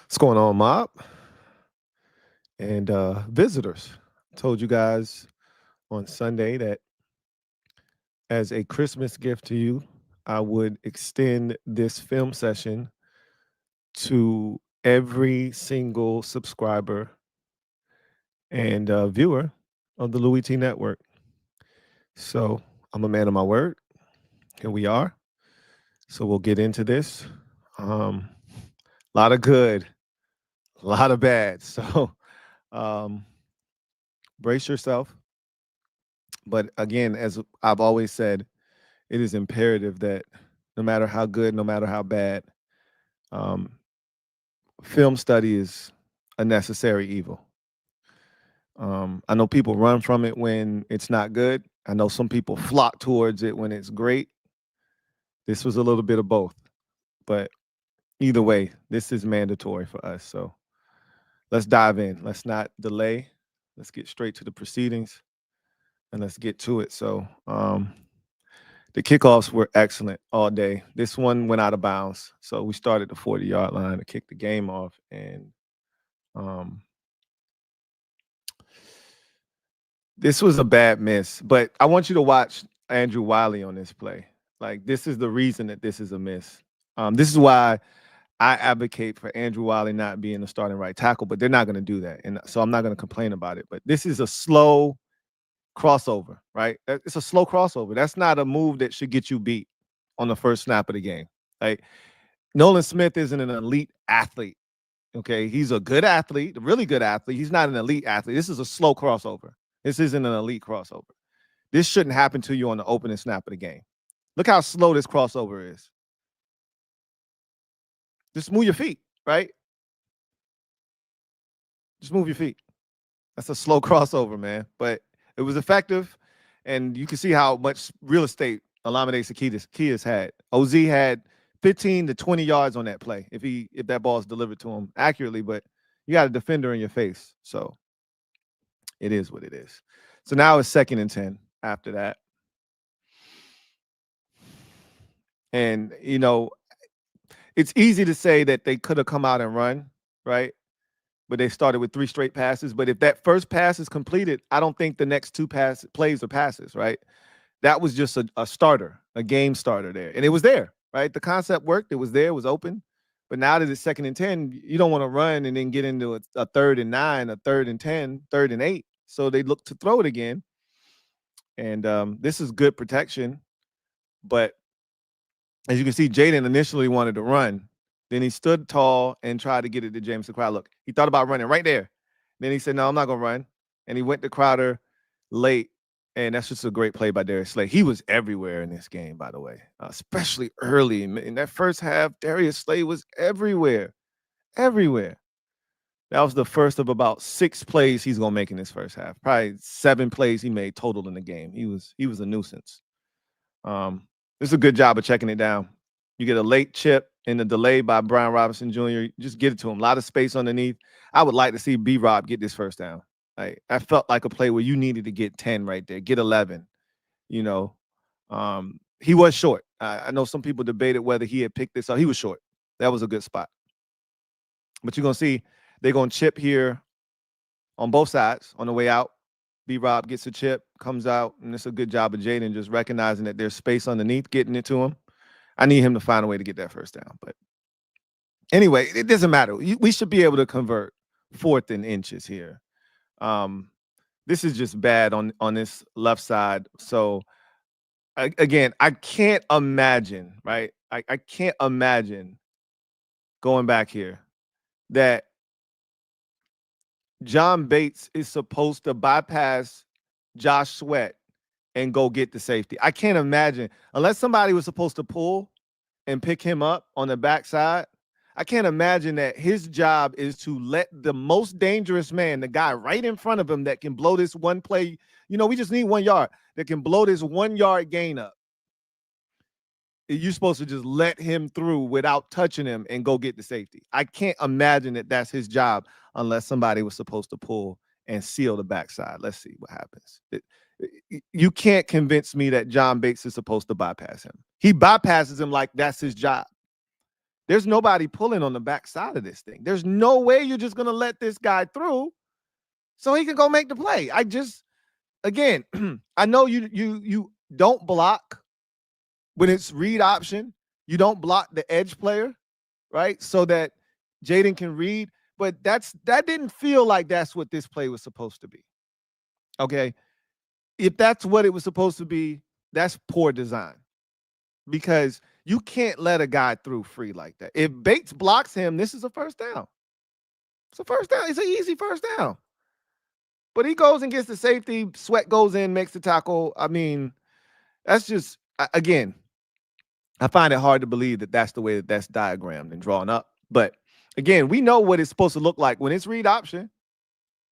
What's going on, mob and visitors? Told you guys on Sunday that as a Christmas gift to you, I would extend this film session to every single subscriber and viewer of the Louie T Network. So I'm a man of my word. Here we are. So we'll get into this. A lot of good, a lot of bad. So um, brace yourself. But again, as I've always said, it is imperative that no matter how good, no matter how bad, um, film study is a necessary evil. I know people run from it when it's not good. I know some people flock towards it when it's great. This was a little bit of both, but either way, this is mandatory for us. So let's dive in. Let's not delay. Let's get straight to the proceedings and let's get to it. So, the kickoffs were excellent all day. This one went out of bounds. So we started the 40-yard line to kick the game off. And this was a bad miss. But I want you to watch Andrew Wiley on this play. Like, this is the reason that this is a miss. This is why I advocate for Andrew Wiley not being the starting right tackle, but they're not going to do that. And so I'm not going to complain about it. But this is a slow crossover, right? It's a slow crossover. That's not a move that should get you beat on the first snap of the game. Like, Nolan Smith isn't an elite athlete. Okay, he's a good athlete, a really good athlete. He's not an elite athlete. This is a slow crossover. This isn't an elite crossover. This shouldn't happen to you on the opening snap of the game. Look how slow this crossover is. Just move your feet, right? Just move your feet. That's a slow crossover, man. But it was effective, and you can see how much real estate Olamide Zaccheaus had. OZ had 15 to 20 yards on that play if that ball is delivered to him accurately, but you got a defender in your face. So it is what it is. So now it's 2nd and 10 after that. And, you know, it's easy to say that they could have come out and run, right? But they started with 3 straight passes. But if that first pass is completed, I don't think the next 2 plays are passes, right? That was just a starter, a game starter there. And it was there, right? The concept worked. It was there. It was open. But now that it's 2nd and 10, you don't want to run and then get into a 3rd and 9, a 3rd and 10, 3rd and 8. So they look to throw it again. And this is good protection. But as you can see, Jaden initially wanted to run. Then he stood tall and tried to get it to James Crowder. Look, he thought about running right there. Then he said, no, I'm not going to run. And he went to Crowder late. And that's just a great play by Darius Slay. He was everywhere in this game, by the way, especially early. In that first half, Darius Slay was everywhere, everywhere. That was the first of about 6 plays he's going to make in this first half. Probably 7 plays he made total in the game. He was a nuisance. This is a good job of checking it down. You get a late chip in the delay by Brian Robinson Jr. Just get it to him. A lot of space underneath. I would like to see B-Rob get this first down. I felt like a play where you needed to get 10 right there, get 11. You know, he was short. I know some people debated whether he had picked this up. He was short. That was a good spot. But you're going to see they're going to chip here on both sides on the way out. B-Rob gets a chip, comes out, and it's a good job of Jaden just recognizing that there's space underneath, getting it to him. I need him to find a way to get that first down. But anyway, it doesn't matter. We should be able to convert 4th and inches here. This is just bad on this left side. So again, I can't imagine, right? I can't imagine going back here that John Bates is supposed to bypass Josh Sweat and go get the safety. I can't imagine, unless somebody was supposed to pull and pick him up on the backside. I can't imagine that his job is to let the most dangerous man, the guy right in front of him that can blow this one play, you know, we just need 1 yard, that can blow this 1 yard gain up. You're supposed to just let him through without touching him and go get the safety. I can't imagine that that's his job unless somebody was supposed to pull and seal the backside. Let's see what happens. You can't convince me that John Bates is supposed to bypass him. He bypasses him like that's his job. There's nobody pulling on the backside of this thing. There's no way you're just going to let this guy through so he can go make the play. Again, I know you don't block when it's read option. You don't block the edge player, right? So that Jaden can read. But that didn't feel like that's what this play was supposed to be. Okay. If that's what it was supposed to be, that's poor design. Because you can't let a guy through free like that. If Bates blocks him, this is a first down. It's a first down. It's an easy first down. But he goes and gets the safety. Sweat goes in, makes the tackle. I mean, that's just, again, I find it hard to believe that that's the way that that's diagrammed and drawn up. But again, we know what it's supposed to look like when it's read option.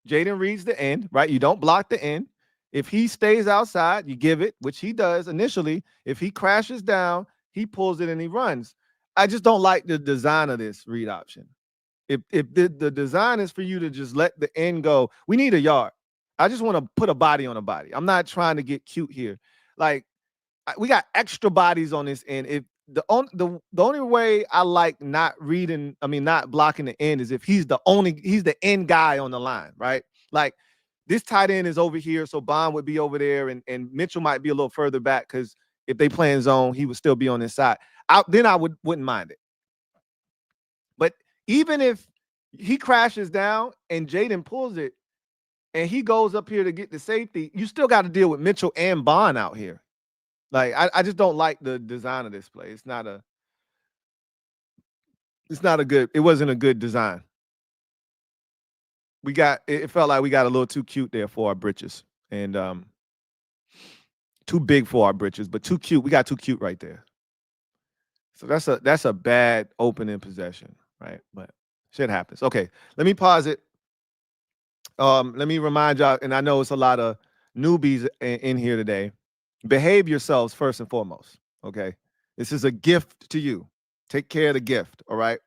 Jaden reads the end, right? You don't block the end. If he stays outside, you give it, which he does initially. If he crashes down, he pulls it and he runs. I just don't like the design of this read option. If the design is for you to just let the end go, we need a yard. I just want to put a body on a body. I'm not trying to get cute here. Like, we got extra bodies on this end. If the only way I like not blocking the end is if he's the end guy on the line, right? Like, this tight end is over here, so Bond would be over there, and Mitchell might be a little further back because if they play in zone, he would still be on this side. Then I wouldn't mind it. But even if he crashes down and Jaden pulls it and he goes up here to get the safety, you still got to deal with Mitchell and Bond out here. Like, I just don't like the design of this play. It wasn't a good design. It felt like we got a little too cute there for our britches, and too big for our britches, but too cute. We got too cute right there. So that's a bad opening possession, right? But shit happens. Okay, let me pause it. Let me remind y'all, and I know it's a lot of newbies in here today. Behave yourselves first and foremost, okay? This is a gift to you. Take care of the gift, all right?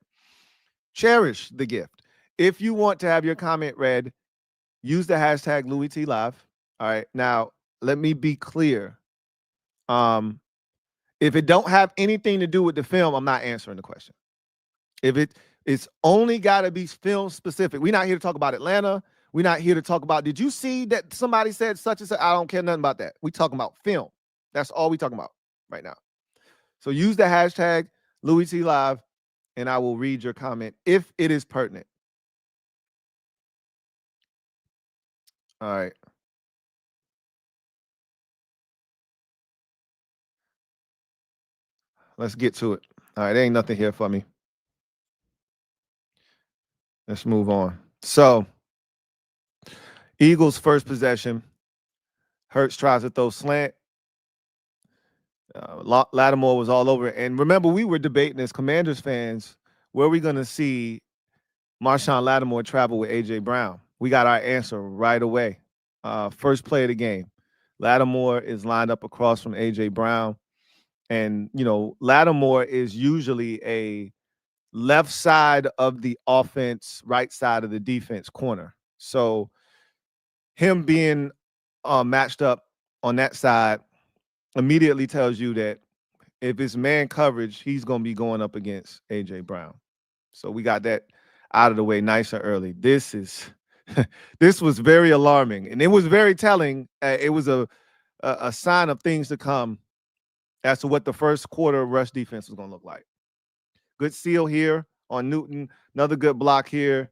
Cherish the gift. If you want to have your comment read, use the hashtag LouieTLive. All right. Now, let me be clear. If it don't have anything to do with the film, I'm not answering the question. If it's only got to be film specific. We're not here to talk about Atlanta. We're not here to talk about, did you see that somebody said such and such? I don't care nothing about that. We talking about film. That's all we talking about right now. So use the hashtag LouieTLive, and I will read your comment if it is pertinent. All right. Let's get to it. All right. There ain't nothing here for me. Let's move on. So, Eagles' first possession. Hurts tries to throw slant. Lattimore was all over it. And remember, we were debating as Commanders fans, where are we going to see Marshawn Lattimore travel with A.J. Brown? We got our answer right away. First play of the game. Lattimore is lined up across from A.J. Brown. And, Lattimore is usually a left side of the offense, right side of the defense corner. So him being matched up on that side immediately tells you that if it's man coverage, he's going to be going up against A.J. Brown. So we got that out of the way nice and early. This was very alarming, and it was very telling. It was a sign of things to come as to what the first quarter rush defense was going to look like. Good seal here on Newton. Another good block here.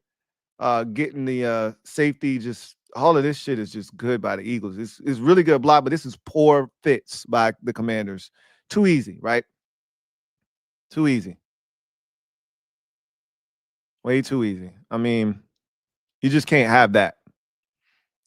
Getting the safety. Just all of this shit is just good by the Eagles. It's really good block, but this is poor fits by the Commanders. Too easy, right? Too easy. Way too easy. I mean, you just can't have that.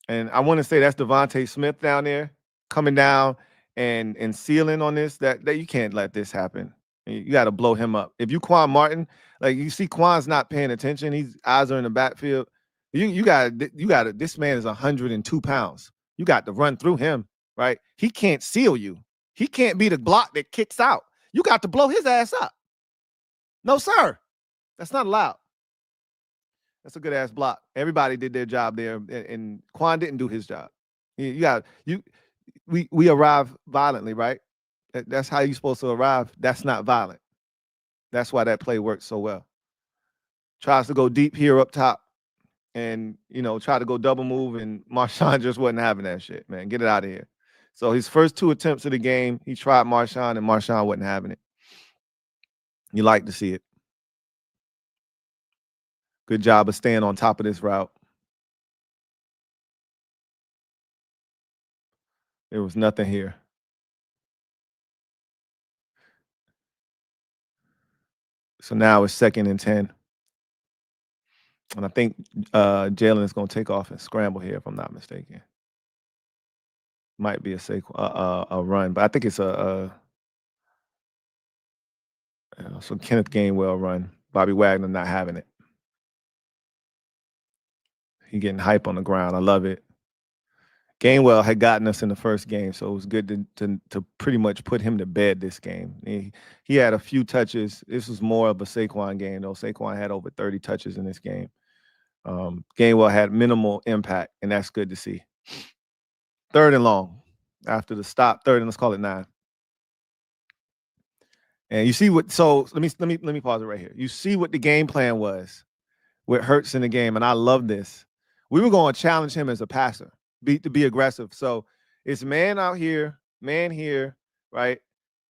And I want to say that's Devontae Smith down there coming down and sealing on this. That you can't let this happen. You got to blow him up. If you Quan Martin, like you see Quan's not paying attention. His eyes are in the backfield. You got to. This man is 102 pounds. You got to run through him, right? He can't seal you. He can't be the block that kicks out. You got to blow his ass up. No, sir. That's not allowed. That's a good ass block. Everybody did their job there, and Quan didn't do his job. We arrive violently, right? That's how you're supposed to arrive. That's not violent. That's why that play works so well. Tries to go deep here up top and, try to go double move, and Marshawn just wasn't having that shit, man. Get it out of here. So his first 2 attempts of the game, he tried Marshawn, and Marshawn wasn't having it. You like to see it. Good job of staying on top of this route. There was nothing here. So now it's 2nd and 10. And I think Jalen is going to take off and scramble here, if I'm not mistaken. Might be a run, but I think it's so Kenneth Gainwell run. Bobby Wagner not having it. He getting hype on the ground. I love it. Gainwell had gotten us in the first game, so it was good to pretty much put him to bed this game. He had a few touches. This was more of a Saquon game, though. Saquon had over 30 touches in this game. Gainwell had minimal impact, and that's good to see. 3rd and long after the stop. 3rd and let's call it 9. And you see what? So let me pause it right here. You see what the game plan was with Hurts in the game, and I love this. We were going to challenge him as a passer, to be aggressive. So it's man out here, man here, right?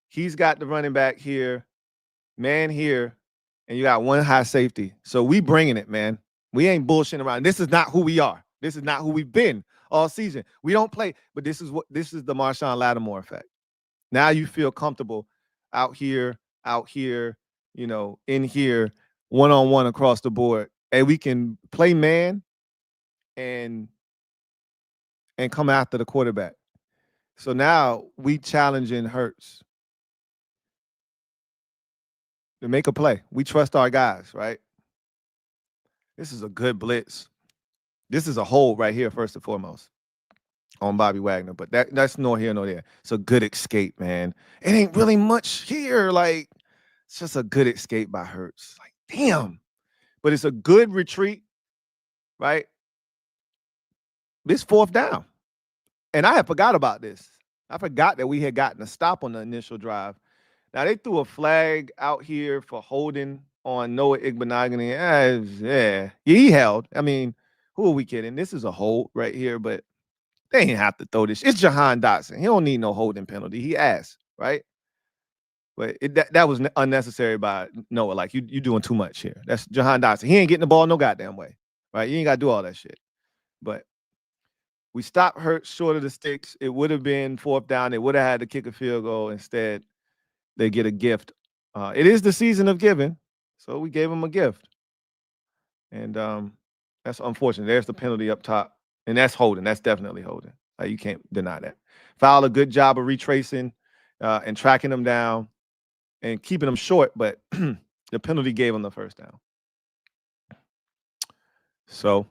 He's got the running back here, man here, and you got one high safety. So we bringing it, man. We ain't bullshitting around. This is not who we are. This is not who we've been all season. We don't play, but this is the Marshawn Lattimore effect. Now you feel comfortable out here, in here, one-on-one across the board. And we can play man and come after the quarterback. So now we challenging Hurts to make a play. We trust our guys, right? This is a good blitz. This is a hold right here, first and foremost, on Bobby Wagner. But that's nor here nor there. It's a good escape, man. It ain't really much here. Like, it's just a good escape by Hurts. Like, damn. But it's a good retreat, right? This 4th down. And I had forgot about this. I forgot that we had gotten a stop on the initial drive. Now, they threw a flag out here for holding on Noah Igbenogany. Yeah, he held. I mean, who are we kidding? This is a hold right here, but they ain't have to throw this. It's Jahan Dotson. He don't need no holding penalty. He asked, right? But that was unnecessary by Noah. Like, you doing too much here. That's Jahan Dotson. He ain't getting the ball no goddamn way, right? You ain't got to do all that shit. But we stopped Hurts short of the sticks. It would have been 4th down. They would have had to kick a field goal. Instead, they get a gift. It is the season of giving, so we gave them a gift. And that's unfortunate. There's the penalty up top. And that's holding. That's definitely holding. You can't deny that. Foul, a good job of retracing and tracking them down and keeping them short, but the penalty gave them the 1st down. So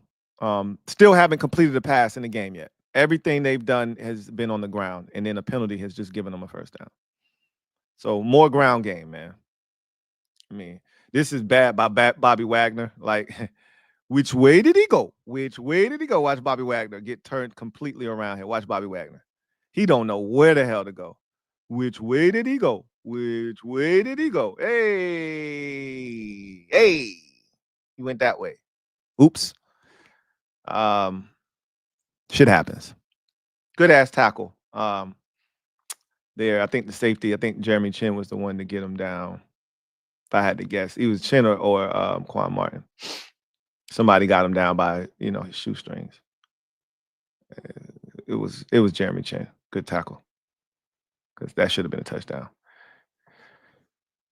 still haven't completed a pass in the game yet. Everything they've done has been on the ground, and then a penalty has just given them a 1st down. So more ground game, man. I mean, this is bad by Bobby Wagner. Like, which way did he go? Which way did he go? Watch Bobby Wagner get turned completely around here. Watch Bobby Wagner. He don't know where the hell to go. Which way did he go? Which way did he go? Hey, he went that way. Oops. Shit happens. Good ass tackle. There, I think the safety. I think Jeremy Chin was the one to get him down. If I had to guess, he was Chin or Quan Martin. Somebody got him down by his shoestrings. It was Jeremy Chin. Good tackle, because that should have been a touchdown.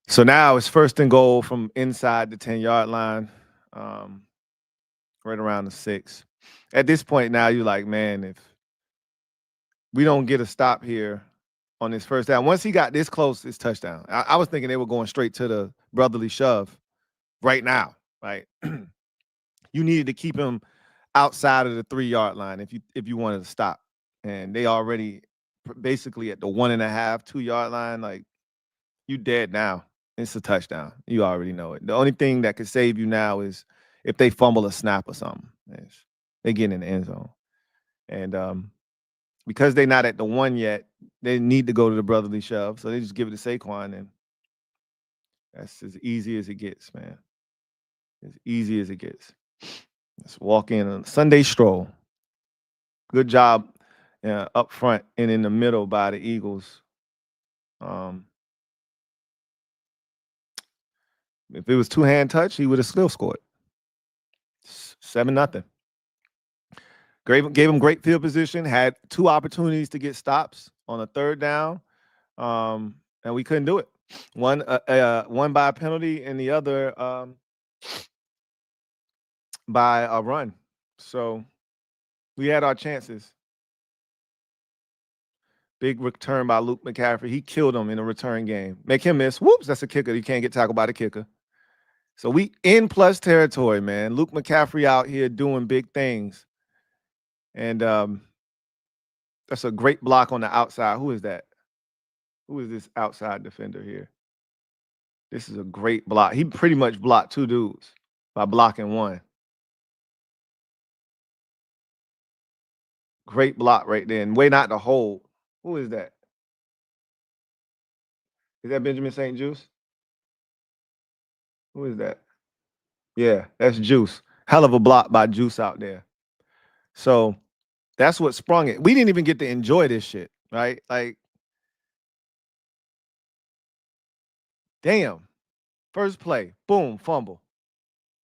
So now it's 1st and goal from inside the 10-yard line, right around the 6. At this point now, you're like, man, if we don't get a stop here on this 1st down, once he got this close, it's touchdown. I was thinking they were going straight to the brotherly shove right now, right? You needed to keep him outside of the 3-yard line if you wanted to stop. And they already basically at the 1.5, 2-yard line. Like, you dead now. It's a touchdown. You already know it. The only thing that could save you now is if they fumble a snap or something. They get in the end zone. And because they're not at the 1 yet, they need to go to the brotherly shove. So they just give it to Saquon, and That's as easy as it gets, man. As easy as it gets. Let's walk in on a Sunday stroll. Good job up front and in the middle by the Eagles. If it was two-hand touch, he would have still scored. 7-0. Gave him great field position, had 2 opportunities to get stops on a 3rd down, and we couldn't do it. One by a penalty and the other by a run. So we had our chances. Big return by Luke McCaffrey. He killed him in a return game. Make him miss. Whoops, that's a kicker. You can't get tackled by the kicker. So we in plus territory, man. Luke McCaffrey out here doing big things. And that's a great block on the outside. Who is that? Who is this outside defender here? This is a great block. He pretty much blocked 2 dudes by blocking 1. Great block right there. And way not to hold. Who is that? Is that Benjamin St. Juice? Who is that? Yeah, that's Juice. Hell of a block by Juice out there. So that's what sprung it. We didn't even get to enjoy this shit, right? Like, damn. First play, boom, fumble.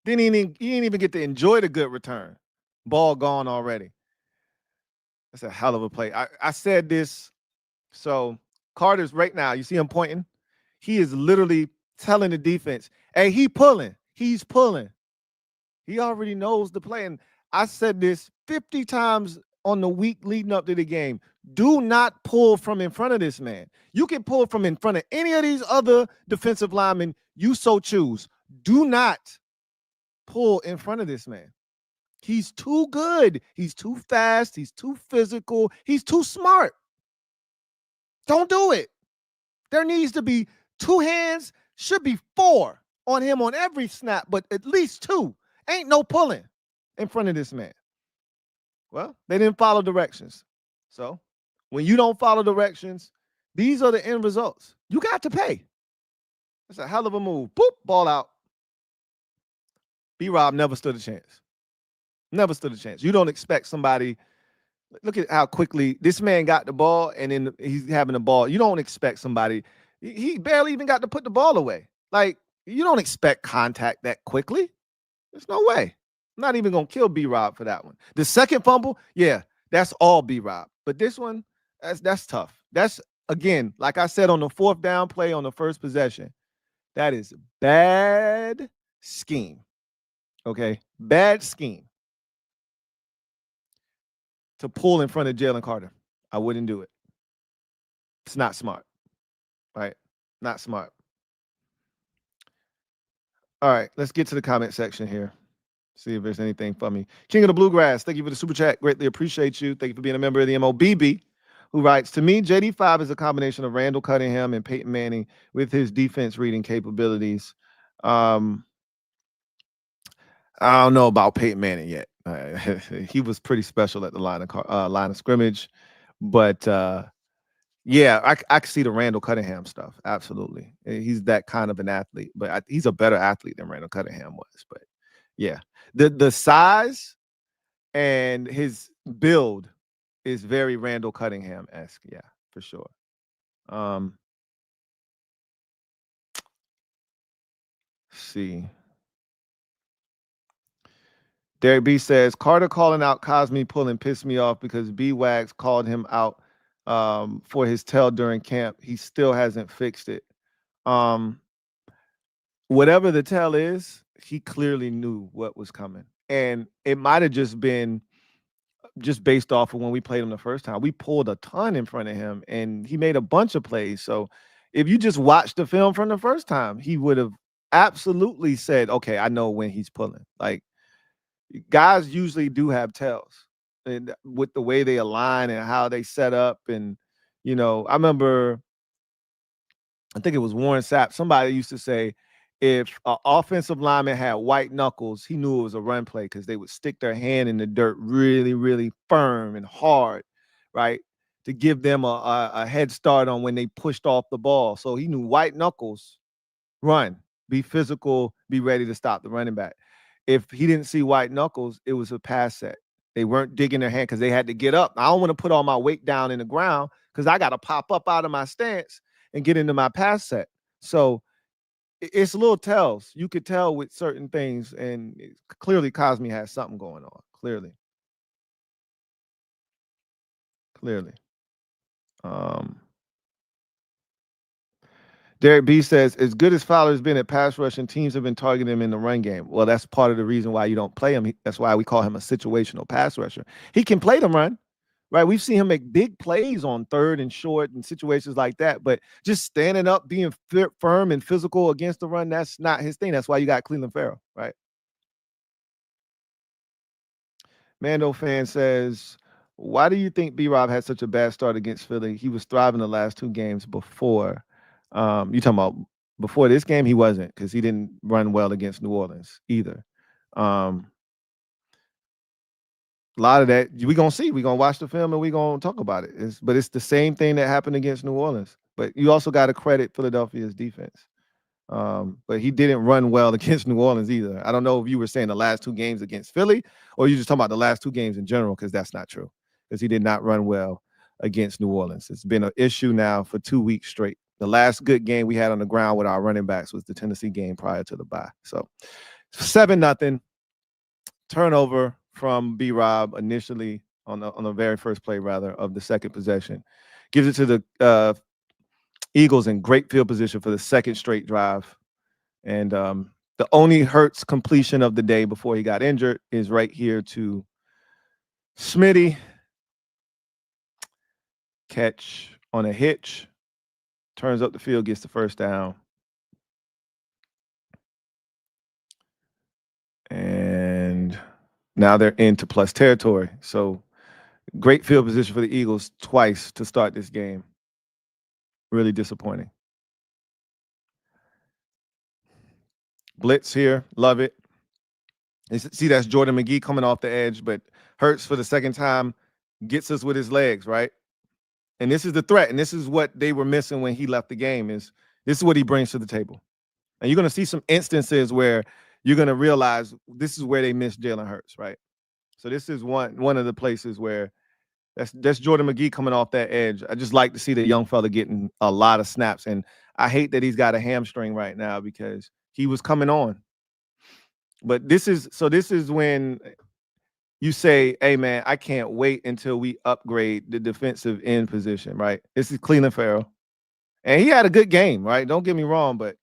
You didn't even get to enjoy the good return. Ball gone already. That's a hell of a play. I said this. So Carter's right now, you see him pointing? He is literally telling the defense, hey, he's pulling. He already knows the play. And I said this 50 times on the week leading up to the game. Do not pull from in front of this man. You can pull from in front of any of these other defensive linemen you so choose. Do not pull in front of this man. He's too good. He's too fast. He's too physical. He's too smart. Don't do it. There needs to be 2 hands, should be 4 on him on every snap, but at least 2. Ain't no pulling in front of this man. Well, they didn't follow directions. So when you don't follow directions, these are the end results. You got to pay. That's a hell of a move. Boop, ball out. B-Rob never stood a chance. Never stood a chance. You don't expect somebody. Look at how quickly this man got the ball, and then he's having the ball. You don't expect somebody. He barely even got to put the ball away. Like, you don't expect contact that quickly. There's no way. I'm not even going to kill B-Rob for that one. The second fumble, yeah, that's all B-Rob. But this one, that's tough. That's, again, like I said on the 4th down play on the first possession, that is bad scheme. Okay? Bad scheme to pull in front of Jalen Carter. I wouldn't do it. It's not smart, right? Not smart. All right, let's get to the comment section here. See if there's anything for me. King of the Bluegrass, thank you for the super chat. Greatly appreciate you. Thank you for being a member of the MOBB, who writes, to me, JD5 is a combination of Randall Cunningham and Peyton Manning with his defense reading capabilities. I don't know about Peyton Manning yet. He was pretty special at the line of scrimmage, but yeah, I can see the Randall Cunningham stuff. Absolutely, he's that kind of an athlete, but he's a better athlete than Randall Cunningham was. But yeah, the size and his build is very Randall Cunningham-esque. Yeah, for sure. Let's see. Derek B says, Carter calling out Cosme pulling pissed me off because B-Wags called him out for his tell during camp. He still hasn't fixed it. Whatever the tell is, he clearly knew what was coming. And it might have just been just based off of when we played him the first time. We pulled a ton in front of him, and he made a bunch of plays. So if you just watched the film from the first time, he would have absolutely said, okay, I know when he's pulling. Like, guys usually do have tells, and with the way they align and how they set up. And, you know, I remember, I think it was Warren Sapp, somebody used to say, if an offensive lineman had white knuckles, he knew it was a run play because they would stick their hand in the dirt really, really firm and hard, right, to give them a head start on when they pushed off the ball. So he knew white knuckles run, be physical, be ready to stop the running back. If he didn't see white knuckles, it was a pass set. They weren't digging their hand because they had to get up. I don't want to put all my weight down in the ground because I got to pop up out of my stance and get into my pass set. So it's little tells. You could tell with certain things, and clearly Cosme has something going on. Clearly. Derek B says, as good as Fowler's been at pass rushing, teams have been targeting him in the run game. Well, that's part of the reason why you don't play him. That's why we call him a situational pass rusher. He can play the run, right? We've seen him make big plays on third and short and situations like that, but just standing up, being firm and physical against the run, that's not his thing. That's why you got Cleveland Farrell, right? Mando fan says, why do you think B-Rob had such a bad start against Philly? He was thriving the last 2 games before. You talking about before this game? He wasn't, because he didn't run well against New Orleans either. A lot of that we gonna see. We gonna watch the film and we gonna talk about it. But it's the same thing that happened against New Orleans. But you also got to credit Philadelphia's defense. But he didn't run well against New Orleans either. I don't know if you were saying the last 2 games against Philly, or you just talking about the last 2 games in general, because that's not true. Because he did not run well against New Orleans. It's been an issue now for 2 weeks straight. The last good game we had on the ground with our running backs was the Tennessee game prior to the bye. So 7-0 turnover from B-Rob initially on the very first play, rather, of the second possession. Gives it to the Eagles in great field position for the second straight drive. And the only Hurts completion of the day before he got injured is right here to Smitty. Catch on a hitch. Turns up the field, gets the first down. And now they're into plus territory. So great field position for the Eagles twice to start this game. Really disappointing. Blitz here. Love it. See, that's Jordan McGee coming off the edge, but Hurts for the second time gets us with his legs, right? And this is the threat, and this is what they were missing when he left the game. This is what he brings to the table. And you're going to see some instances where you're going to realize this is where they missed Jalen Hurts, right? So this is one of the places where that's Jordan McGee coming off that edge. I just like to see the young fella getting a lot of snaps, and I hate that he's got a hamstring right now because he was coming on. But this is when you say, hey, man, I can't wait until we upgrade the defensive end position, right? This is Cleveland Farrell. And he had a good game, right? Don't get me wrong, but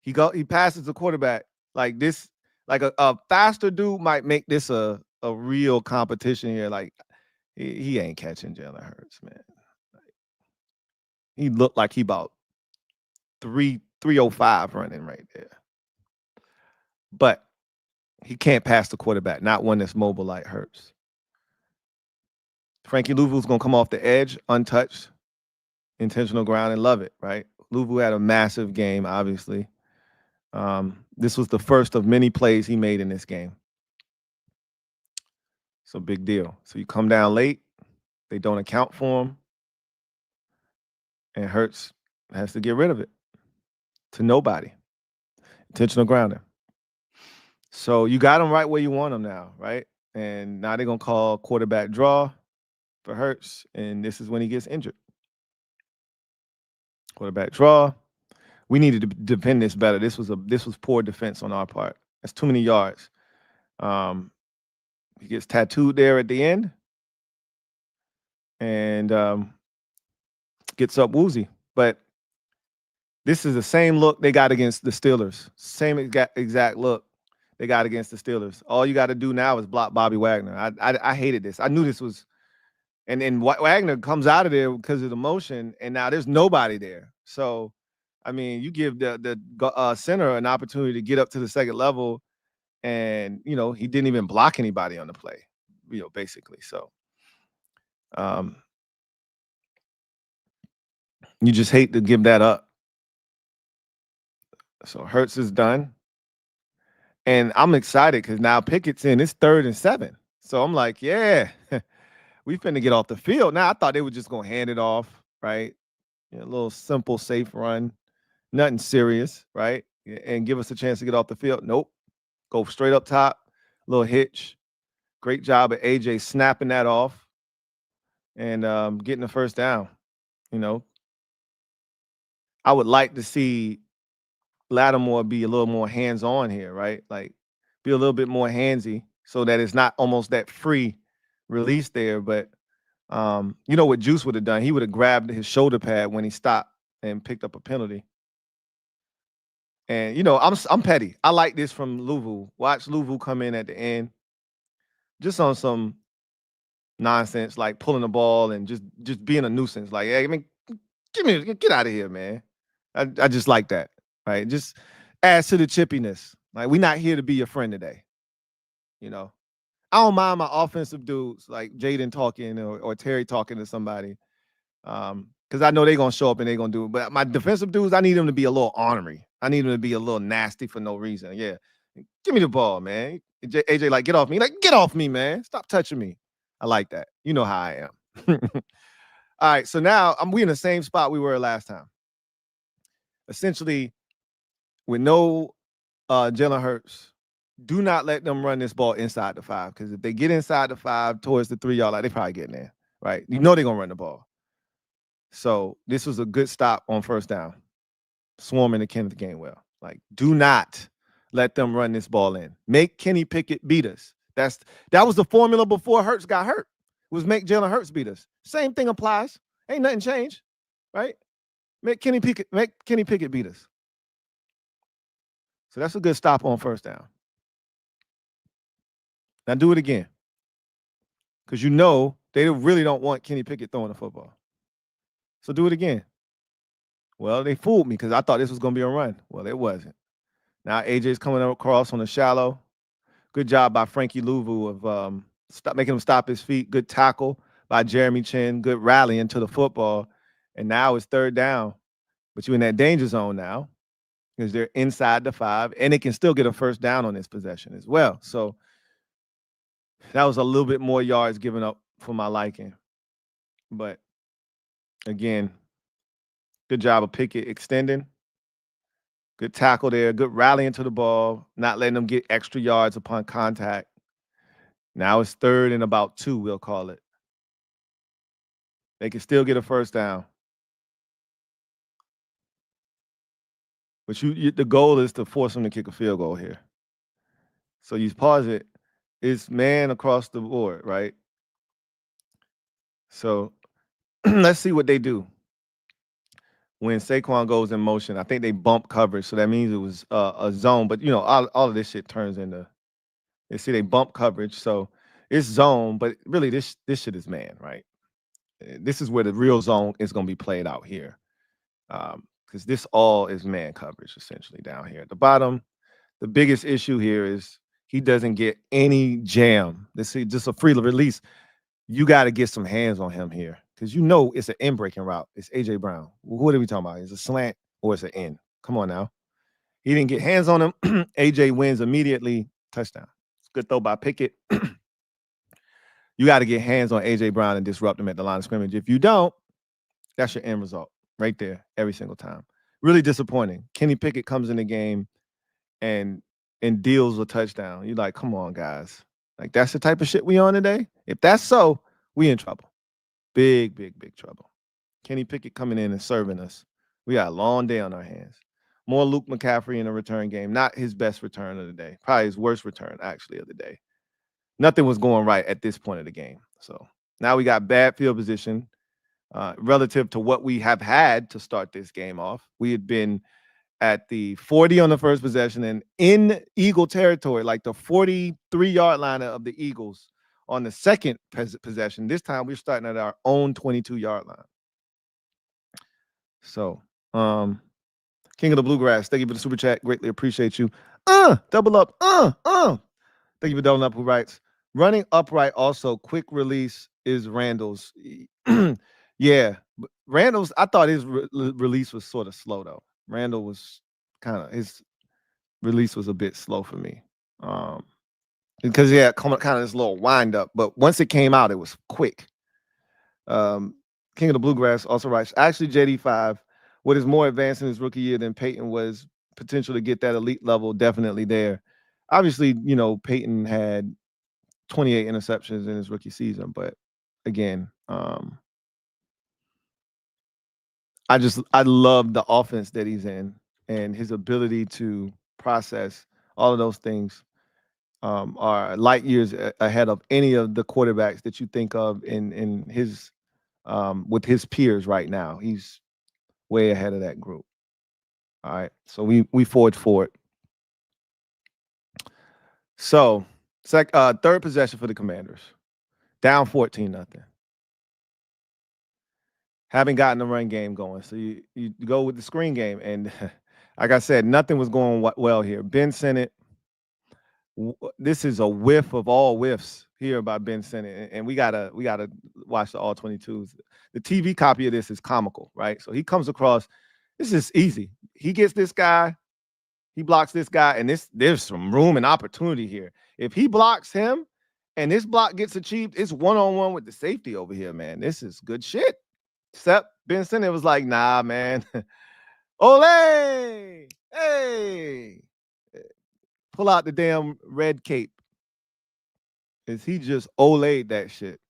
he passes the quarterback like this. Like a faster dude might make this a real competition here. Like, he ain't catching Jalen Hurts, man. He looked like he about 305 running right there. But he can't pass the quarterback, not one that's mobile like Hurts. Frankie Louvu's going to come off the edge, untouched, intentional ground, and love it, right? Louvu had a massive game, obviously. This was the first of many plays he made in this game. So big deal. So you come down late, they don't account for him, and Hurts has to get rid of it to nobody. Intentional grounding. So you got him right where you want him now, right? And now they're going to call quarterback draw for Hurts, and this is when he gets injured. Quarterback draw. We needed to defend this better. This was poor defense on our part. That's too many yards. He gets tattooed there at the end and gets up woozy. But this is the same look they got against the Steelers. Same exact look they got against the Steelers. All you got to do now is block Bobby Wagner. I hated this. I knew this was, and Wagner comes out of there because of the motion, and now there's nobody there. So, I mean, you give the center an opportunity to get up to the second level, and he didn't even block anybody on the play, basically. So, you just hate to give that up. So Hurts is done. And I'm excited because now Pickett's in. It's 3rd and 7. So I'm like, yeah, we finna get off the field. Now, I thought they were just going to hand it off, right? A little simple, safe run. nothing serious, right? And give us a chance to get off the field. Nope. Go straight up top, little hitch. Great job at AJ snapping that off and getting the first down. You know, I would like to see Lattimore be a little more hands-on here, right? Like be a little bit more handsy so that it's not almost that free release there. But you know what Juice would have done? He would have grabbed his shoulder pad when he stopped and picked up a penalty. And you know, I'm petty. I like this from Louisville. Watch Louisville come in at the end, just on some nonsense, like pulling the ball and just being a nuisance. Like, hey, I mean, get out of here, man. I just like that, right? Just adds to the chippiness. Like, we're not here to be your friend today. You know, I don't mind my offensive dudes like Jaden talking or Terry talking to somebody, because I know they're gonna show up and they're gonna do it. But my defensive dudes, I need them to be a little ornery. I need them to be a little nasty for no reason. Yeah, give me the ball, man. AJ, like, get off me. Like, get off me, man. Stop touching me. I like that. You know how I am. All right, so now we in the same spot we were last time. Essentially, with no Jalen Hurts, do not let them run this ball inside the 5, because if they get inside the 5 towards the 3-yard line, they probably getting there, right? You know they're gonna run the ball. So this was a good stop on first down. Swarming to Kenneth Gainwell. Like, do not let them run this ball in. Make Kenny Pickett beat us. That was the formula before Hurts got hurt. Was make Jalen Hurts beat us. Same thing applies. Ain't nothing changed, right? Make Kenny Pickett beat us. So that's a good stop on first down. Now do it again, because you know they really don't want Kenny Pickett throwing the football. So do it again. Well, they fooled me because I thought this was going to be a run. Well, it wasn't. Now AJ's coming across on the shallow. Good job by Frankie Louvu of making him stop his feet. Good tackle by Jeremy Chin. Good rallying to the football. And now it's third down. But you're in that danger zone now because they're inside the 5, and they can still get a first down on this possession as well. So that was a little bit more yards given up for my liking. But again, good job of Pickett extending. Good tackle there. Good rallying to the ball. Not letting them get extra yards upon contact. Now it's 3rd and about 2, we'll call it. They can still get a first down. But the goal is to force them to kick a field goal here. So you pause it. It's man across the board, right? So let's see what they do. When Saquon goes in motion, I think they bump coverage. So that means it was a zone. But, you know, all of this shit turns into, you see they bump coverage. So it's zone, but really this shit is man, right? This is where the real zone is going to be played out here. Because this all is man coverage essentially down here at the bottom. The biggest issue here is he doesn't get any jam. This is just a free release. You got to get some hands on him here, because you know it's an end breaking route. It's AJ Brown. What are we talking about? Is it a slant or it's an end? Come on now. He didn't get hands on him. AJ wins immediately. Touchdown. It's a good throw by Pickett. You got to get hands on AJ Brown and disrupt him at the line of scrimmage. If you don't, that's your end result right there every single time. Really disappointing. Kenny Pickett comes in the game and deals a touchdown. You're like, come on, guys. Like, that's the type of shit we on today? If that's so, we in trouble. Big, big, big trouble. Kenny Pickett coming in and serving us. We got a long day on our hands. More Luke McCaffrey in a return game. Not his best return of the day. Probably his worst return, actually, of the day. Nothing was going right at this point of the game. So now we got bad field position relative to what we have had to start this game off. We had been at the 40 on the first possession and in Eagle territory, like the 43-yard line of the Eagles on the second possession. This time we're starting at our own 22-yard line. So, King of the Bluegrass, thank you for the super chat. Greatly appreciate you. Double up. Thank you for doubling up, who writes. Running upright also, quick release is Randall's. Yeah, Randall's, I thought his release was sort of slow, though. Randall was his release was a bit slow for me. Because he had kind of this little wind up, but once it came out, it was quick. King of the Bluegrass also writes, actually, JD5, what is more advanced in his rookie year than Peyton was. Potential to get that elite level, definitely there. Obviously, Peyton had 28 interceptions in his rookie season, but again, I love the offense that he's in and his ability to process all of those things are light years ahead of any of the quarterbacks that you think of in his with his peers right now. He's way ahead of that group. All right, so we forward for it. So, third possession for the Commanders, down 14-0. Haven't gotten the run game going, so you go with the screen game, and like I said, nothing was going well here. Ben Sinnott, this is a whiff of all whiffs here by Ben Sinnott, and we gotta watch the all 22s. The TV copy of this is comical, right? So he comes across. This is easy. He gets this guy. He blocks this guy, and there's some room and opportunity here. If he blocks him and this block gets achieved, it's one-on-one with the safety over here, man. This is good shit. Except Ben Sinnott was like, nah, man. Ole! Hey! Pull out the damn red cape. Is he just Ole'd that shit?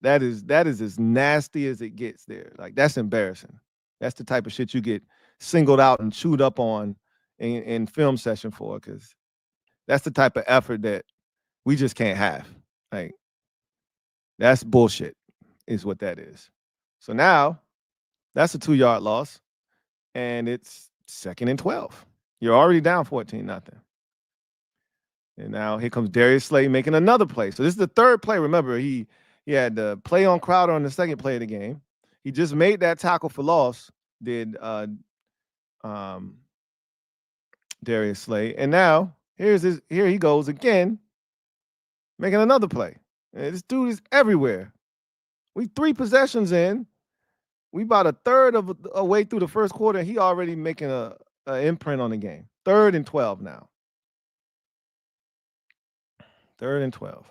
That is as nasty as it gets there. Like, that's embarrassing. That's the type of shit you get singled out and chewed up on in film session for, because that's the type of effort that we just can't have. Like, that's bullshit is what that is. So now that's a 2-yard loss, and it's 2nd and 12. You're already down 14-0. And now here comes Darius Slay making another play. So this is the third play. Remember, he had the play on Crowder on the second play of the game. He just made that tackle for loss, did Darius Slay. And now here he goes again, making another play. And this dude is everywhere. We 3 possessions in. We about a third of a way through the first quarter, and he already making a imprint on the game. 3rd and 12 now. 3rd and 12.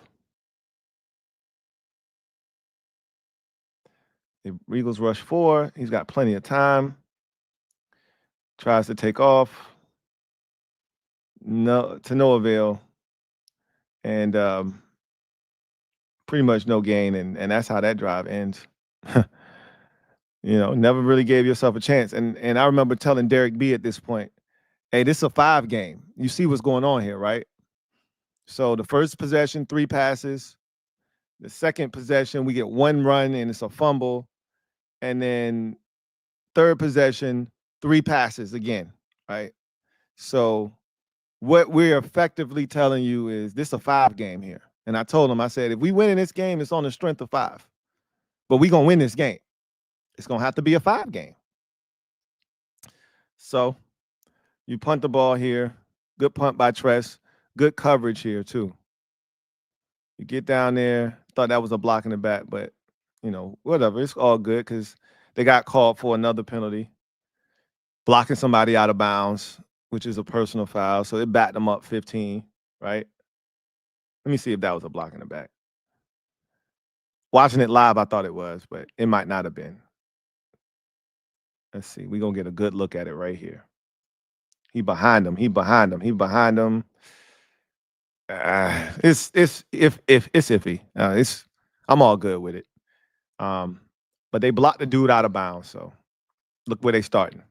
The Eagles rush 4. He's got plenty of time. Tries to take off. No, to no avail. And pretty much no gain. And that's how that drive ends. Never really gave yourself a chance. And I remember telling Derek B at this point, hey, this is a 5 game. You see what's going on here, right? So the first possession, 3 passes. The second possession, we get 1 run and it's a fumble. And then third possession, 3 passes again, right? So what we're effectively telling you is this is a 5 game here. And I told him, I said, if we win in this game, it's on the strength of 5. But we're going to win this game. It's going to have to be a 5 game. So you punt the ball here. Good punt by Tress. Good coverage here, too. You get down there. Thought that was a block in the back, but, whatever. It's all good because they got called for another penalty. Blocking somebody out of bounds, which is a personal foul. So it backed them up 15, right? Let me see if that was a block in the back. Watching it live, I thought it was, but it might not have been. Let's see. We're going to get a good look at it right here. He behind him. He behind him. He behind him. It's iffy. I'm all good with it. But they blocked the dude out of bounds. So look where they starting.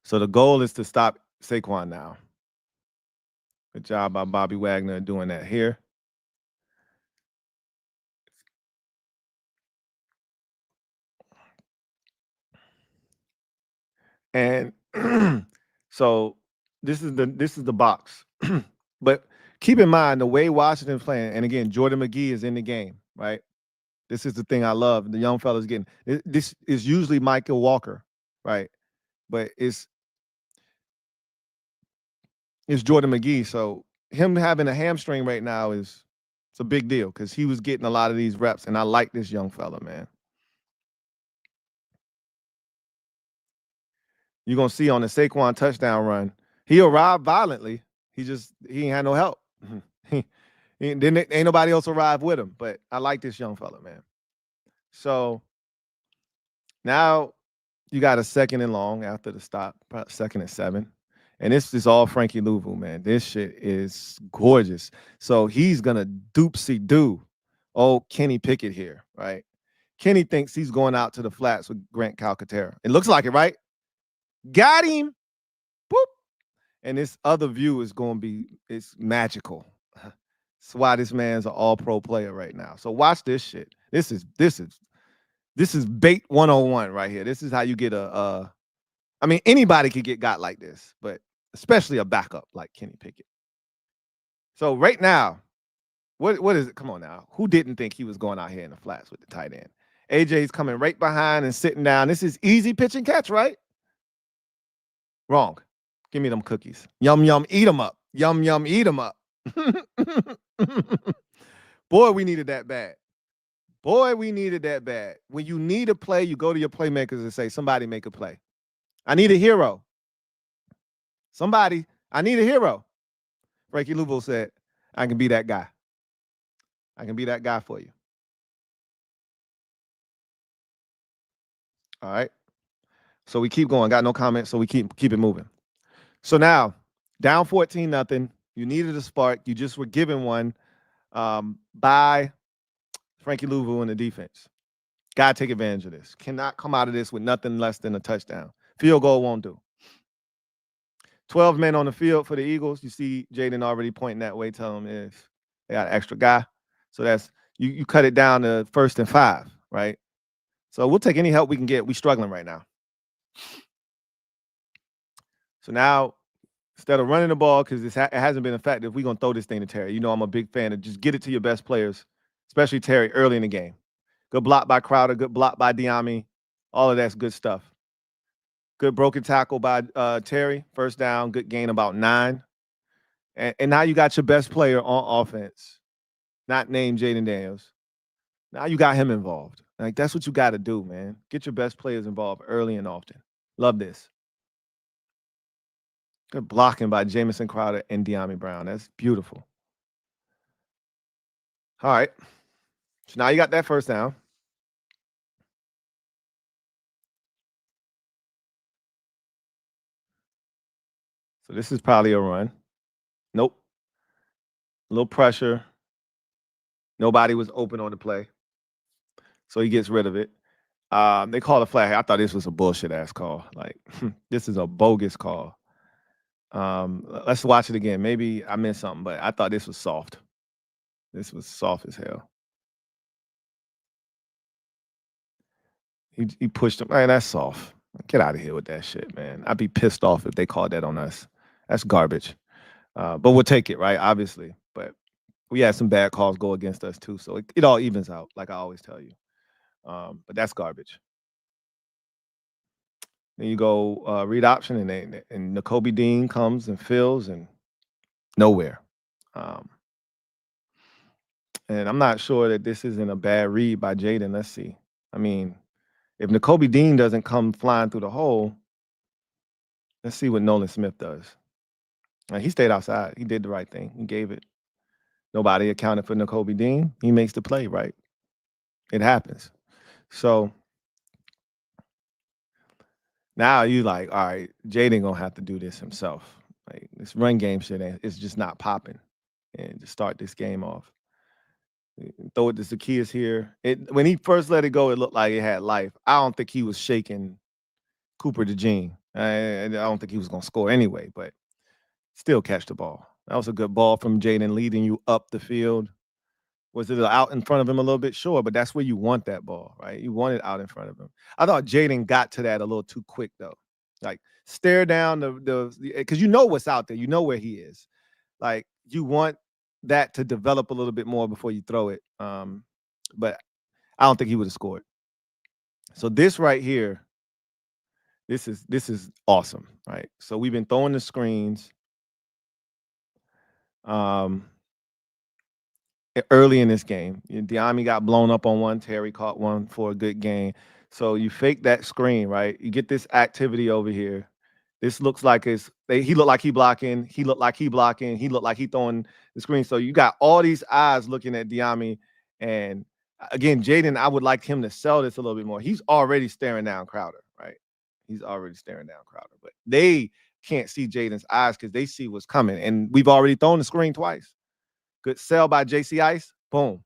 So the goal is to stop Saquon now. Good job by Bobby Wagner doing that here. And so this is the box. But keep in mind the way Washington's playing, and again, Jordan McGee is in the game, right? This is the thing I love. The young fellas getting this is usually Michael Walker, right? But it's Jordan McGee. So him having a hamstring right now it's a big deal because he was getting a lot of these reps, and I like this young fella, man. You're gonna see on the Saquon touchdown run, he arrived violently. He ain't had no help. Then ain't nobody else arrived with him. But I like this young fella, man. So now You got a second and long after the stop, about 2nd and 7. And this is all Frankie Louvu, man. This shit is gorgeous. So he's gonna doopsie-doo old Kenny Pickett here, right? Kenny thinks he's going out to the flats with Grant Calcaterra. It looks like it, right? Got him. Boop. And this other view is going to be, it's magical. That's why this man's an all-pro player right now. So watch this shit. This is bait 101 right here. This is how you get I mean, anybody could get got like this, but especially a backup like Kenny Pickett. So right now, what is it? Come on now. Who didn't think he was going out here in the flats with the tight end? AJ's coming right behind and sitting down. This is easy pitch and catch, right? Wrong. Give me them cookies. Yum, yum, eat them up. Yum, yum, eat them up. Boy, we needed that bad. Boy, we needed that bad. When you need a play, you go to your playmakers and say, somebody make a play. I need a hero. Somebody, I need a hero. Frankie Louvu said, I can be that guy. I can be that guy for you. All right. So we keep going. Got no comments, so we keep it moving. So now, down 14-0. You needed a spark. You just were given one by Frankie Louvu in the defense. Got to take advantage of this. Cannot come out of this with nothing less than a touchdown. Field goal won't do. 12 men on the field for the Eagles. You see Jaden already pointing that way, telling them if they got an extra guy. So that's you cut it down to 1st and 5, right? So we'll take any help we can get. We're struggling right now. So now, instead of running the ball, because it hasn't been effective, we're going to throw this thing to Terry. You know I'm a big fan of just get it to your best players, especially Terry, early in the game. Good block by Crowder, good block by Diami. All of that's good stuff. Good broken tackle by Terry. 1st down, good gain about 9. And now you got your best player on offense, not named Jaden Daniels. Now you got him involved. Like, that's what you got to do, man. Get your best players involved early and often. Love this. Good blocking by Jamison Crowder and Diami Brown. That's beautiful. All right. So now you got that 1st down. So this is probably a run. Nope. A little pressure. Nobody was open on the play. So he gets rid of it. They called a flag. I thought this was a bullshit-ass call. Like, this is a bogus call. Let's watch it again. Maybe I missed something, but I thought this was soft. This was soft as hell. He pushed him. Man, that's soft. Get out of here with that shit, man. I'd be pissed off if they called that on us. That's garbage. But we'll take it, right? Obviously. But we had some bad calls go against us too. So it all evens out, like I always tell you. But that's garbage. Then you go read option, and Nakobe Dean comes and fills and nowhere. And I'm not sure that this isn't a bad read by Jaden. Let's see. I mean, if Nakobe Dean doesn't come flying through the hole, let's see what Nolan Smith does. He stayed outside. He did the right thing. He gave it. Nobody accounted for Nakobe Dean. He makes the play, right? It happens. So now you like, all right, Jaden gonna have to do this himself. Like, this run game shit, it's just not popping. And just start this game off. Throw it to Zacchaeus here. When he first let it go, it looked like it had life. I don't think he was shaking Cooper DeJean. I don't think he was gonna score anyway, but still catch the ball. That was a good ball from Jaden, leading you up the field. Was it out in front of him a little bit? Sure, but that's where you want that ball, right? You want it out in front of him. I thought Jaden got to that a little too quick, though. Like, stare down because you know what's out there. You know where he is. Like, you want that to develop a little bit more before you throw it. But I don't think he would have scored. So this right here, this is awesome, right? So we've been throwing the screens early in this game. Diami got blown up on one. Terry caught one for a good gain. So you fake that screen, right? You get this activity over here. This looks like he looked like he blocking. He looked like he blocking. He looked like he throwing the screen. So you got all these eyes looking at Diami. And again, Jaden, I would like him to sell this a little bit more. He's already staring down Crowder, right? He's already staring down Crowder. But they can't see Jaden's eyes because they see what's coming. And we've already thrown the screen twice. Good sell by JC Ice. Boom.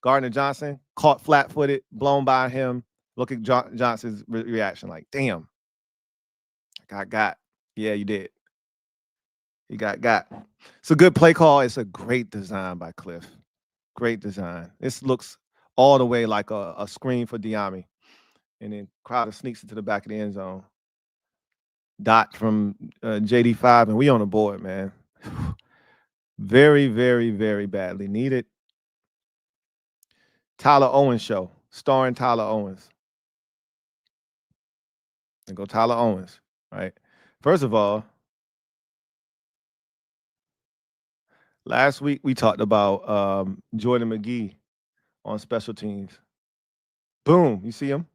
Gardner Johnson caught flat-footed, blown by him. Look at Johnson's reaction like, damn. Got. Yeah, you did. He got. It's a good play call. It's a great design by Cliff. Great design. This looks all the way like a screen for Diami. And then Crowder sneaks into the back of the end zone. Dot from JD5, and we on the board, man. Very, very, very badly needed. Tyler Owens show, starring Tyler Owens. And go Tyler Owens, right? First of all, last week we talked about Jordan McGee on special teams. Boom, you see him?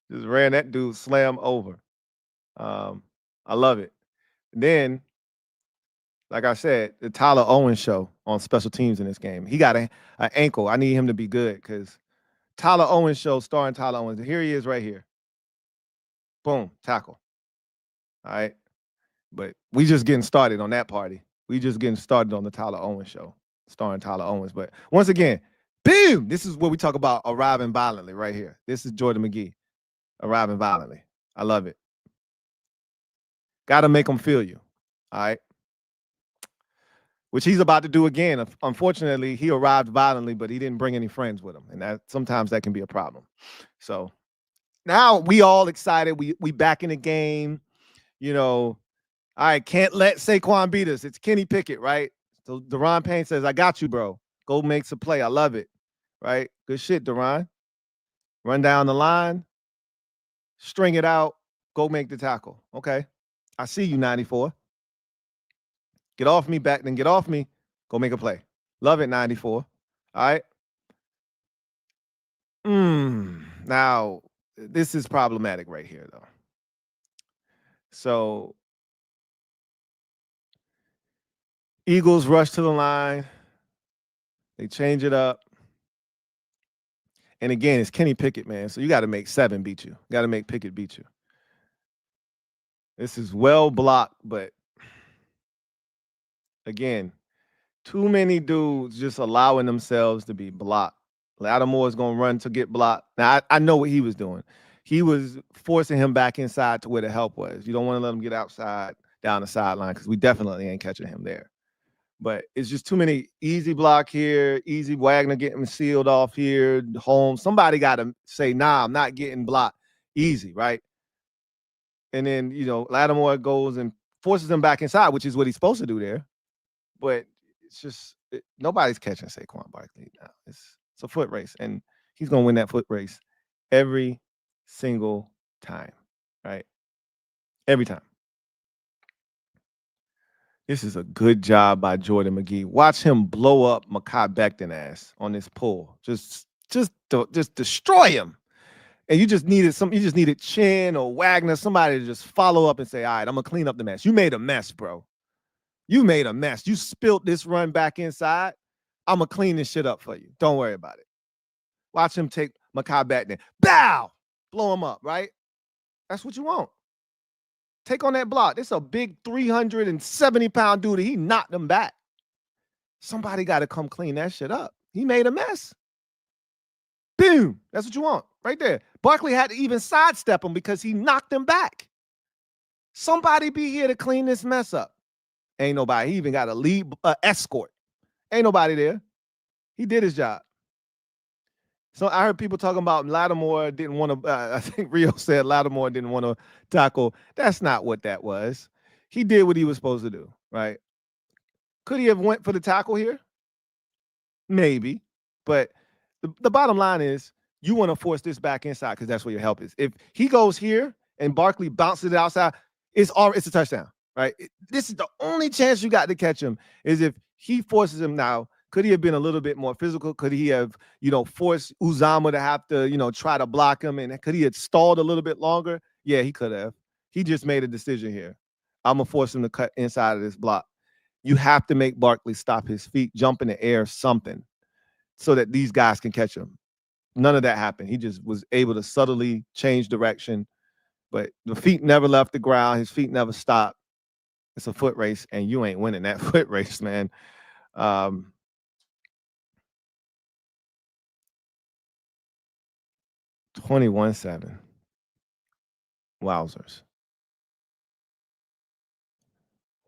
Just ran that dude slam over. I love it. And then, like I said, the Tyler Owens show on special teams in this game. He got an ankle. I need him to be good because Tyler Owens show starring Tyler Owens. Here he is right here. Boom, tackle. All right. But we just getting started on that party. We just getting started on the Tyler Owens show, starring Tyler Owens. But once again, boom, this is what we talk about arriving violently right here. This is Jordan McGee arriving violently. I love it. Got to make them feel you. All right. Which he's about to do again. Unfortunately, he arrived violently, but he didn't bring any friends with him. And that sometimes that can be a problem. So now we all excited. We back in the game. You know, all right, can't let Saquon beat us. It's Kenny Pickett, right? So Deron Payne says, I got you, bro. Go make some play. I love it. Right? Good shit, Deron. Run down the line. String it out. Go make the tackle. Okay. I see you, 94. Get off me, back, then get off me. Go make a play. Love it, 94. All right. Now, this is problematic right here, though. So, Eagles rush to the line. They change it up. And again, it's Kenny Pickett, man. So you got to make 7 beat you. Got to make Pickett beat you. This is well blocked, but again, too many dudes just allowing themselves to be blocked. Lattimore is going to run to get blocked. Now, I know what he was doing. He was forcing him back inside to where the help was. You don't want to let him get outside down the sideline because we definitely ain't catching him there. But it's just too many easy block here, easy Wagner getting sealed off here, Holmes. Somebody got to say, nah, I'm not getting blocked. Easy, right? And then, you know, Lattimore goes and forces him back inside, which is what he's supposed to do there. But it's just nobody's catching Saquon Barkley now. It's a foot race, and he's going to win that foot race every single time, right? Every time. This is a good job by Jordan McGee. Watch him blow up Mekhi Becton ass on this pull. Just destroy him. And you just needed Chin or Wagner, somebody to just follow up and say, all right, I'm going to clean up the mess. You made a mess, bro. You made a mess. You spilt this run back inside. I'm going to clean this shit up for you. Don't worry about it. Watch him take Mekhi Becton. Bow! Blow him up, right? That's what you want. Take on that block. This is a big 370-pound dude. He knocked him back. Somebody got to come clean that shit up. He made a mess. Boom. That's what you want right there. Barkley had to even sidestep him because he knocked him back. Somebody be here to clean this mess up. Ain't nobody. He even got a lead escort. Ain't nobody there. He did his job. So I heard people talking about Lattimore didn't want to, I think Rio said Lattimore didn't want to tackle. That's not what that was. He did what he was supposed to do, right? Could he have went for the tackle here? Maybe. But the bottom line is you want to force this back inside because that's where your help is. If he goes here and Barkley bounces it outside, it's a touchdown, right? This is the only chance you got to catch him is if he forces him now. Could he have been a little bit more physical? Could he have, forced Uzama to have to, try to block him? And could he have stalled a little bit longer? Yeah, he could have. He just made a decision here. I'm going to force him to cut inside of this block. You have to make Barkley stop his feet, jump in the air, something, so that these guys can catch him. none of that happened. He just was able to subtly change direction, but the feet never left the ground. His feet never stopped. It's a foot race, and you ain't winning that foot race, man. 21-7. Wowzers.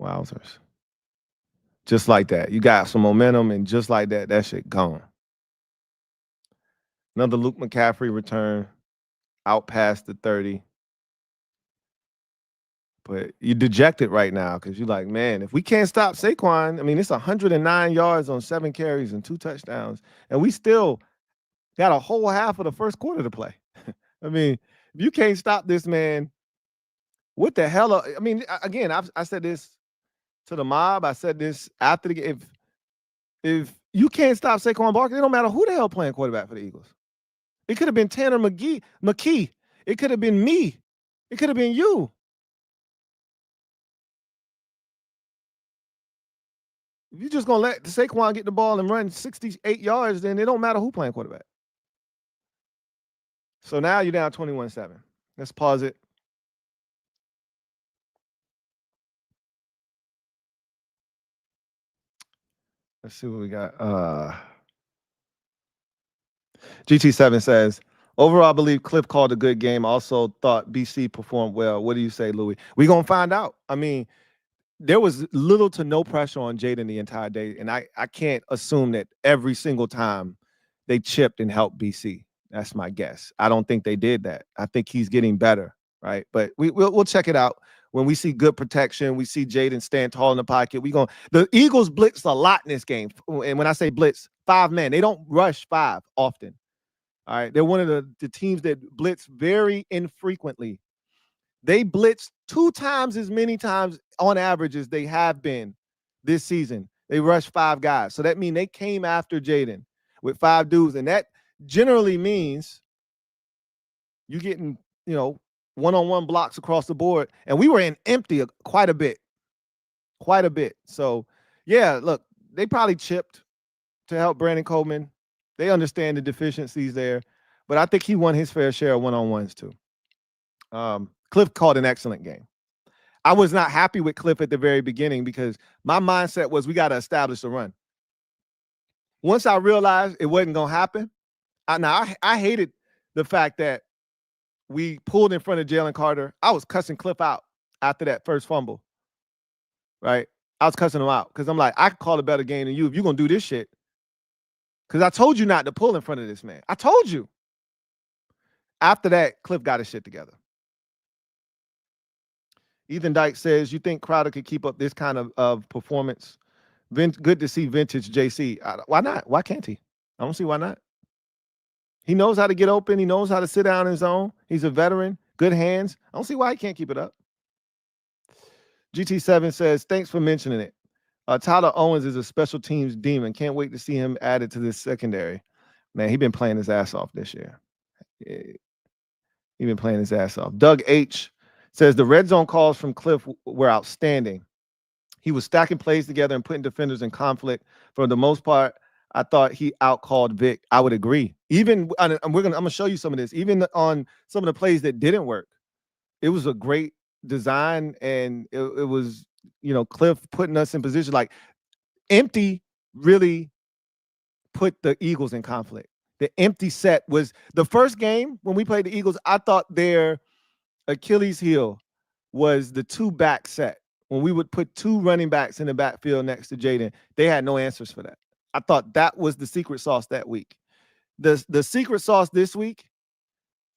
Wowzers. Just like that. You got some momentum, and just like that, that shit gone. Another Luke McCaffrey return, out past the 30. But you're dejected right now because you're like, man, if we can't stop Saquon, I mean, it's 109 yards on 7 carries and 2 touchdowns, and we still got a whole half of the first quarter to play. I mean, if you can't stop this man, what the hell? I mean, again, I said this to the mob. I said this after the game. If you can't stop Saquon Barkley, it don't matter who the hell playing quarterback for the Eagles. It could have been Tanner McKee. It could have been me. It could have been you. If you're just gonna let Saquon get the ball and run 68 yards, then it don't matter who playing quarterback. So now you're down 21-7. Let's pause it. Let's see what we got. GT7 says, overall, I believe Cliff called a good game. Also thought BC performed well. What do you say, Louie? We're going to find out. I mean, there was little to no pressure on Jaden the entire day, and I can't assume that every single time they chipped and helped BC. That's my guess. I don't think they did that. I think he's getting better, right? But we'll check it out. When we see good protection, we see Jaden stand tall in the pocket. The Eagles blitz a lot in this game. And when I say blitz, 5 men. They don't rush 5 often. All right. They're one of the teams that blitz very infrequently. They blitzed 2 times as many times on average as they have been this season. They rushed 5 guys. So that means they came after Jaden with 5 dudes. And that generally means you getting, one-on-one blocks across the board. And we were in empty quite a bit. So, yeah, look, they probably chipped to help Brandon Coleman. They understand the deficiencies there. But I think he won his fair share of one-on-ones too. Cliff called an excellent game. I was not happy with Cliff at the very beginning because my mindset was we got to establish a run. Once I realized it wasn't going to happen, I hated the fact that we pulled in front of Jalen Carter. I was cussing Cliff out after that first fumble, right? I was cussing him out because I'm like, I could call a better game than you if you're going to do this shit. Because I told you not to pull in front of this man. I told you. After that, Cliff got his shit together. Ethan Dyke says, you think Crowder could keep up this kind of performance? Good to see vintage JC. Why not? Why can't he? I don't see why not. He knows how to get open. He knows how to sit down in his zone. He's a veteran. Good hands. I don't see why he can't keep it up. GT7 says, thanks for mentioning it. Tyler Owens is a special teams demon. Can't wait to see him added to this secondary. Man, he's been playing his ass off this year. He's been playing his ass off. Doug H says the red zone calls from Cliff were outstanding. He was stacking plays together and putting defenders in conflict. For the most part, I thought he outcalled Vic. I would agree. Even I'm gonna show you some of this. Even on some of the plays that didn't work, it was a great design, and it was Cliff putting us in position. Like empty really put the Eagles in conflict. The empty set was the first game when we played the Eagles. I thought their Achilles heel was the 2-back set. When we would put 2 running backs in the backfield next to Jaden, they had no answers for that. I thought that was the secret sauce that week. The secret sauce this week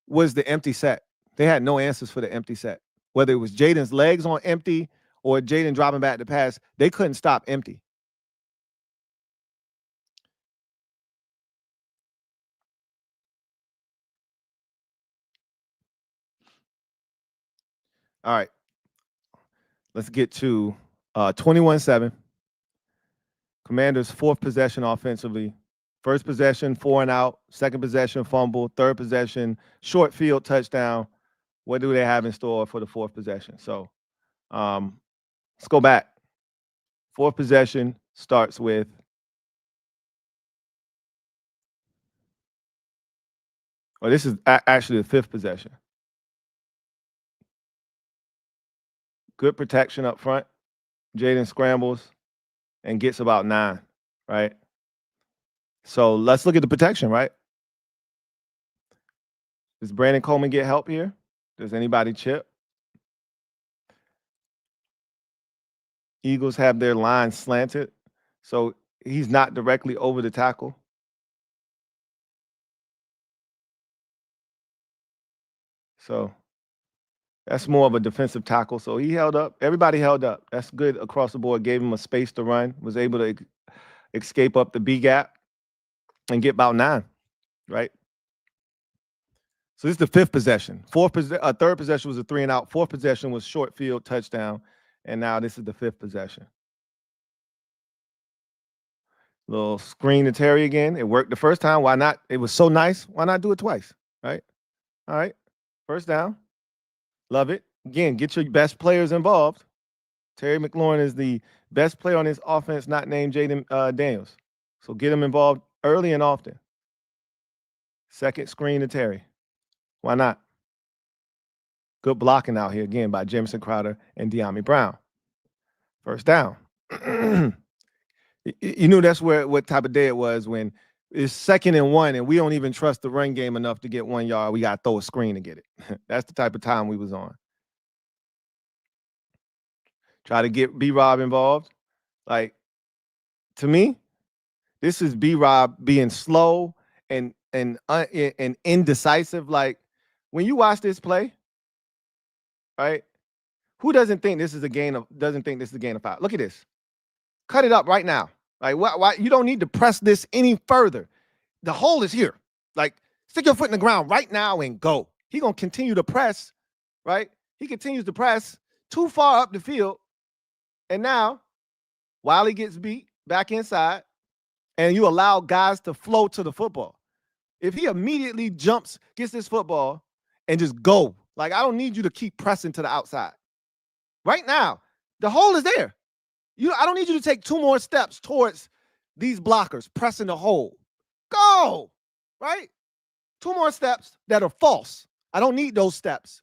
was the empty set. They had no answers for the empty set. Whether it was Jaden's legs on empty or Jaden dropping back to pass, they couldn't stop empty. All right. Let's get to 21-7. Commanders' 4th possession offensively. First possession, 4 and out. Second possession, fumble. Third possession, short field touchdown. What do they have in store for the 4th possession? So let's go back. 4th possession starts with Well, this is actually the 5th possession. Good protection up front. Jaden scrambles and gets about 9, right? So let's look at the protection, right? Does Brandon Coleman get help here? Does anybody chip? Eagles have their line slanted, so he's not directly over the tackle. So that's more of a defensive tackle. So he held up. Everybody held up. That's good across the board. Gave him a space to run. Was able to escape up the B gap and get about 9, right? So this is the 5th possession. 3rd possession was a 3 and out. 4th possession was short field touchdown, and now this is the 5th possession. Little screen to Terry again. It worked the first time. Why not? It was so nice. Why not do it twice? Right? All right. First down. Love it. Again, get your best players involved. Terry McLaurin is the best player on this offense, not named Jaden Daniels. So get him involved early and often. Second screen to Terry. Why not? Good blocking out here again by Jamison Crowder and De'Ami Brown. First down. You knew that's what type of day it was when it's 2nd and 1 and we don't even trust the run game enough to get 1 yard. We got to throw a screen to get it. That's the type of time we was on. Try to get B-Rob involved. Like, to me, this is B-Rob being slow and indecisive. Like, when you watch this play, right? Who doesn't think this is a gain of 5? Look at this. Cut it up right now. Like, why you don't need to press this any further. The hole is here. Like, stick your foot in the ground right now and go. He gonna continue to press, right? He continues to press too far up the field. And now, Wiley gets beat back inside, and you allow guys to flow to the football. If he immediately jumps, gets this football, and just go, like, I don't need you to keep pressing to the outside. Right now, the hole is there. I don't need you to take 2 more steps towards these blockers pressing the hole. Go, right? 2 more steps that are false. I don't need those steps.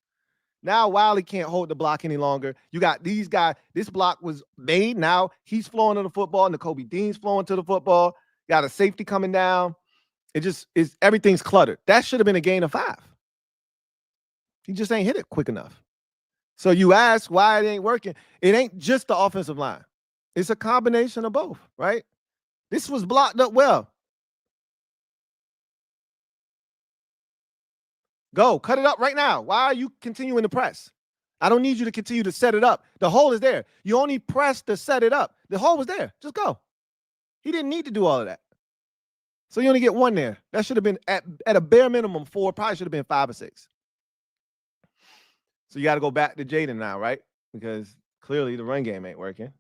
Now Wiley can't hold the block any longer. You got these guys. This block was made. Now he's flowing to the football. Nakobe Dean's flowing to the football. Got a safety coming down. It just is, everything's cluttered. That should have been a gain of 5. He just ain't hit it quick enough. So you ask why it ain't working. It ain't just the offensive line. It's a combination of both, right? This was blocked up well. Go, cut it up right now. Why are you continuing to press? I don't need you to continue to set it up. The hole is there. You only press to set it up. The hole was there. Just go. He didn't need to do all of that. So you only get 1 there. That should have been at a bare minimum 4, probably should have been 5 or 6. So you got to go back to Jaden now, right? Because clearly the run game ain't working.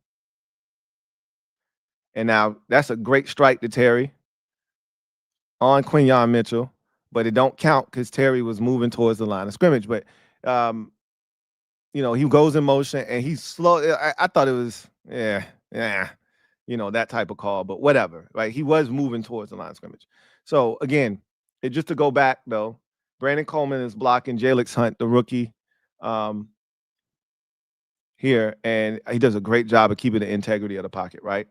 And now that's a great strike to Terry on Quinyon Mitchell, but it don't count because Terry was moving towards the line of scrimmage. But, you know, he goes in motion and he's slow. I thought it was, you know, that type of call, but whatever, right? He was moving towards the line of scrimmage. So, again, just to go back, though, Brandon Coleman is blocking Jalix Hunt, the rookie, here, and he does a great job of keeping the integrity of the pocket, right?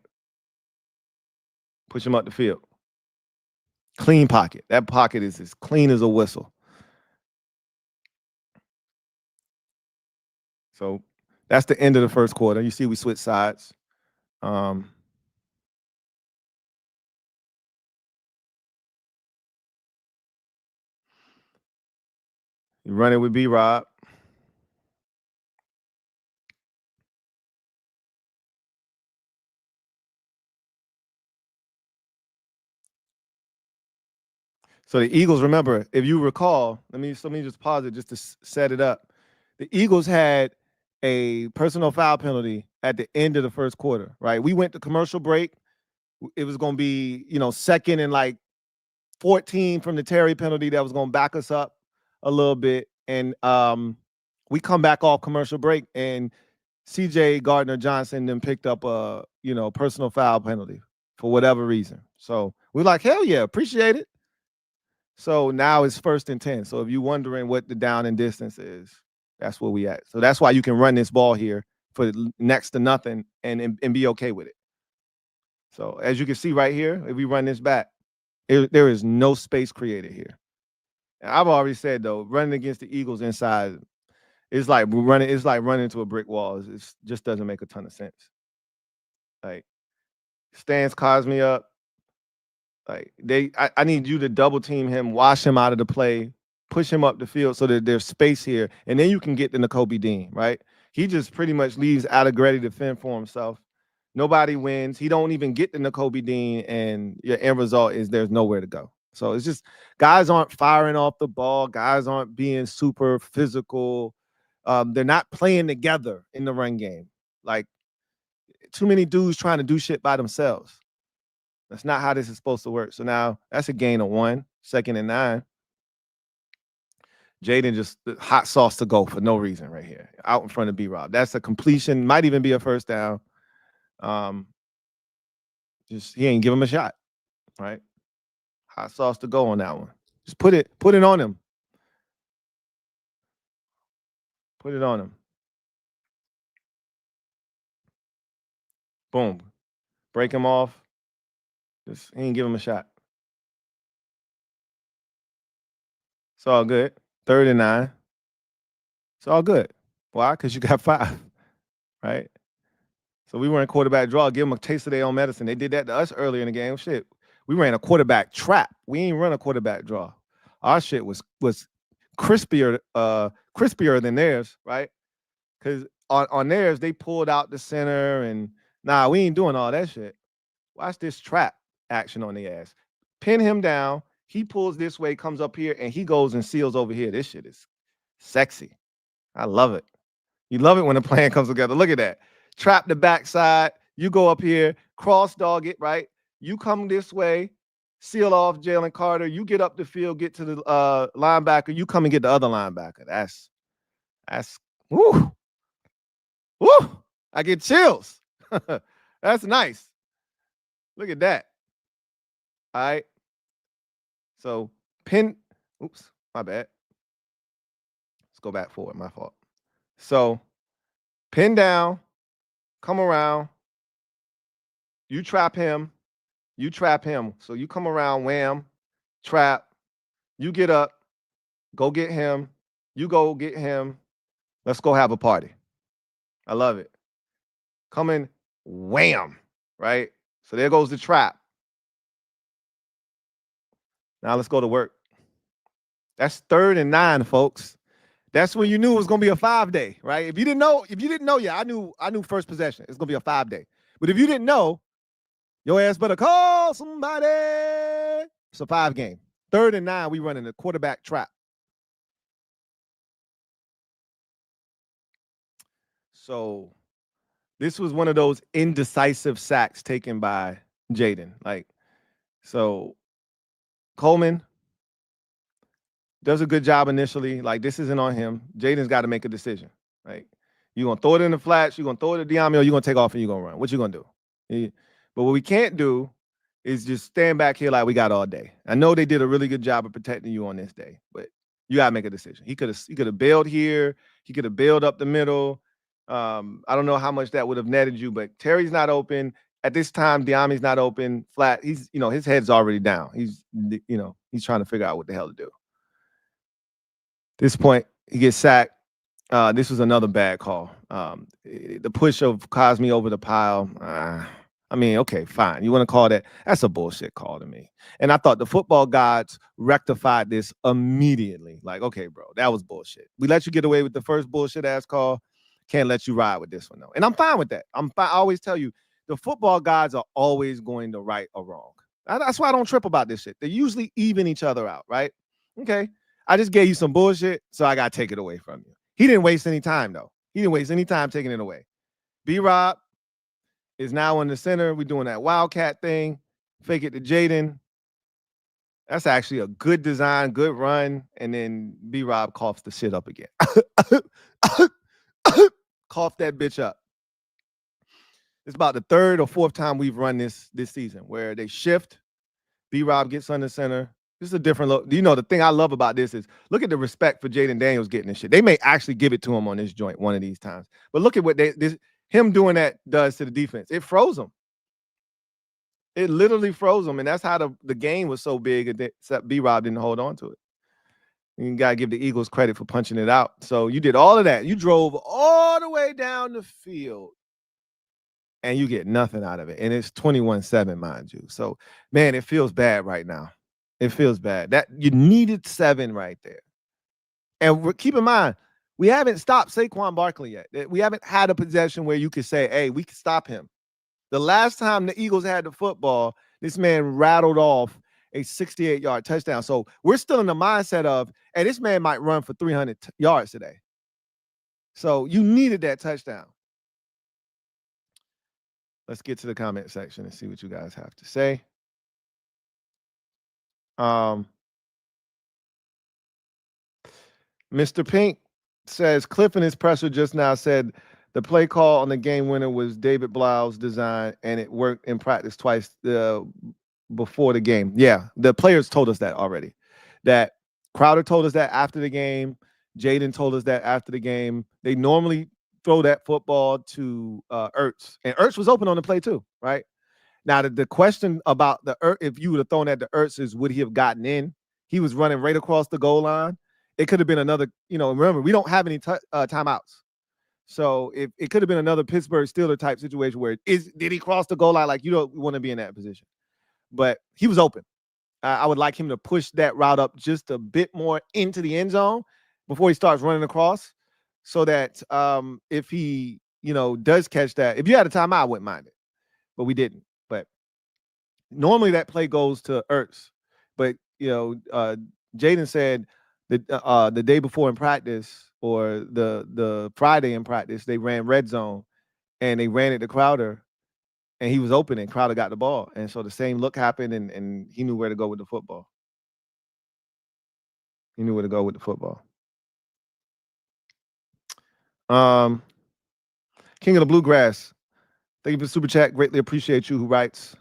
Push him up the field. Clean pocket. That pocket is as clean as a whistle. So that's the end of the first quarter. You see we switch sides. You run it with B-Rob. So the Eagles, remember, if you recall, let me just pause it just to set it up. The Eagles had a personal foul penalty at the end of the first quarter, right? We went to commercial break. It was going to be, you know, 2nd and like 14 from the Terry penalty that was going to back us up a little bit. And we come back off commercial break and CJ Gardner-Johnson then picked up a, you know, personal foul penalty for whatever reason. So we're like, hell yeah, appreciate it. So now it's 1st and 10. So if you're wondering what the down and distance is, that's where we at. So that's why you can run this ball here for next to nothing and be okay with it. So as you can see right here, if we run this back, there is no space created here. And I've already said though, running against the Eagles inside, it's like running into a brick wall. It just doesn't make a ton of sense. Like Stance calls me up. Like I need you to double team him, wash him out of the play, push him up the field so that there's space here, and then you can get to Nakobe Dean, right? He just pretty much leaves Allegretti to fend for himself. Nobody wins. He don't even get to Nakobe Dean, and your end result is there's nowhere to go. So it's just guys aren't firing off the ball. Guys aren't being super physical. They're not playing together in the run game. Like too many dudes trying to do shit by themselves. That's not how this is supposed to work. So now that's a gain of 1, 2nd and 9. Jaden just hot sauce to go for no reason right here, out in front of B-Rob. That's a completion, might even be a first down. Just he ain't give him a shot, right? Hot sauce to go on that one. Just put it on him. Put it on him. Boom. Break him off. Just he ain't give him a shot. It's all good. 3rd and 9. It's all good. Why? Because you got 5, right? So we were in quarterback draw. Give them a taste of their own medicine. They did that to us earlier in the game. Shit, we ran a quarterback trap. We ain't run a quarterback draw. Our shit was crispier than theirs, right? Because on theirs they pulled out the center and nah, we ain't doing all that shit. Watch this trap action on the ass. Pin him down. He pulls this way, comes up here, and he goes and seals over here. This shit is sexy. I love it. You love it when a plan comes together. Look at that. Trap the backside. You go up here, cross dog it, right? You come this way, seal off Jalen Carter. You get up the field, get to the linebacker. You come and get the other linebacker. That's woo. Woo. I get chills. That's nice. Look at that. All right. So pin, oops, my bad. Let's go back forward, my fault. So pin down, come around, you trap him, So you come around, wham, trap, you get up, go get him, you go get him. Let's go have a party. I love it. Come in, wham, right? So there goes the trap. Now let's go to work. That's 3rd and 9, folks. That's when you knew it was gonna be a 5-day, right? If you didn't know, yeah, I knew first possession. It's gonna be a 5-day. But if you didn't know, your ass better call somebody. It's a 5 game. 3rd and 9, we running a quarterback trap. So this was one of those indecisive sacks taken by Jaden. Like, so Coleman does a good job initially. Like, this isn't on him. Jaden's got to make a decision. Like, you gonna throw it in the flats, you gonna throw it at Diami, or you gonna take off and you gonna run. What you gonna do? But what we can't do is just stand back here like we got all day. I know they did a really good job of protecting you on this day, but you gotta make a decision. He could have bailed here. He could have bailed up the middle. I don't know how much that would have netted you, but Terry's not open. At this time, Diami's not open. Flat. He's, his head's already down. He's trying to figure out what the hell to do. This point, he gets sacked. This was another bad call. The push of Cosme over the pile. I mean, okay, fine. You want to call that? That's a bullshit call to me. And I thought the football gods rectified this immediately. Like, okay, bro, that was bullshit. We let you get away with the first bullshit ass call. Can't let you ride with this one, though. And I'm fine with that. I always tell you, the football gods are always going to right or wrong. That's why I don't trip about this shit. They usually even each other out, right? Okay. I just gave you some bullshit, so I got to take it away from you. He didn't waste any time, though. He didn't waste any time taking it away. B-Rob is now in the center. We're doing that Wildcat thing. Fake it to Jaden. That's actually a good design, good run. And then B-Rob coughs the shit up again. Cough that bitch up. It's about the 3rd or 4th time we've run this season where they shift. B-Rob gets under center. This is a different look. You know, the thing I love about this is look at the respect for Jaden Daniels getting this shit. They may actually give it to him on this joint one of these times. But look at what him doing that does to the defense. It froze them. It literally froze them. And that's how the game was so big, except B-Rob didn't hold on to it. You got to give the Eagles credit for punching it out. So you did all of that. You drove all the way down the field. And you get nothing out of it. And it's 21-7, mind you. So, man, it feels bad right now. It feels bad. That you needed 7 right there. And keep in mind, we haven't stopped Saquon Barkley yet. We haven't had a possession where you could say, hey, we can stop him. The last time the Eagles had the football, this man rattled off a 68-yard touchdown. So we're still in the mindset of, hey, this man might run for 300 yards today. So you needed that touchdown. Let's get to the comment section and see what you guys have to say. Mr. Pink says, Cliff in his presser just now said the play call on the game winner was David Blau's design, and it worked in practice twice before the game. Yeah, the players told us that already. That Crowder told us that after the game. Jaden told us that after the game. They normally throw that football to Ertz. And Ertz was open on the play too, right? Now, the question about if you would have thrown that to Ertz is, would he have gotten in? He was running right across the goal line. It could have been another, remember, we don't have any timeouts. So it could have been another Pittsburgh Steelers type situation where did he cross the goal line? Like, you don't want to be in that position. But he was open. I would like him to push that route up just a bit more into the end zone before he starts running across, so that if he, does catch that, if you had a timeout, I wouldn't mind it. But we didn't. But normally that play goes to Ertz. But, Jaden said that the day before in practice, or the Friday in practice, they ran red zone and they ran it to Crowder, and he was open and Crowder got the ball. And so the same look happened, and he knew where to go with the football. He knew where to go with the football. King of the Bluegrass, thank you for the super chat. Greatly appreciate you. Who writes,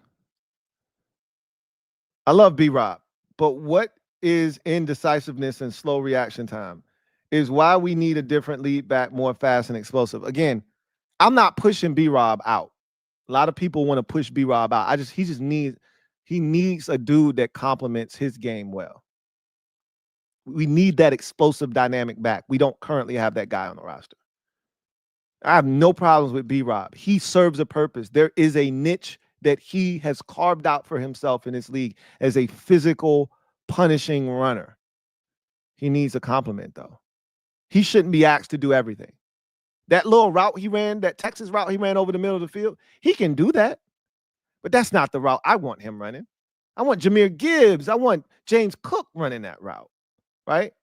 I love B-Rob, but what is indecisiveness and slow reaction time is why we need a different lead back, more fast and explosive. Again, I'm not pushing B-Rob out. A lot of people want to push B-Rob out. He needs a dude that complements his game well. We need that explosive dynamic back. We don't currently have that guy on the roster. I have no problems with B-Rob. He serves a purpose. There is a niche that he has carved out for himself in this league as a physical, punishing runner. He needs a compliment, though. He shouldn't be asked to do everything. That little route he ran, that Texas route he ran over the middle of the field, he can do that. But that's not the route I want him running. I want Jahmyr Gibbs. I want James Cook running that route, right?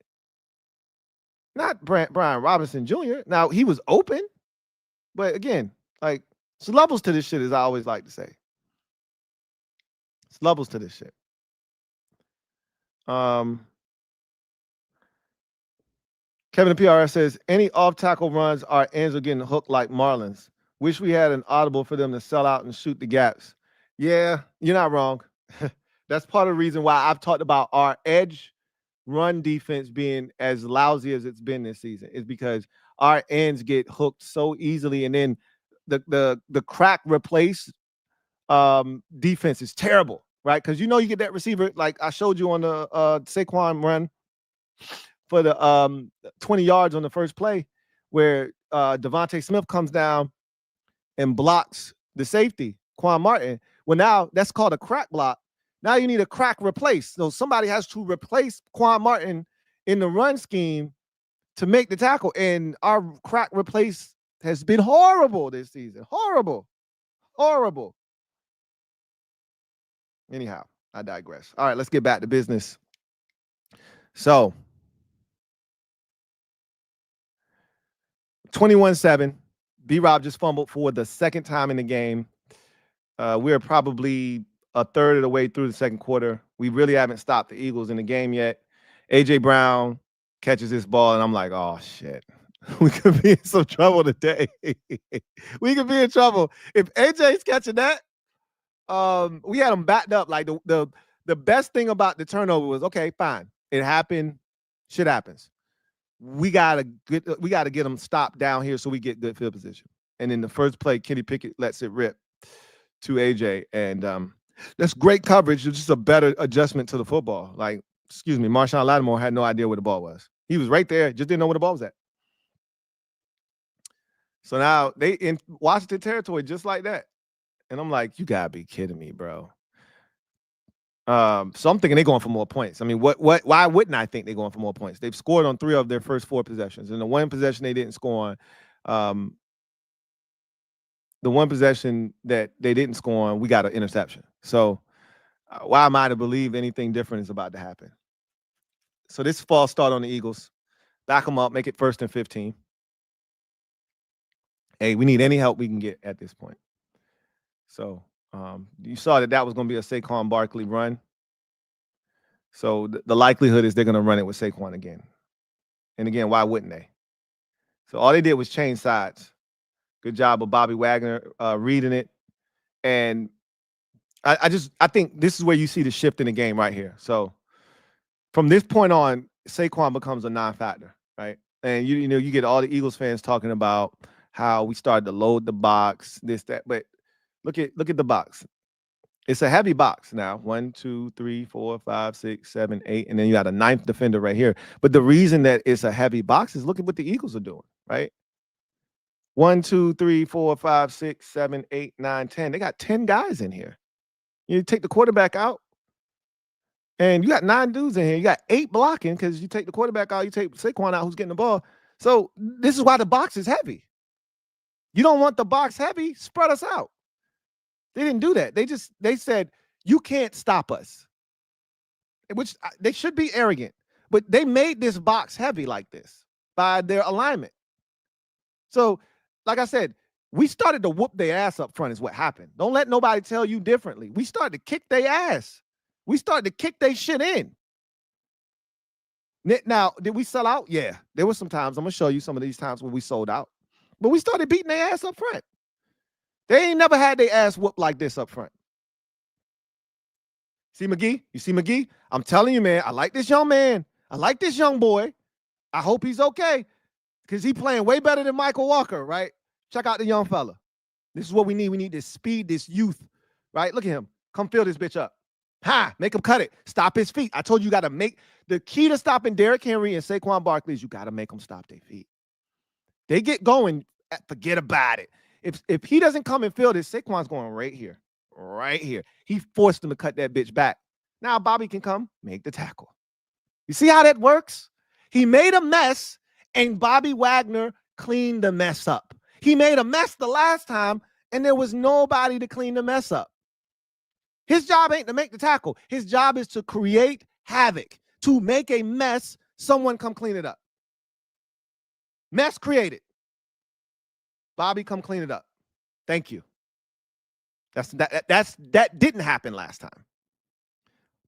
Not Brian Robinson Jr. Now, he was open. But again, like, it's levels to this shit, as I always like to say. It's levels to this shit. Kevin the PRS says, any off-tackle runs, our ends are getting hooked like Marlins. Wish we had an audible for them to sell out and shoot the gaps. Yeah, you're not wrong. That's part of the reason why I've talked about our edge run defense being as lousy as it's been this season, is because our ends get hooked so easily, and then the crack replace defense is terrible, right? Because you get that receiver, like I showed you on the Saquon run for the 20 yards on the first play, where Devontae Smith comes down and blocks the safety, Quan Martin. Well, now that's called a crack block. Now you need a crack replace. So somebody has to replace Quan Martin in the run scheme to make the tackle. And our crack replace has been horrible this season. Horrible. Horrible. Anyhow, I digress. All right, let's get back to business. So, 21-7. B-Rob just fumbled for the second time in the game. We're probably a third of the way through the second quarter. We really haven't stopped the Eagles in the game yet. A.J. Brown catches this ball, and I'm like, oh, shit. We could be in some trouble today. We could be in trouble. If A.J.'s catching that, we had him backed up. Like the The best thing about the turnover was, okay, fine. It happened. Shit happens. We gotta get them stopped down here so we get good field position. And in the first play, Kenny Pickett lets it rip to AJ. And that's great coverage. It's just a better adjustment to the football. Like, excuse me, Marshawn Lattimore had no idea where the ball was. He was right there, just didn't know where the ball was at. So now they in Washington territory just like that. And I'm like, you gotta be kidding me, bro. So I'm thinking they're going for more points. I mean, why wouldn't I think they're going for more points? They've scored on 3 of their first 4 possessions. And the one possession they didn't score on, the one possession that they didn't score on, we got an interception. So why am I to believe anything different is about to happen? So this false start on the Eagles. Back them up, make it 1st and 15. Hey, we need any help we can get at this point. So you saw that was going to be a Saquon Barkley run. So the likelihood is they're going to run it with Saquon again. And again, why wouldn't they? So all they did was change sides. Good job of Bobby Wagner reading it. And I think this is where you see the shift in the game right here. So from this point on, Saquon becomes a non-factor, right? And you know, you get all the Eagles fans talking about how we started to load the box, this, that. But look at the box. It's a heavy box now. 1, 2, 3, 4, 5, 6, 7, 8. And then you got a 9th defender right here. But the reason that it's a heavy box is look at what the Eagles are doing, right? 1, 2, 3, 4, 5, 6, 7, 8, 9, 10. They got 10 guys in here. You take the quarterback out, and you got 9 dudes in here. You got 8 blocking because you take the quarterback out, you take Saquon out who's getting the ball. So this is why the box is heavy. You don't want the box heavy, spread us out. They didn't do that. They said, you can't stop us, which they should be arrogant. But they made this box heavy like this by their alignment. So, like I said, we started to whoop their ass up front is what happened. Don't let nobody tell you differently. We started to kick their ass. We started to kick their shit in. Now, did we sell out? Yeah. There were some times. I'm going to show you some of these times when we sold out. But we started beating their ass up front. They ain't never had their ass whooped like this up front. See McGee? You see McGee? I'm telling you, man, I like this young man. I like this young boy. I hope he's okay because he's playing way better than Michael Walker, right? Check out the young fella. This is what we need. We need this speed, this youth, right? Look at him. Come fill this bitch up. Ha! Make him cut it. Stop his feet. I told you got to make the key to stopping Derrick Henry and Saquon Barkley is you got to make them stop their feet. They get going, forget about it. If he doesn't come and fill this, Saquon's going right here. Right here. He forced him to cut that bitch back. Now Bobby can come make the tackle. You see how that works? He made a mess, and Bobby Wagner cleaned the mess up. He made a mess the last time, and there was nobody to clean the mess up. His job ain't to make the tackle. His job is to create havoc, to make a mess. Someone come clean it up. Mess created. Bobby, come clean it up. Thank you. That didn't happen last time.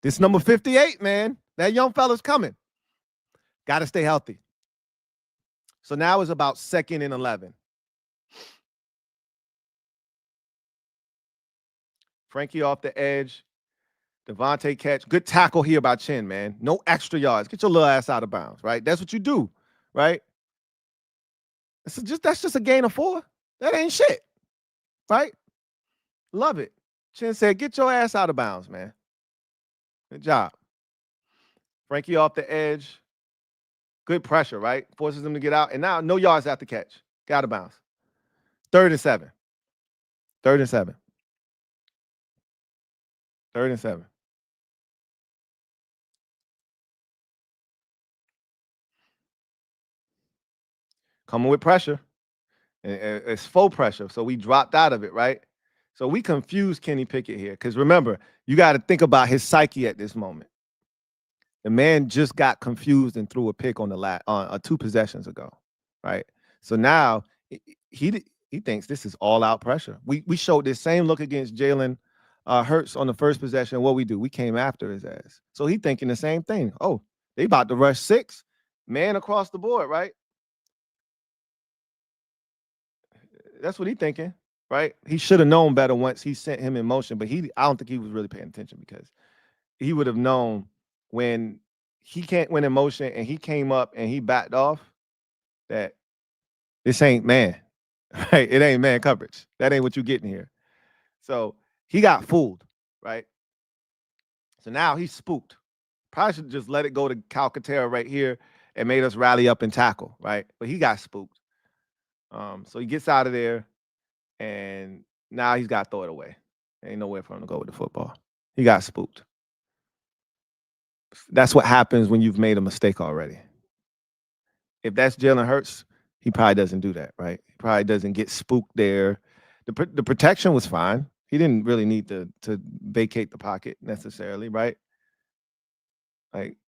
This number 58, man, that young fella's coming. Got to stay healthy. So now it's about 2nd and 11. Frankie off the edge. Devontae catch. Good tackle here by Chin, man. No extra yards. Get your little ass out of bounds, right? That's what you do, right? That's just a gain of 4. That ain't shit, right? Love it. Chin said, get your ass out of bounds, man. Good job. Frankie off the edge. Good pressure, right? Forces them to get out. And now no yards after catch. Got out of bounds. 3rd and 7. 3rd and 7. 3rd and 7. Coming with pressure. It's full pressure. So we dropped out of it, right? So we confused Kenny Pickett here. Because remember, you got to think about his psyche at this moment. The man just got confused and threw a pick on the 2 possessions ago, right? So now he thinks this is all out pressure. We showed this same look against Jalen Hurts on the first possession. What we do? We came after his ass. So he thinking the same thing. Oh, they about to rush 6, man across the board, right? That's what he thinking, right? He should have known better once he sent him in motion, but I don't think he was really paying attention because he would have known when he can't win in motion and he came up and he backed off that this ain't man. Right? It ain't man coverage. That ain't what you getting here. So he got fooled, right? So now he's spooked. Probably should just let it go to Calcaterra right here and made us rally up and tackle, right? But he got spooked. So he gets out of there, and now he's got to throw it away. Ain't nowhere for him to go with the football. He got spooked. That's what happens when you've made a mistake already. If that's Jalen Hurts, he probably doesn't do that, right? He probably doesn't get spooked there. The protection was fine. He didn't really need to vacate the pocket necessarily, right? Like,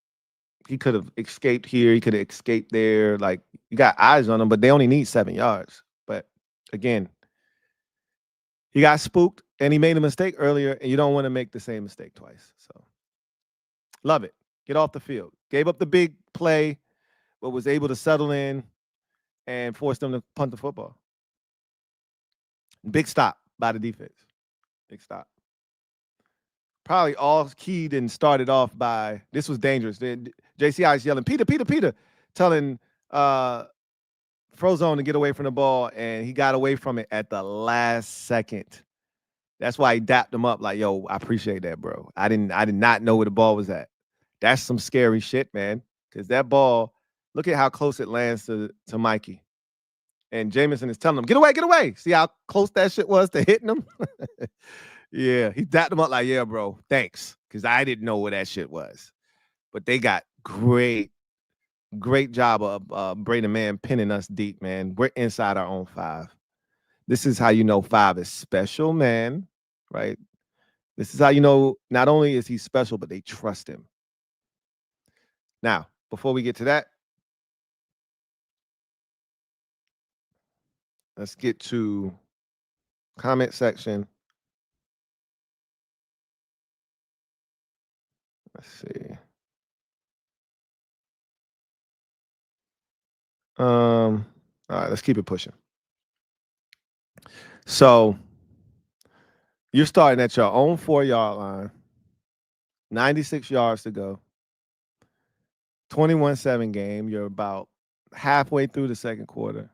he could have escaped here. He could have escaped there. Like, you got eyes on him, but they only need 7 yards. But again, he got spooked and he made a mistake earlier, and you don't want to make the same mistake twice. So, love it. Get off the field. Gave up the big play, but was able to settle in and force them to punt the football. Big stop by the defense. Big stop. Probably all keyed and started off by, this was dangerous. JCI is yelling, Peter, Peter, Peter, telling Frozone to get away from the ball, and he got away from it at the last second. That's why he dapped him up like, yo, I appreciate that, bro. I did not know where the ball was at. That's some scary shit, man. Because that ball, look at how close it lands to Mikey. And Jameson is telling him, get away, get away. See how close that shit was to hitting him? Yeah, he dapped him up like, yeah, bro, thanks. Because I didn't know where that shit was. But they got great job of Braden Man pinning us deep, man. We're inside our own 5. This is how you know 5 is special, man, right? This is how you know not only is he special, but they trust him. Now, before we get to that, let's get to comment section. Let's see. All right, let's keep it pushing. So you're starting at your own 4-yard line, 96 yards to go, 21-7 game. You're about halfway through the second quarter.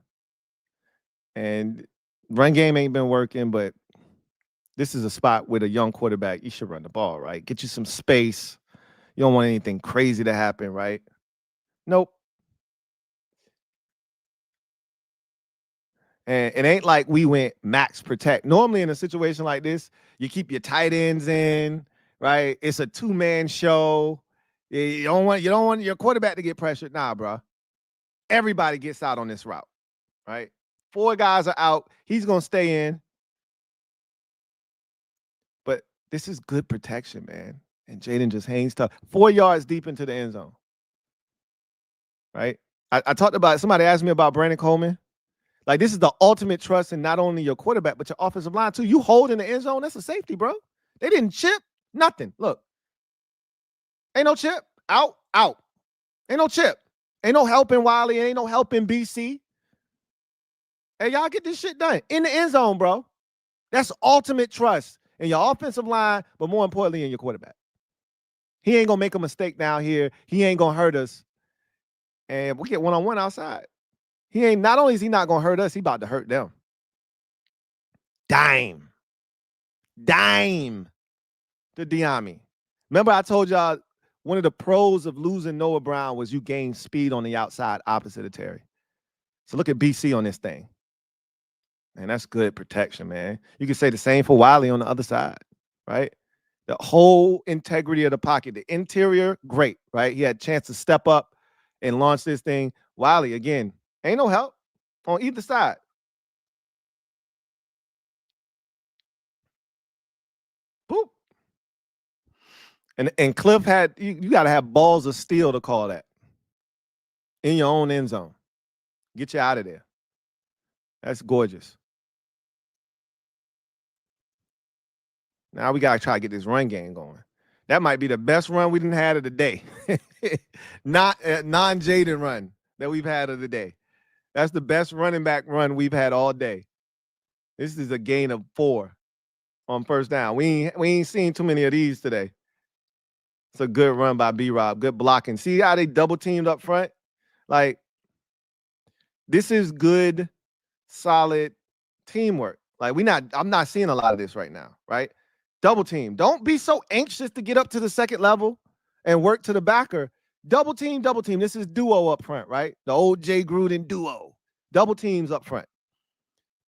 And run game ain't been working, but this is a spot with a young quarterback. You should run the ball, right? Get you some space. You don't want anything crazy to happen, right? Nope. And it ain't like we went max protect. Normally in a situation like this, you keep your tight ends in, right? It's a 2-man show. You don't want your quarterback to get pressured. Nah, bro. Everybody gets out on this route, right? 4 guys are out. He's going to stay in. But this is good protection, man. And Jaden just hangs tough. 4 yards deep into the end zone, right? I talked about, somebody asked me about Brandon Coleman. Like, this is the ultimate trust in not only your quarterback, but your offensive line, too. You hold in the end zone, that's a safety, bro. They didn't chip, nothing. Look, ain't no chip. Out. Ain't no chip. Ain't no helping Wiley. Ain't no helping BC. Hey, y'all get this shit done. In the end zone, bro. That's ultimate trust in your offensive line, but more importantly, in your quarterback. He ain't going to make a mistake down here. He ain't going to hurt us. And we get one-on-one outside. Not only is he not going to hurt us, he about to hurt them. Dime to Diami. Remember I told y'all one of the pros of losing Noah Brown was you gain speed on the outside opposite of Terry. So look at BC on this thing. Man, that's good protection, man. You can say the same for Wiley on the other side, right? The whole integrity of the pocket. The interior, great, right? He had a chance to step up and launch this thing. Wiley, again, ain't no help on either side. Boop. And Cliff had, you got to have balls of steel to call that in your own end zone. Get you out of there. That's gorgeous. Now we got to try to get this run game going. That might be the best run we didn't had of the day. Not non-Jaden run that we've had of the day. That's the best running back run we've had all day. This is a gain of 4 on first down. We ain't seen too many of these today. It's a good run by B-Rob. Good blocking. See how they double teamed up front? Like, this is good, solid teamwork. Like, I'm not seeing a lot of this right now, right? Double team. Don't be so anxious to get up to the second level and work to the backer. Double team, double team. This is duo up front, right? The old Jay Gruden duo. Double teams up front.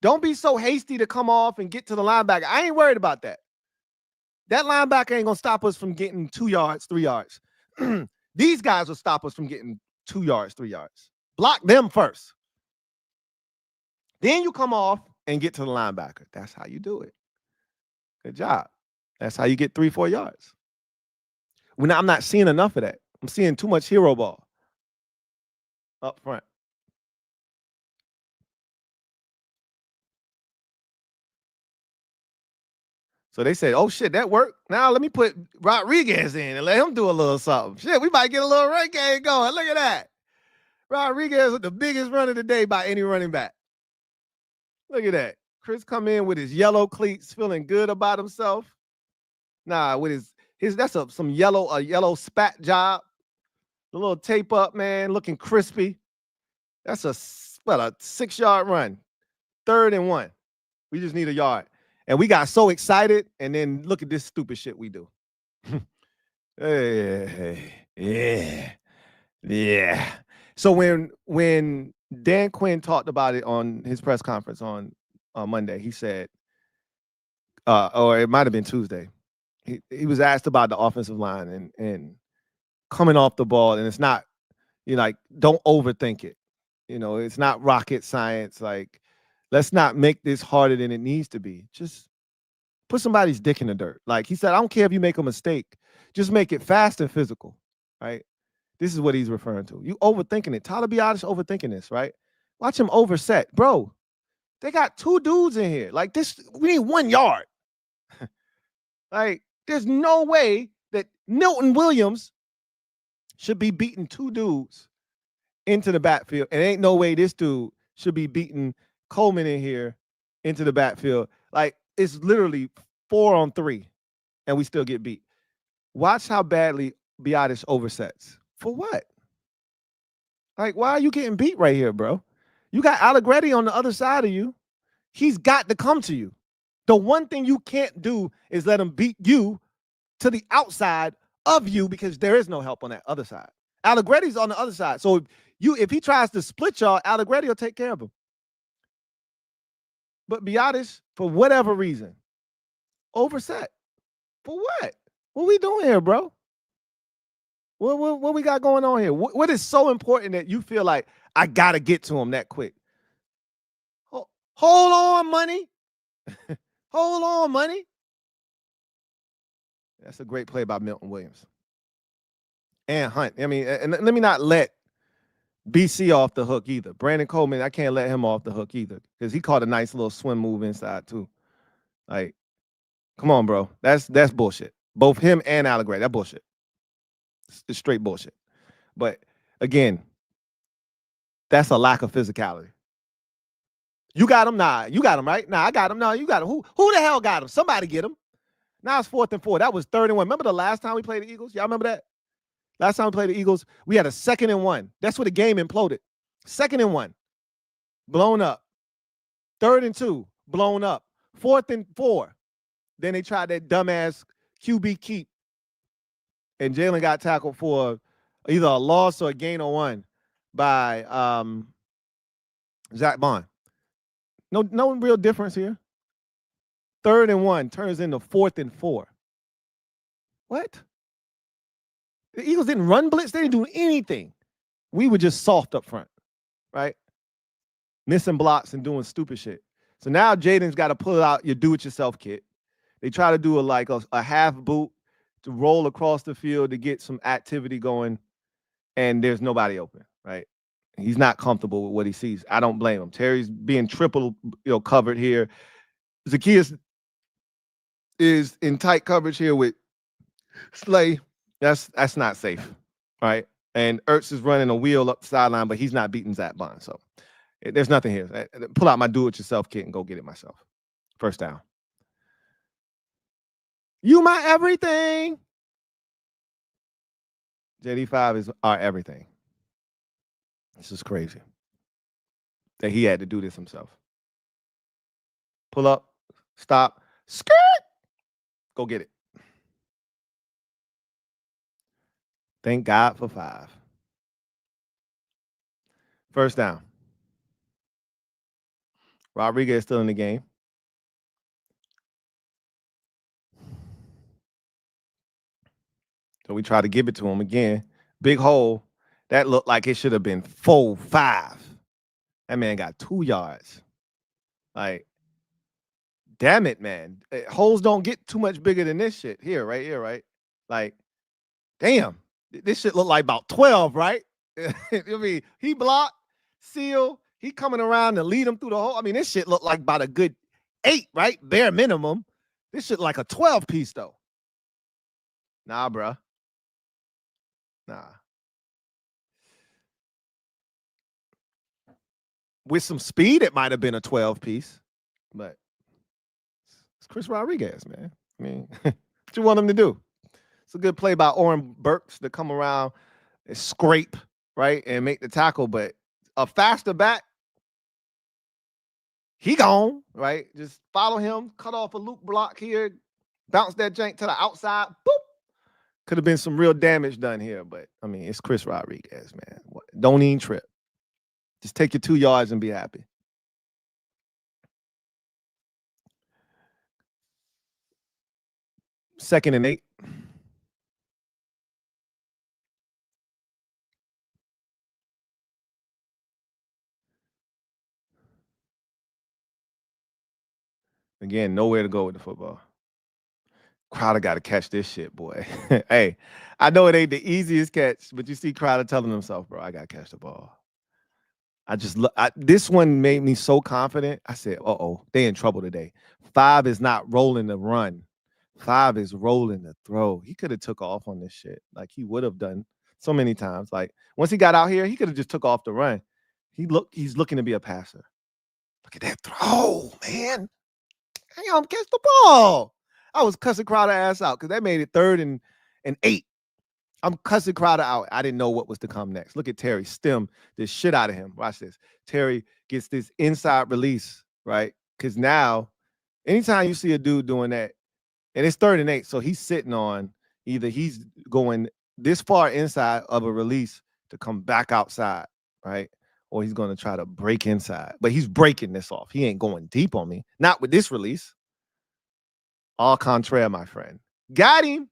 Don't be so hasty to come off and get to the linebacker. I ain't worried about that. That linebacker ain't going to stop us from getting 2 yards, 3 yards. These guys will stop us from getting 2 yards, 3 yards. Block them first. Then you come off and get to the linebacker. That's how you do it. Good job. That's how you get 3, 4 yards. I'm not seeing enough of that. I'm seeing too much hero ball up front. So they said, oh, shit, that worked. Now let me put Rodriguez in and let him do a little something. Shit, we might get a little run game going. Look at that. Rodriguez with the biggest run of the day by any running back. Look at that. Chris come in with his yellow cleats, feeling good about himself. Nah, with his that's a yellow spat job. The little tape up, man, looking crispy. That's a 6-yard run. 3rd and 1. We just need a yard. And we got so excited, and then look at this stupid shit we do. Yeah. So when Dan Quinn talked about it on his press conference on Monday, he said, or it might have been Tuesday, he was asked about the offensive line and coming off the ball, and it's not, like, don't overthink it. It's not rocket science. Like, let's not make this harder than it needs to be. Just put somebody's dick in the dirt. Like he said, I don't care if you make a mistake. Just make it fast and physical, right? This is what he's referring to. You overthinking it. Tyler Biadasz overthinking this, right? Watch him overset. Bro, they got 2 dudes in here. Like, this, we need 1 yard. Like, there's no way that Milton Williams should be beating 2 dudes into the backfield. And ain't no way this dude should be beating Coleman in here into the backfield. Like, it's literally 4 on 3, and we still get beat. Watch how badly Biadasz oversets. For what? Like, why are you getting beat right here, bro? You got Allegretti on the other side of you. He's got to come to you. The one thing you can't do is let him beat you to the outside of you, because there is no help on that other side. Allegretti's on the other side. So if he tries to split y'all, Allegretti will take care of him. But Biadasz, for whatever reason, overset. For what? What we doing here, bro? What we got going on here? What is so important that you feel like I got to get to him that quick? Hold on, money. Hold on, money. That's a great play by Milton Williams. And Hunt. I mean, and let me not let BC off the hook either. Brandon Coleman, I can't let him off the hook either, because he caught a nice little swim move inside too. Like, come on, bro. That's bullshit. Both him and Allegretti, that bullshit. It's straight bullshit. But again, that's a lack of physicality. You got him? Nah, you got him, right? Nah, I got him. No, you got him. Who the hell got him? Somebody get him. Now it's 4th and 4. That was 3rd and 1. Remember the last time we played the Eagles? Y'all remember that? Last time we played the Eagles, we had a 2nd and 1. That's where the game imploded. 2nd and 1, blown up. 3rd and 2, blown up. 4th and 4. Then they tried that dumbass QB keep, and Jalen got tackled for either a loss or a gain of 1 by Zach Bond. No real difference here. 3rd and 1 turns into 4th and 4. What? The Eagles didn't run blitz. They didn't do anything. We were just soft up front, right? Missing blocks and doing stupid shit. So now Jaden's got to pull out your do-it-yourself kit. They try to do a half boot to roll across the field to get some activity going, and there's nobody open, right? He's not comfortable with what he sees. I don't blame him. Terry's being triple, covered here. Zacchaeus is in tight coverage here with Slay. That's not safe, right? And Ertz is running a wheel up the sideline, but he's not beating Zach Bond. So there's nothing here. Pull out my do-it-yourself kit and go get it myself. First down. You my everything. JD5 is our everything. This is crazy that he had to do this himself. Pull up, stop, skirt, go get it. Thank God for 5. First down. Rodriguez still in the game. So we try to give it to him again. Big hole. That looked like it should have been 4, 5. That man got 2 yards. Like, damn it, man. Holes don't get too much bigger than this shit. Here, right here, right? Like, damn. This shit look like about 12, right? I mean, he blocked, seal, he coming around to lead him through the hole. I mean, this shit look like about a good 8, right? Bare minimum. This shit like a 12 piece, though. Nah, bruh. Nah. With some speed, it might have been a 12 piece, but it's Chris Rodriguez, man. I mean, what you want him to do? It's a good play by Oren Burks to come around and scrape, right, and make the tackle, but a faster back, he gone, right? Just follow him, cut off a loop block here, bounce that jank to the outside, boop. Could have been some real damage done here, but, I mean, it's Chris Rodriguez, man. Don't even trip. Just take your 2 yards and be happy. Second and 8. Again, nowhere to go with the football. Crowder got to catch this shit, boy. Hey, I know it ain't the easiest catch, but you see Crowder telling himself, bro, I got to catch the ball. This one made me so confident. I said, uh-oh, they in trouble today. 5 is not rolling the run. 5 is rolling the throw. He could have took off on this shit like he would have done so many times. Like, once he got out here, he could have just took off the run. He's looking to be a passer. Look at that throw, man. Damn, catch the ball. I was cussing Crowder ass out because that made it 3rd and 8. I'm cussing Crowder out. I didn't know what was to come next. Look at Terry stem this shit out of him. Watch this. Terry gets this inside release, right? Because now, anytime you see a dude doing that, and it's 3rd and 8, so he's sitting on either he's going this far inside of a release to come back outside, right? Or he's going to try to break inside. But he's breaking this off. He ain't going deep on me. Not with this release. All contraire, my friend. Got him.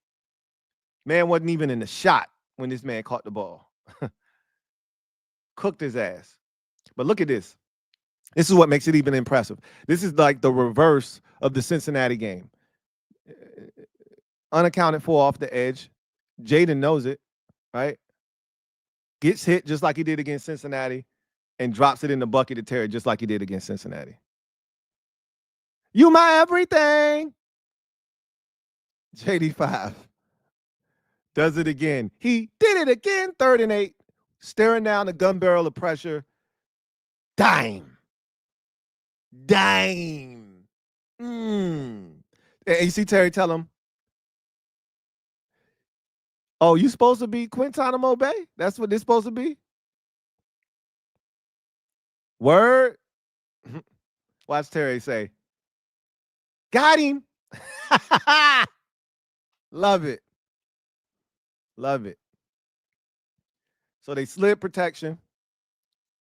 Man wasn't even in the shot when this man caught the ball. Cooked his ass. But look at this. This is what makes it even impressive. This is like the reverse of the Cincinnati game. Unaccounted for off the edge. Jaden knows it, right? Gets hit just like he did against Cincinnati and drops it in the bucket to Terry just like he did against Cincinnati. You my everything. JD5 does it again. He did it again. 3rd and 8. Staring down the gun barrel of pressure. Dime. And you see Terry tell him, oh, you supposed to be Quintana MOBB? That's what this supposed to be? Word. Watch Terry say, got him. Love it. Love it. So they slid protection.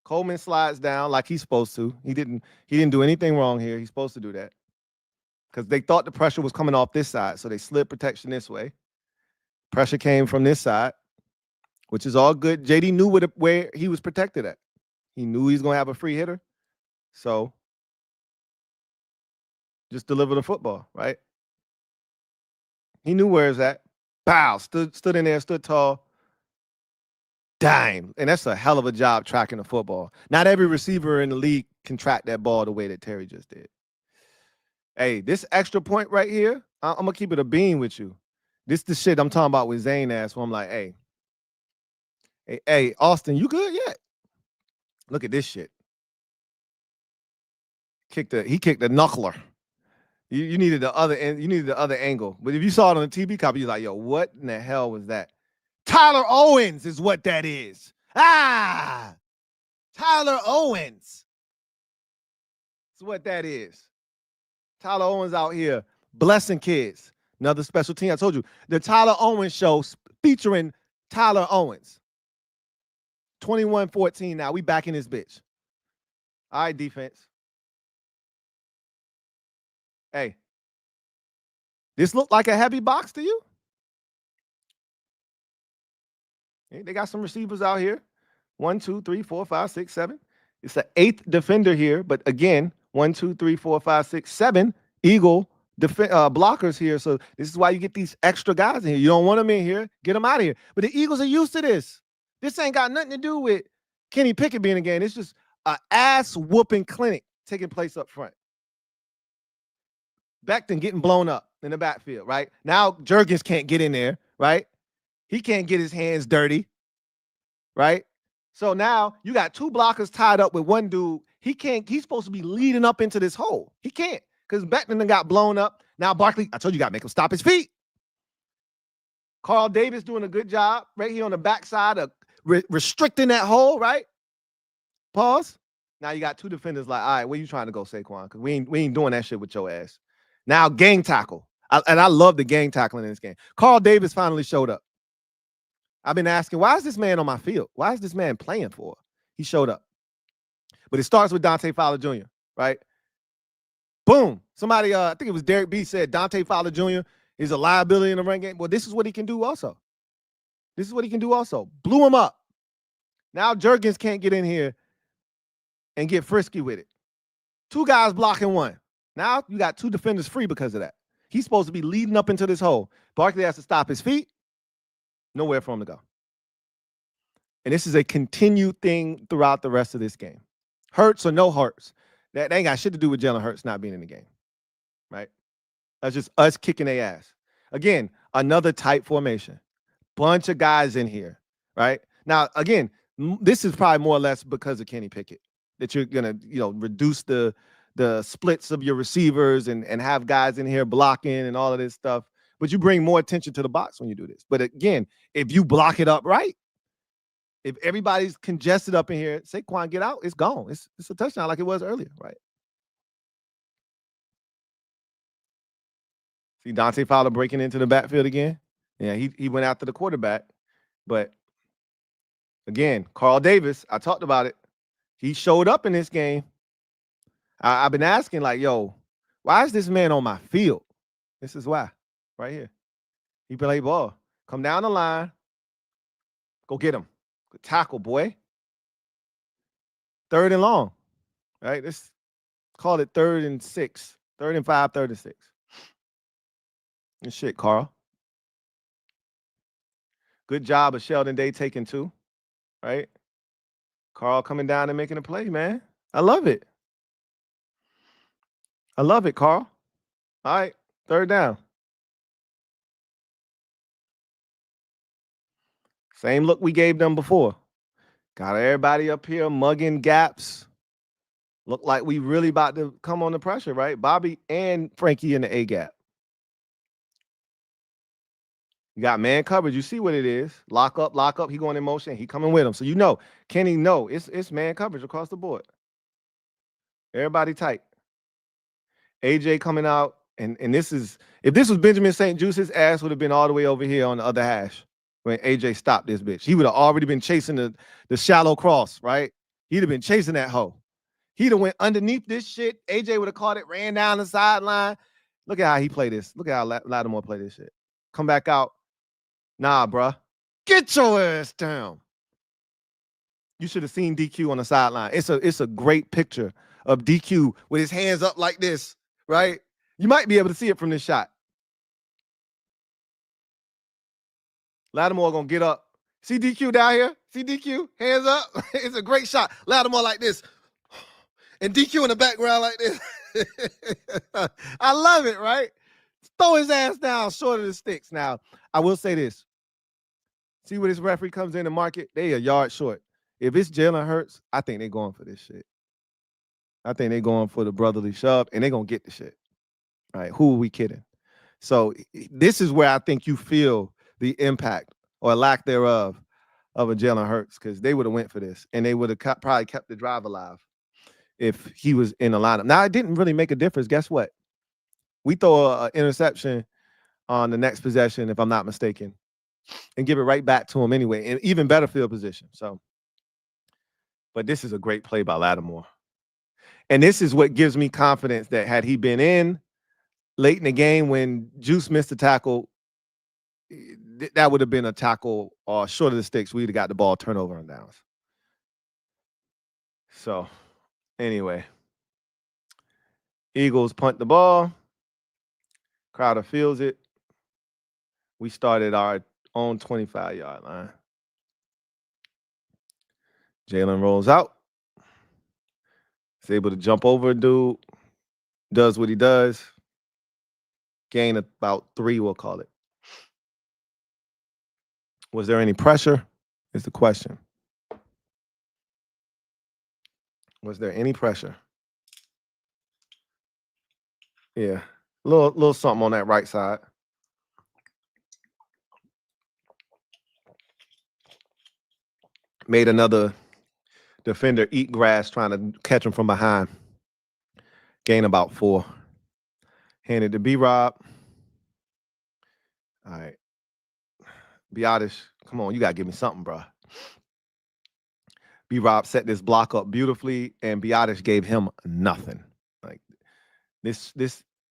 Coleman slides down like he's supposed to. He didn't do anything wrong here. He's supposed to do that. Because they thought the pressure was coming off this side. So they slid protection this way. Pressure came from this side, which is all good. JD knew where he was protected at. He knew he was going to have a free hitter. So just deliver the football, right? He knew where it's at. Bow, stood in there, stood tall. Dime. And that's a hell of a job tracking the football. Not every receiver in the league can track that ball the way that Terry just did. Hey, this extra point right here, I'm going to keep it a bean with you. This the shit I'm talking about with Zane ass where I'm like, hey, Austin, you good yet? Look at this shit. He kicked the knuckler. You needed the other end. You needed the other angle. But if you saw it on the TV copy, you're like, yo, what in the hell was that? Tyler Owens is what that is. Ah, Tyler Owens. That's what that is. Tyler Owens out here blessing kids. Another special team. I told you, the Tyler Owens show featuring Tyler Owens. 21-14 now. We back in this bitch. All right, defense. Hey, this look like a heavy box to you? They got some receivers out here. 1, 2, 3, 4, 5, 6, 7. It's the 8th defender here, but again, 1, 2, 3, 4, 5, 6, 7 Eagle blockers here. So this is why you get these extra guys in here. You don't want them in here. Get them out of here. But the Eagles are used to this. This ain't got nothing to do with Kenny Pickett being in the game. It's just an ass-whooping clinic taking place up front. Becton getting blown up in the backfield, right? Now Jurgens can't get in there, right? He can't get his hands dirty, right? So now you got 2 blockers tied up with one dude. He can't, he's supposed to be leading up into this hole. He can't because Becton got blown up. Now Barkley, I told you, got to make him stop his feet. Carl Davis doing a good job right here on the backside of restricting that hole, right? Pause. Now you got 2 defenders like, all right, where you trying to go, Saquon? Because we ain't doing that shit with your ass. Now gang tackle. And I love the gang tackling in this game. Carl Davis finally showed up. I've been asking, why is this man on my field? Why is this man playing for? He showed up. But it starts with Dante Fowler Jr., right? Boom. Somebody, I think it was Derek B, said Dante Fowler Jr. is a liability in the run game. Well, this is what he can do also. This is what he can do also. Blew him up. Now Jurgens can't get in here and get frisky with it. 2 guys blocking 1. Now you got 2 defenders free because of that. He's supposed to be leading up into this hole. Barkley has to stop his feet. Nowhere for him to go. And this is a continued thing throughout the rest of this game. Hurts or no Hurts. That ain't got shit to do with Jalen Hurts not being in the game, right? That's just us kicking their ass. Again, another tight formation. Bunch of guys in here, right? Now, again, this is probably more or less because of Kenny Pickett that you're going to, reduce the splits of your receivers and have guys in here blocking and all of this stuff. But you bring more attention to the box when you do this. But again, if you block it up right, if everybody's congested up in here, Saquon get out, it's gone. It's a touchdown like it was earlier, right? See Dante Fowler breaking into the backfield again. Yeah, he went after the quarterback. But again, Carl Davis, I talked about it. He showed up in this game. I've been asking, like, yo, why is this man on my field? This is why. Right here. He play ball. Come down the line. Go get him. Good tackle, boy. 3rd and long. Right? Let's call it 3rd and 6. 3rd and 5, 3rd and 6. Good shit, Carl. Good job of Sheldon Day taking 2. Right? Carl coming down and making a play, man. I love it. I love it, Carl. All right. 3rd down. Same look we gave them before. Got everybody up here mugging gaps. Look like we really about to come on the pressure, right? Bobby and Frankie in the A gap. You got man coverage. You see what it is. Lock up. He going in motion. He coming with him. So Kenny know it's man coverage across the board. Everybody tight. AJ coming out. And this is, if this was Benjamin St. Juste, his ass would have been all the way over here on the other hash when AJ stopped this bitch. He would have already been chasing the shallow cross, right? He'd have been chasing that hoe. He'd have went underneath this shit. AJ would have caught it, ran down the sideline. Look at how he played this. Look at how Lattimore played this shit. Come back out. Nah, bruh. Get your ass down. You should have seen DQ on the sideline. It's a great picture of DQ with his hands up like this, right? You might be able to see it from this shot. Lattimore gonna get up. See DQ down here? See DQ? Hands up. It's a great shot. Lattimore like this. And DQ in the background like this. I love it, right? Throw his ass down short of the sticks. Now, I will say this. See where this referee comes in the market? They a yard short. If it's Jalen Hurts, I think they're going for this shit. I think they're going for the brotherly shove, and they're going to get the shit. All right, who are we kidding? So this is where I think you feel the impact or lack thereof of a Jalen Hurts, because they would have went for this, and they would have probably kept the drive alive if he was in the lineup. Now, it didn't really make a difference. Guess what? We throw an interception on the next possession, if I'm not mistaken, and give it right back to him anyway, in even better field position. So, but this is a great play by Lattimore. And this is what gives me confidence that had he been in late in the game when Juice missed the tackle, that would have been a tackle short of the sticks. We'd have got the ball turnover on downs. So, anyway, Eagles punt the ball. Crowder feels it. We started our own 25-yard line. Jalen rolls out. He's able to jump over a dude. Does what he does. Gain about 3, we'll call it. Was there any pressure? Is the question. Was there any pressure? Yeah. A little something on that right side. Made another defender eat grass trying to catch him from behind. Gain about 4. Handed to B-Rob. All right. Biotish, come on, you got to give me something, bro. B-Rob set this block up beautifully, and Biotish gave him nothing. Like, this,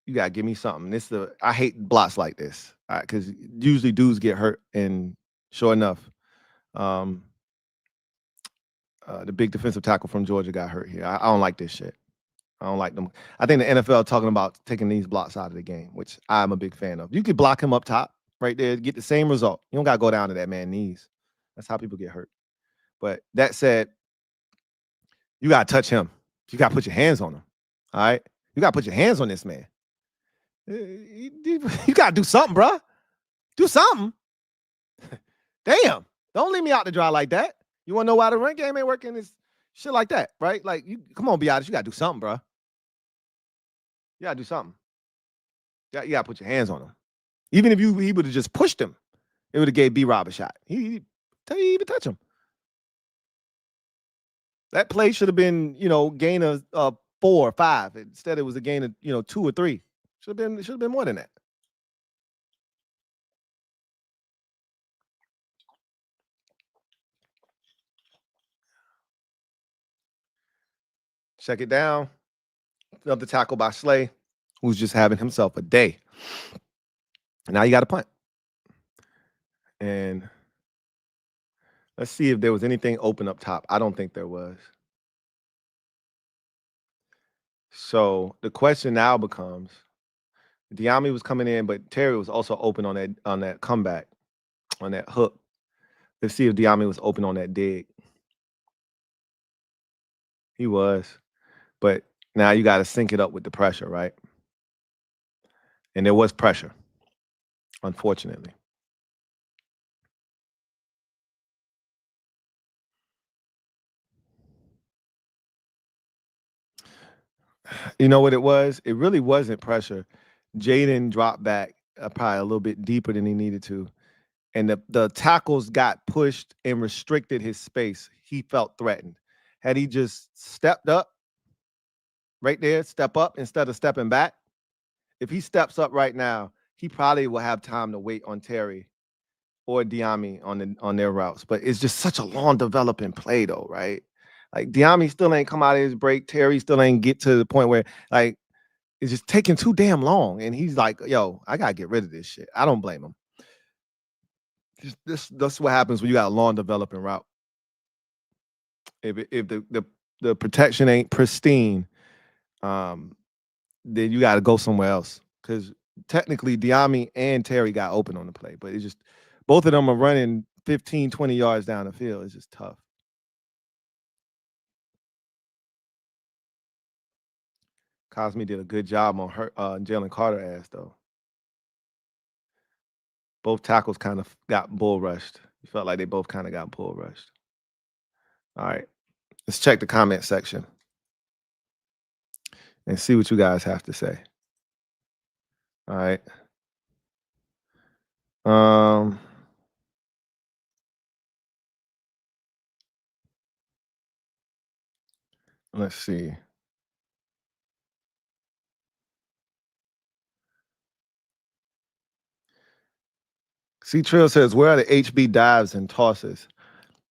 you got to give me something. I hate blocks like this, because usually dudes get hurt, and sure enough, the big defensive tackle from Georgia got hurt here. I don't like this shit. I don't like them. I think the NFL talking about taking these blocks out of the game, which I'm a big fan of. You could block him up top right there, get the same result. You don't got to go down to that man's knees. That's how people get hurt. But that said, you got to touch him. You got to put your hands on him. All right? You got to put your hands on this man. You got to do something, bro. Do something. Damn. Don't leave me out to dry like that. You want to know why the run game ain't working? It's shit like that, right? Like, come on, be honest. You got to do something, bro. You got to do something. You got to put your hands on him. Even if he would have just pushed him, it would have gave B-Rob a shot. He even touch him. That play should have been, gain of 4 or 5. Instead, it was a gain of, 2 or 3. Should have been more than that. Check it down. Another tackle by Slay, who's just having himself a day. Now you got to punt. And let's see if there was anything open up top. I don't think there was. So the question now becomes, Diami was coming in, but Terry was also open on that comeback, on that hook. Let's see if Diami was open on that dig. He was. But now you got to sync it up with the pressure, right? And there was pressure, unfortunately. You know what it was? It really wasn't pressure. Jaden dropped back probably a little bit deeper than he needed to. And the tackles got pushed and restricted his space. He felt threatened. Had he just stepped up right there, step up instead of stepping back, if he steps up right now, he probably will have time to wait on Terry or Diami on their routes. But it's just such a long developing play though, right? Like Diami still ain't come out of his break. Terry still ain't get to the point where like it's just taking too damn long. And he's like, yo, I gotta get rid of this shit. I don't blame him. That's what happens when you got a long developing route. If the protection ain't pristine, then you got to go somewhere else. Because technically, Diami and Terry got open on the play, but it's just both of them are running 15, 20 yards down the field. It's just tough. Cosme did a good job on Jalen Carter ass though. Both tackles kind of got bull rushed. It felt like they both kind of got bull rushed. All right, let's check the comment section and see what you guys have to say. All right. Let's see. C Trill says, "Where are the HB dives and tosses?"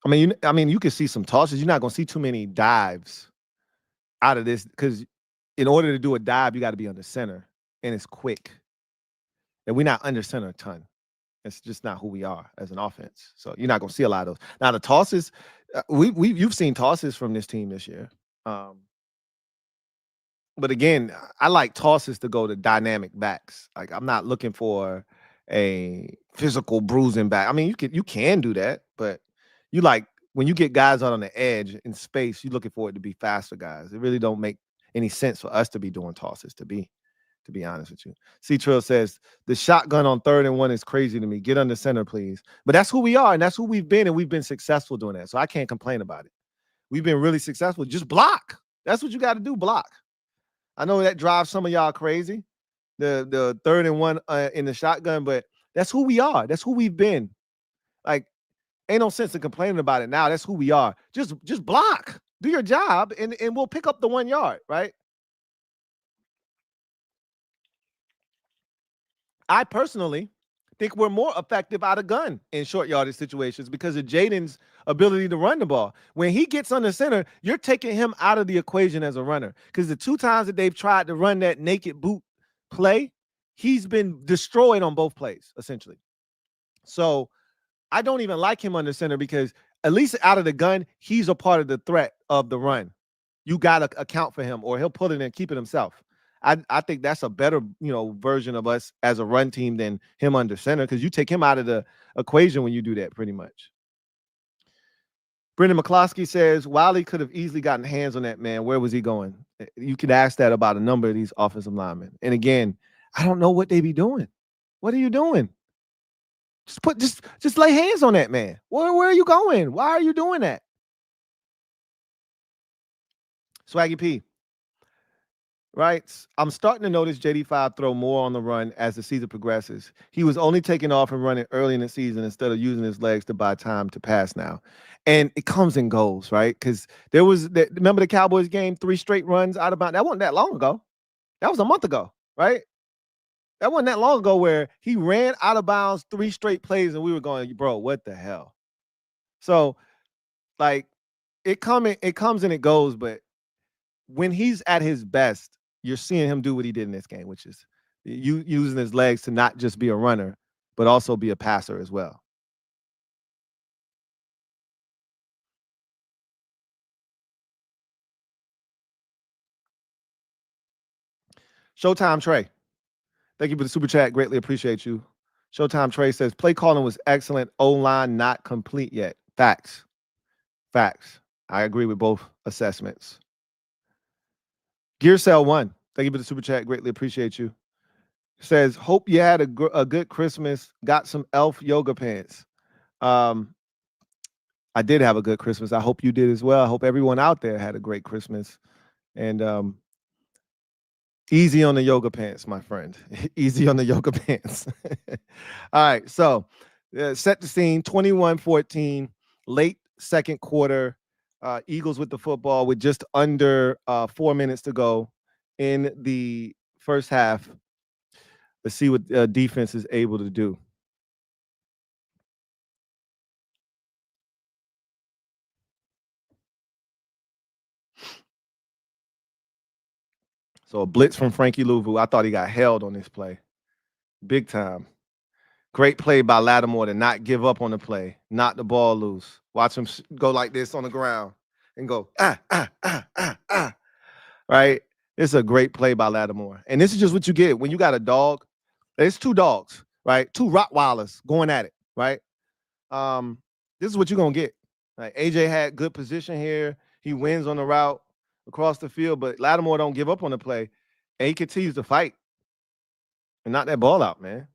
I mean, you can see some tosses. You're not gonna see too many dives out of this because in order to do a dive, you got to be under center, and it's quick. And we're not under center a ton. It's just not who we are as an offense. So you're not gonna see a lot of those. Now the tosses, you've seen tosses from this team this year. Um, but again, I like tosses to go to dynamic backs. Like I'm not looking for a physical bruising back. I mean, you can do that, but you like when you get guys out on the edge in space, you're looking for it to be faster guys. It really don't make any sense for us to be doing tosses to be honest with you. C Trill says the shotgun on 3rd and 1 is crazy to me. Get under center, please. But that's who we are, and that's who we've been, and we've been successful doing that. So I can't complain about it. We've been really successful. Just block. That's what you got to do. Block. I know that drives some of y'all crazy, the 3rd and 1 in the shotgun, but that's who we are. That's who we've been. Like, ain't no sense in complaining about it now. That's who we are. Just block. Do your job, and we'll pick up the 1 yard, right? I personally think we're more effective out of gun in short yardage situations because of Jaden's ability to run the ball. When he gets under center, you're taking him out of the equation as a runner because the 2 times that they've tried to run that naked boot play, he's been destroyed on both plays, essentially. So I don't even like him under center because at least out of the gun, he's a part of the threat of the run. You got to account for him or he'll put it and keep it himself. I think that's a better, version of us as a run team than him under center because you take him out of the equation when you do that pretty much. Brendan McCloskey says, Wiley could have easily gotten hands on that man. Where was he going? You could ask that about a number of these offensive linemen. And again, I don't know what they be doing. What are you doing? Just lay hands on that man. Where are you going? Why are you doing that? Swaggy P. Right. I'm starting to notice JD5 throw more on the run as the season progresses. He was only taking off and running early in the season instead of using his legs to buy time to pass now. And it comes and goes, right? Because remember the Cowboys game, 3 straight runs out of bounds? That wasn't that long ago. That was a month ago, right? That wasn't that long ago where he ran out of bounds 3 straight plays and we were going, bro, what the hell? So, like, it comes and it goes, but when he's at his best, you're seeing him do what he did in this game, which is using his legs to not just be a runner, but also be a passer as well. Showtime Trey. Thank you for the super chat. Greatly appreciate you. Showtime Trey says play calling was excellent. O-line not complete yet. Facts. I agree with both assessments. Gear Cell 1. Thank you for the super chat. Greatly appreciate you. Says, hope you had a good Christmas. Got some elf yoga pants. I did have a good Christmas. I hope you did as well. I hope everyone out there had a great Christmas. And easy on the yoga pants, my friend. Easy on the yoga pants. All right. So set the scene 21-14, late second quarter. Eagles with the football with just under 4 minutes to go in the first half. Let's see what defense is able to do. So a blitz from Frankie Louvu. I thought he got held on this play. Big time. Great play by Lattimore to not give up on the play, knock the ball loose. Watch him go like this on the ground and go, right? It's a great play by Lattimore. And this is just what you get when you got a dog. It's 2 dogs, right? 2 Rottweilers going at it, right? This is what you're going to get. Like AJ had good position here. He wins on the route across the field, but Lattimore don't give up on the play. And he continues to fight and knock that ball out, man.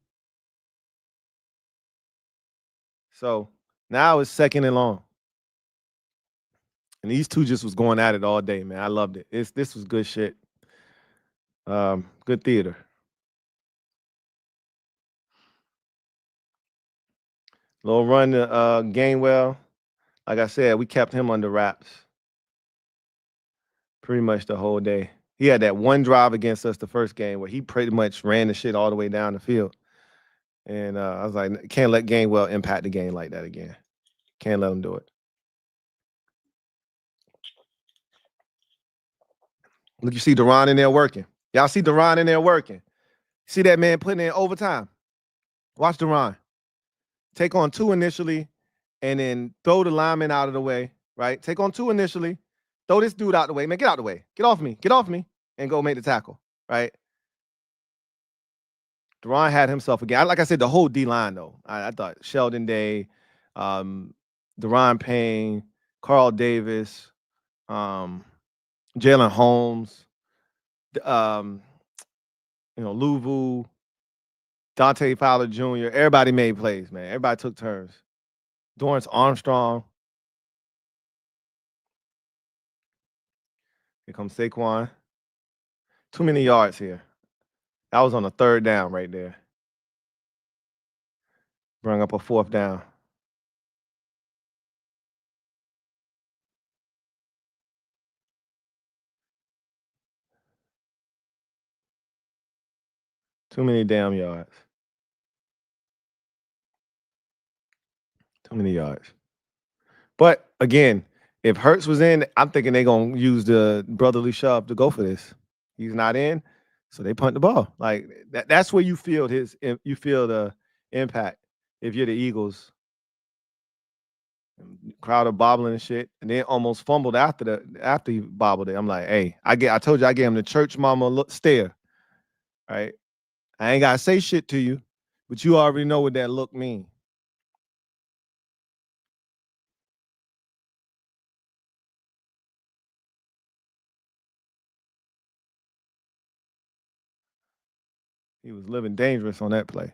So now it's 2nd and long. And these 2 just was going at it all day, man. I loved it. This was good shit. Good theater. Little run to Gainwell. Like I said, we kept him under wraps. pretty much the whole day. He had that one drive against us the first game where he pretty much ran the shit all the way down the field. And I was like, can't let Gainwell impact the game like that again. Can't let him do it. Look, you see Deron in there working. Y'all see Deron in there working. See that man putting in overtime. Watch Deron. Take on 2 initially, and then throw the lineman out of the way, right? Take on 2 initially. Throw this dude out the way. Man, get out the way. Get off me. Get off me. And go make the tackle, right? Deron had himself again. Like I said, the whole D-line, though. I thought Sheldon Day, Deron Payne, Carl Davis, Jalen Holmes, Louie, Dante Fowler Jr. Everybody made plays, man. Everybody took turns. Dorrance Armstrong. Here comes Saquon. Too many yards here. That was on a 3rd down right there. Bring up a 4th down. Too many damn yards. Too many yards. But again, if Hurts was in, I'm thinking they're going to use the brotherly shove to go for this. He's not in, so they punt the ball. Like that's where you feel the impact if you're the Eagles. Crowder bobbling and shit, and then almost fumbled after he bobbled it. I'm like, hey, I told you I gave him the church mama look stare. Right? I ain't gotta say shit to you, but you already know what that look mean. He was living dangerous on that play.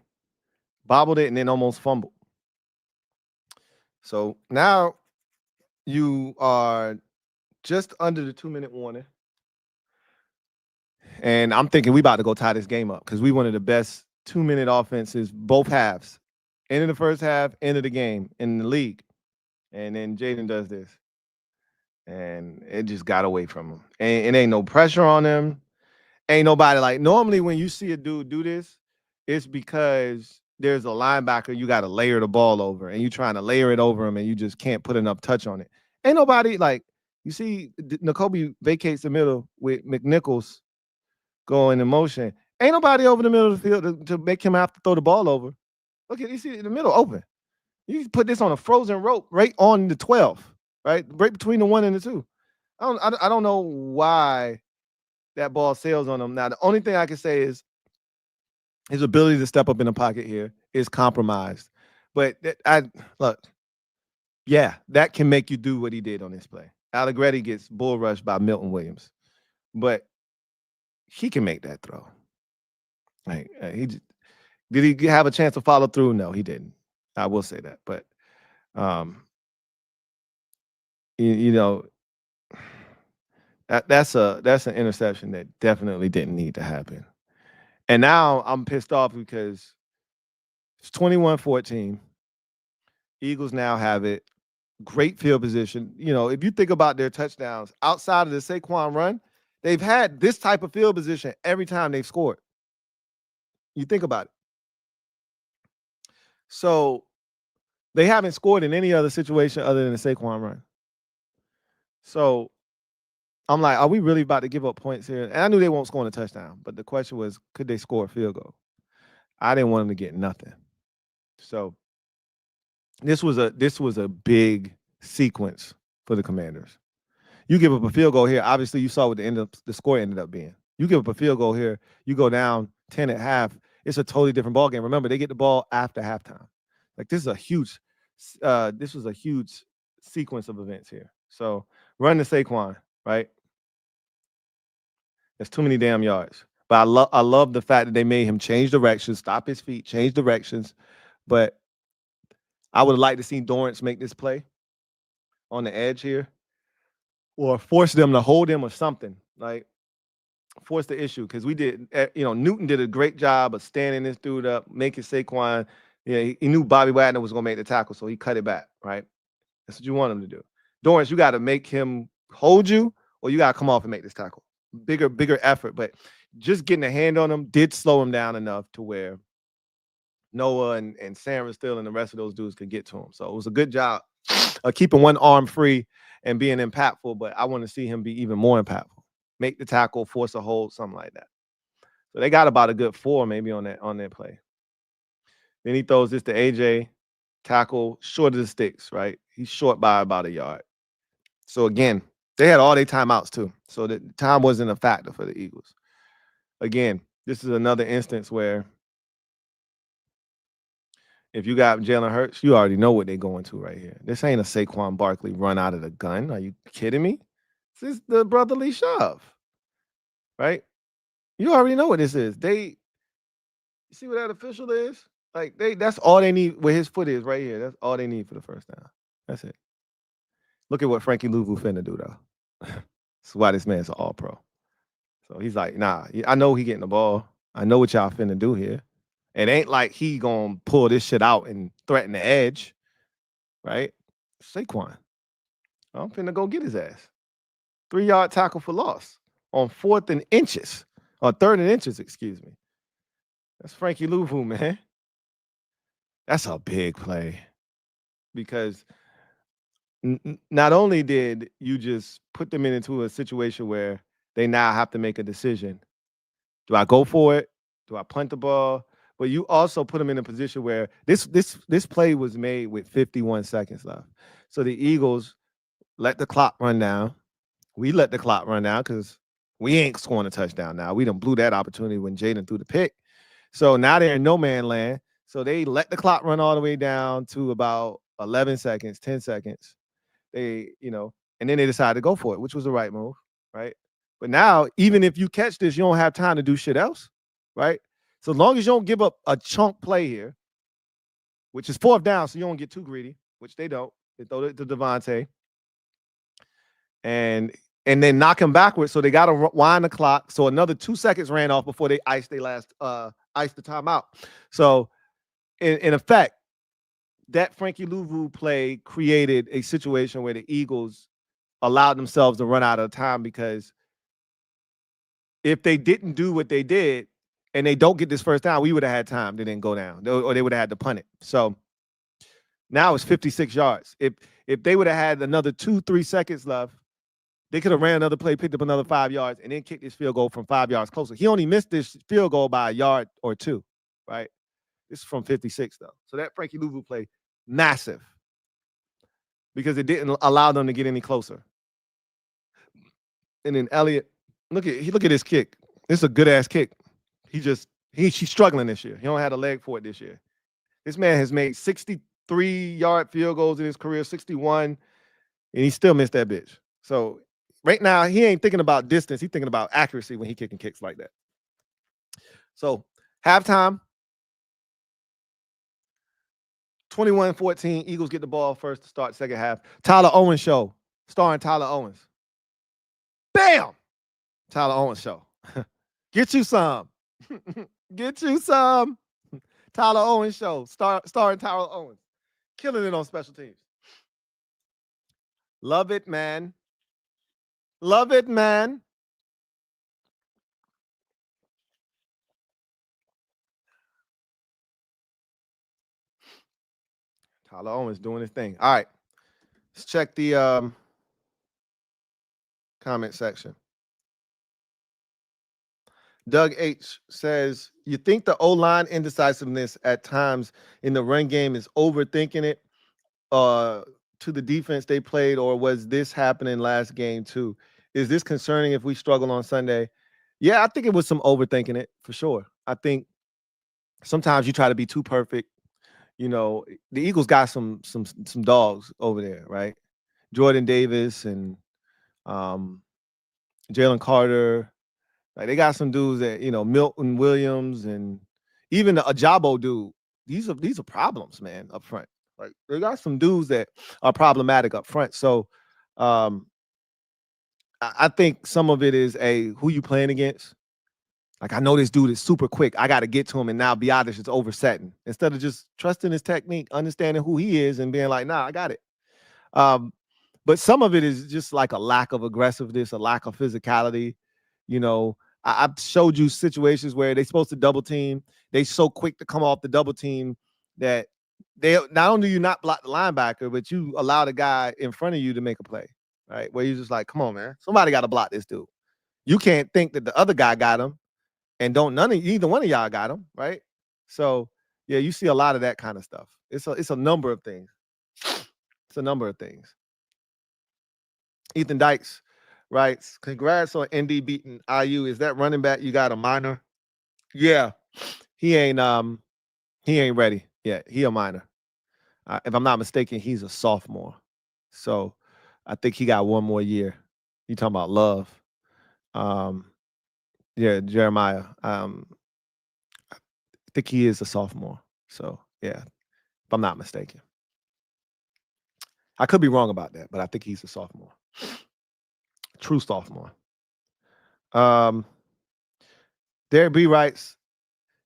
Bobbled it and then almost fumbled. So now you are just under the 2-minute warning. And I'm thinking we about to go tie this game up because we one of the best 2-minute offenses, both halves. End of the first half, end of the game in the league. And then Jaden does this. And it just got away from him. And it ain't no pressure on him. Ain't nobody like, normally when you see a dude do this, it's because there's a linebacker you got to layer the ball over and you trying to layer it over him and you just can't put enough touch on it. Ain't nobody like, you see Nakobe vacates the middle with McNichols going in motion. Ain't nobody over the middle of the field to make him have to throw the ball over. Look at, you see the middle open. You put this on a frozen rope right on the 12, right? Right between the 1 and the 2. I don't know why that ball sails on him. Now, the only thing I can say is his ability to step up in the pocket here is compromised. But yeah, that can make you do what he did on this play. Allegretti gets bull rushed by Milton Williams, but he can make that throw. Like did he have a chance to follow through? No, he didn't. I will say that, but that's an interception that definitely didn't need to happen. And now I'm pissed off because it's 21-14. Eagles now have it. Great field position. If you think about their touchdowns outside of the Saquon run, they've had this type of field position every time they've scored. You think about it. So they haven't scored in any other situation other than the Saquon run. So I'm like, are we really about to give up points here? And I knew they won't score on a touchdown, but the question was, could they score a field goal? I didn't want them to get nothing. So this was a big sequence for the Commanders. You give up a field goal here. Obviously, you saw what the score ended up being. You give up a field goal here, you go down 10 at half. It's a totally different ball game. Remember, they get the ball after halftime. Like this was a huge sequence of events here. So run to Saquon, right? There's too many damn yards. But I love the fact that they made him change directions, stop his feet, change directions. But I would have liked to see Dorrance make this play on the edge here, or force them to hold him or something. Like force the issue, because we did. Newton did a great job of standing this dude up, making Saquon. He knew Bobby Wagner was going to make the tackle, so he cut it back. Right, that's what you want him to do. Dorrance, you got to make him hold you Well, you gotta come off and make this tackle. Bigger effort, but just getting a hand on him did slow him down enough to where Noah and Sarah Still and the rest of those dudes could get to him. So it was a good job of keeping one arm free and being impactful, but I want to see him be even more impactful. Make the tackle, force a hold, something like that. So they got about a good 4 maybe on that play. Then he throws this to AJ, tackle short of the sticks, right? He's short by about a yard. So again, they had all their timeouts too. So the time wasn't a factor for the Eagles. Again, this is another instance where if you got Jalen Hurts, you already know what they're going to right here. This ain't a Saquon Barkley run out of the gun. Are you kidding me? This is the brotherly shove, right? You already know what this is. You see what that official is? Like that's all they need. Where his foot is right here. That's all they need for the first down. That's it. Look at what Frankie Louvu finna do though. That's why this man's an all-pro. So he's like, nah, I know he getting the ball. I know what y'all finna do here. It ain't like he gonna pull this shit out and threaten the edge, right? Saquon, I'm finna go get his ass. 3-yard tackle for loss on 4th and inches, or 3rd and inches, excuse me. That's Frankie Louvu, man. That's a big play because not only did you just put them into a situation where they now have to make a decision. Do I go for it? Do I punt the ball? But you also put them in a position where this play was made with 51 seconds left. So the Eagles let the clock run down. We let the clock run down because we ain't scoring a touchdown now. We done blew that opportunity when Jaden threw the pick. So now they're in no man land. So they let the clock run all the way down to about 11 seconds, 10 seconds. And then they decided to go for it, which was the right move, right? But now, even if you catch this, you don't have time to do shit else, right? So as long as you don't give up a chunk play here, which is 4th down, so you don't get too greedy, which they don't. They throw it to Devontae. And then knock him backwards, so they got to wind the clock. So another 2 seconds ran off before they iced the timeout. So in effect, that Frankie Louvu play created a situation where the Eagles allowed themselves to run out of time, because if they didn't do what they did and they don't get this first down, we would have had time. They didn't go down, or they would have had to punt it. So now it's 56 yards. If they would have had another 2-3 seconds left, they could have ran another play, picked up another 5 yards, and then kicked this field goal from 5 yards closer. He only missed this field goal by a yard or 2, right? This is from 56, though. So that Frankie Louvu play, massive, because it didn't allow them to get any closer. And then Elliott, look at his kick. This is a good-ass kick. He's struggling this year. He don't have a leg for it this year. This man has made 63-yard field goals in his career, 61, and he still missed that bitch. So right now, he ain't thinking about distance. He's thinking about accuracy when he kicking kicks like that. So halftime, 21-14. Eagles get the ball first to start second half. Tyler Owens show, starring Tyler Owens. Bam! Tyler Owens show. Get you some. Get you some. Tyler Owens show, starring Tyler Owens. Killing it on special teams. Love it, man. Love it, man. Tyler Owens doing his thing. All right. Let's check the comment section. Doug H says, you think the O-line indecisiveness at times in the run game is overthinking it to the defense they played, or was this happening last game too? Is this concerning if we struggle on Sunday? Yeah, I think it was some overthinking it for sure. I think sometimes you try to be too perfect. The Eagles got some dogs over there, right? Jordan Davis and Jalen Carter. Like, they got some dudes that, Milton Williams and even the Ajabo dude. These are problems, man, up front. Like, they got some dudes that are problematic up front. So I think some of it is who you playing against. Like, I know this dude is super quick. I got to get to him, and now Biotis is oversetting. Instead of just trusting his technique, understanding who he is, and being like, nah, I got it. But some of it is just like a lack of aggressiveness, a lack of physicality. You know, I've showed you situations where they're supposed to double team. They so quick to come off the double team that they not only do you not block the linebacker, but you allow the guy in front of you to make a play, right? Where you're just like, come on, man, somebody got to block this dude. You can't think that the other guy got him, and either one of y'all got him, right? So yeah, you see a lot of that kind of stuff. It's a number of things. It's a number of things. Ethan Dykes writes, congrats on ND beating IU. Is that running back you got a minor? Yeah, he ain't ready yet. He a minor. If I'm not mistaken, he's a sophomore. So I think he got one more year. You talking about Love. Yeah, Jeremiah. I think he is a sophomore. So yeah, if I'm not mistaken. I could be wrong about that, but I think he's a sophomore. True sophomore. Derek B writes,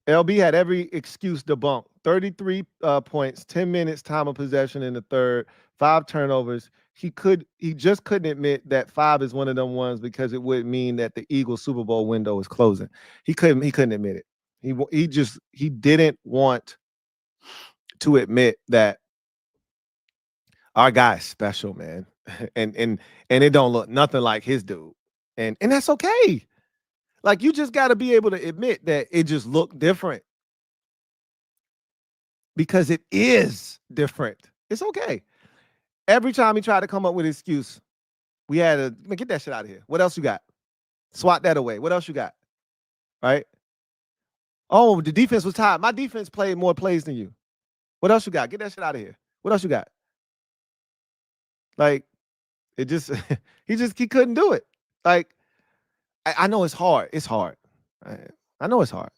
LB had every excuse debunked. 33 points, 10 minutes time of possession in the third, 5 turnovers. He just couldn't admit that 5 is one of them ones because it would mean that the Eagles Super Bowl window is closing. He couldn't admit it. He didn't want to admit that our guy is special, man. and it don't look nothing like his dude. And that's okay. Like, you just got to be able to admit that it just looked different. Because it is different. It's okay. Every time he tried to come up with an excuse, we had to get that shit out of here. What else you got? Swat that away. What else you got? Right? Oh, the defense was tired. My defense played more plays than you. What else you got? Get that shit out of here. What else you got? Like, it just he couldn't do it. Like, I know it's hard. It's hard. I know it's hard.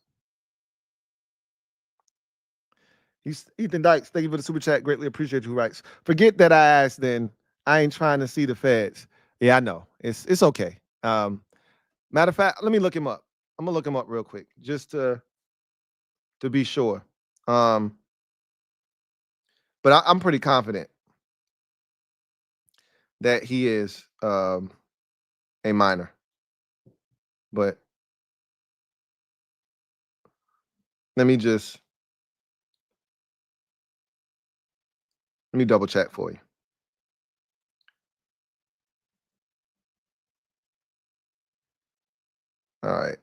Ethan Dykes, thank you for the super chat. Greatly appreciate you. Writes, forget that I asked then. I ain't trying to see the feds. Yeah, I know. It's okay. Matter of fact, let me look him up. I'm gonna look him up real quick just to be sure. But I'm pretty confident that he is a minor. But let me double check for you. All right.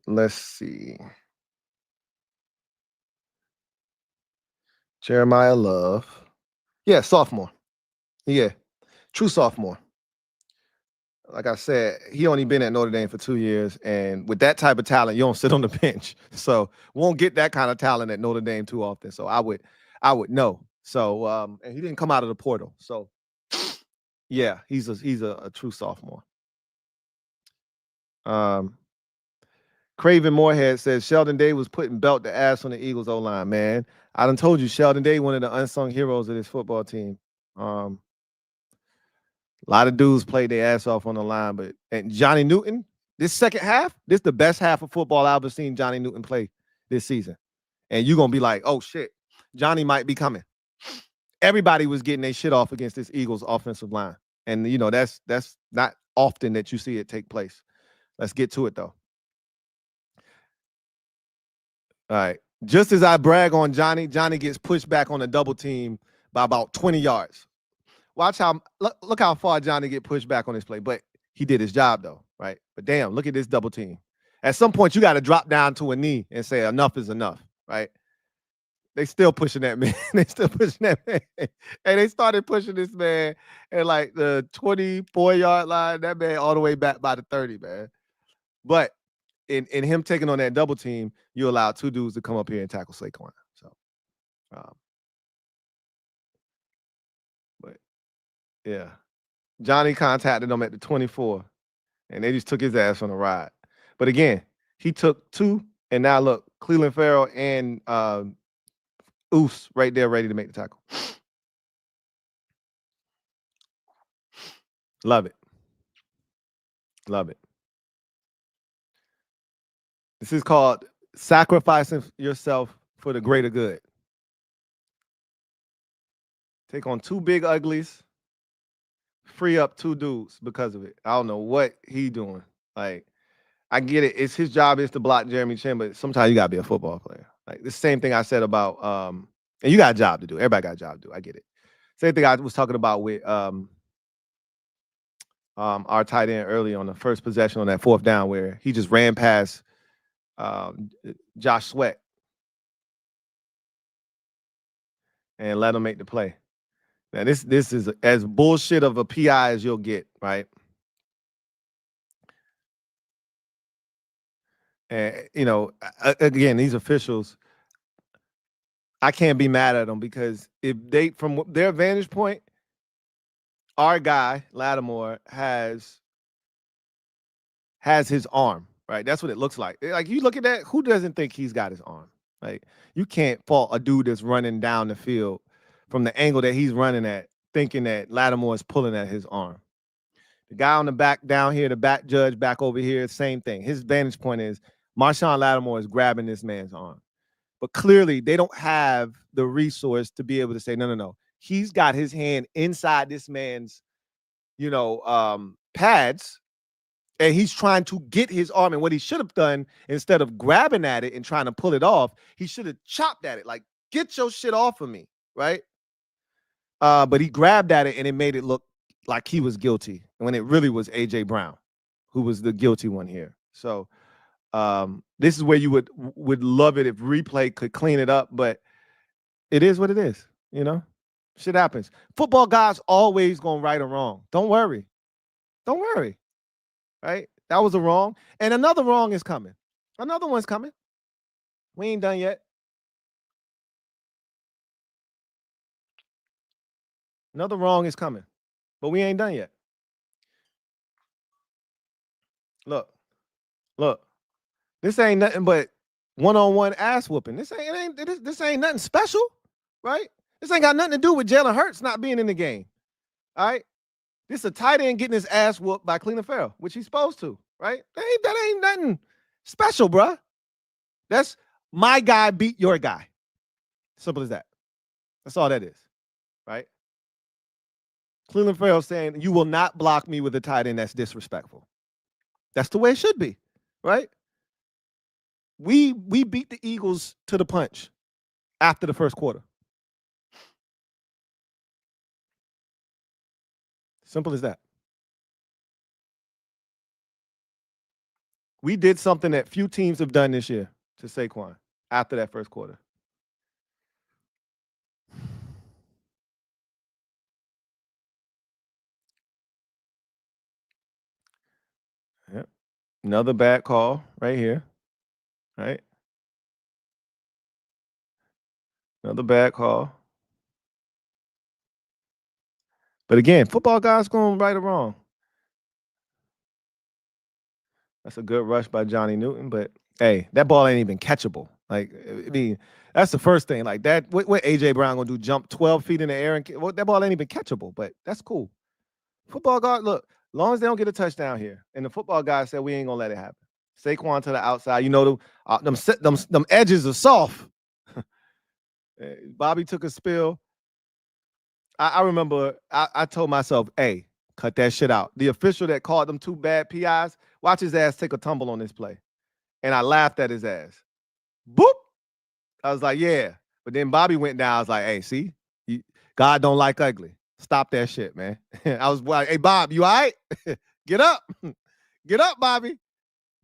Let's see. Jeremiah Love. Yeah, sophomore. Yeah, true sophomore. Like I said, he only been at Notre Dame for 2 years, and with that type of talent, you don't sit on the bench. So won't get that kind of talent at Notre Dame too often. So I would know. So and he didn't come out of the portal. So yeah, he's a true sophomore. Craven Moorhead says Sheldon Day was putting belt to ass on the Eagles O-line, man. I done told you Sheldon Day, one of the unsung heroes of this football team. A lot of dudes played their ass off on the line, and Johnny Newton, this second half, this is the best half of football I've ever seen Johnny Newton play this season. And you're gonna be like, oh shit, Johnny might be coming. Everybody was getting their shit off against this Eagles offensive line. And you know, that's not often that you see it take place. Let's get to it though. All right. Just as I brag on Johnny, Johnny gets pushed back on a double team by about 20 yards. Watch how look how far Johnny get pushed back on this play, but he did his job though, right? But damn, look at this double team. At some point, you got to drop down to a knee and say enough is enough, right? They still pushing that man. They still pushing that man, and they started pushing this man at like the 24-yard line. That man all the way back by the 30, man. But in him taking on that double team, you allow 2 dudes to come up here and tackle Saquon. So, but yeah. Johnny contacted him at the 24, and they just took his ass on a ride. But again, he took 2, and now look, Cleveland Farrell and Oos right there ready to make the tackle. Love it. Love it. This is called sacrificing yourself for the greater good. Take on 2 big uglies. Free up 2 dudes because of it. I don't know what he doing. Like, I get it. It's his job is to block Jeremy Chin, but sometimes you gotta be a football player. Like the same thing I said about and you got a job to do. Everybody got a job to do. I get it. Same thing I was talking about with our tight end early on the first possession on that 4th down where he just ran past Josh Sweat and let him make the play. Now this is as bullshit of a PI as you'll get, right? And you know, again, these officials, I can't be mad at them because if they, from their vantage point, our guy Lattimore has his arm, right? That's what it looks like. Like you look at that, who doesn't think he's got his arm? Like you can't fault a dude that's running down the field from the angle that he's running at, thinking that Lattimore is pulling at his arm. The guy on the back down here, the back judge back over here, same thing. His vantage point is Marshawn Lattimore is grabbing this man's arm. But clearly they don't have the resource to be able to say, no. He's got his hand inside this man's, pads, and he's trying to get his arm. And what he should have done, instead of grabbing at it and trying to pull it off, he should have chopped at it. Like, get your shit off of me, right? But he grabbed at it and it made it look like he was guilty when it really was AJ Brown who was the guilty one here. So this is where you would love it if replay could clean it up, but it is what it is, Shit happens. Football guys always gonna right or wrong. Don't worry. Don't worry. Right? That was a wrong. And another wrong is coming. Another one's coming. We ain't done yet. Another wrong is coming. But we ain't done yet. Look. This ain't nothing but one-on-one ass whooping. This ain't nothing special, right? This ain't got nothing to do with Jalen Hurts not being in the game. All right. This is a tight end getting his ass whooped by Cleveland Farrell, which he's supposed to, right? That ain't nothing special, bruh. That's my guy beat your guy. Simple as that. That's all that is, right? Cleveland Farrell saying, you will not block me with a tight end that's disrespectful. That's the way it should be, right? We beat the Eagles to the punch after the first quarter. Simple as that. We did something that few teams have done this year to Saquon after that first quarter. Yep. Another bad call right here. Right? Another bad call. But again, football guys going right or wrong. That's a good rush by Johnny Newton, but hey, that ball ain't even catchable. Like, I mean, that's the first thing. Like that, what AJ Brown gonna do? Jump 12 feet in the air and that ball ain't even catchable. But that's cool. Football guard, look, as long as they don't get a touchdown here, and the football guy said we ain't gonna let it happen. Saquon to the outside. Them edges are soft. Bobby took a spill. I remember I told myself, hey, cut that shit out. The official that called them 2 bad PIs, watch his ass take a tumble on this play. And I laughed at his ass. Boop. I was like, yeah. But then Bobby went down. I was like, hey, see? God don't like ugly. Stop that shit, man. I was like, hey, Bob, you all right? Get up. Get up, Bobby.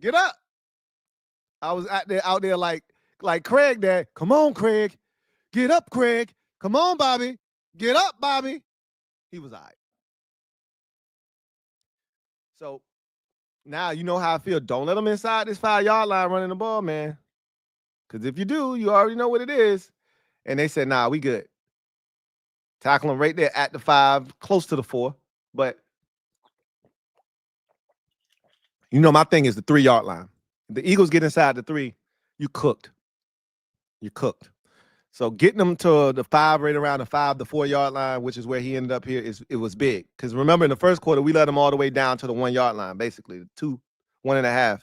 Get up. I was out there like Craig there. Come on, Craig. Get up, Craig. Come on, Bobby. Get up, Bobby. He was all right. So now you know how I feel. Don't let him inside this 5-yard line running the ball, man. Because if you do, you already know what it is. And they said, nah, we good. Tackle him right there at the 5, close to the 4. But my thing is the 3-yard line. If the Eagles get inside the 3, you cooked. You cooked. So getting them to the 5, right around the 5, the 4-yard line, which is where he ended up here, it was big. Because remember, in the first quarter, we let him all the way down to the 1-yard line, basically, 1.5.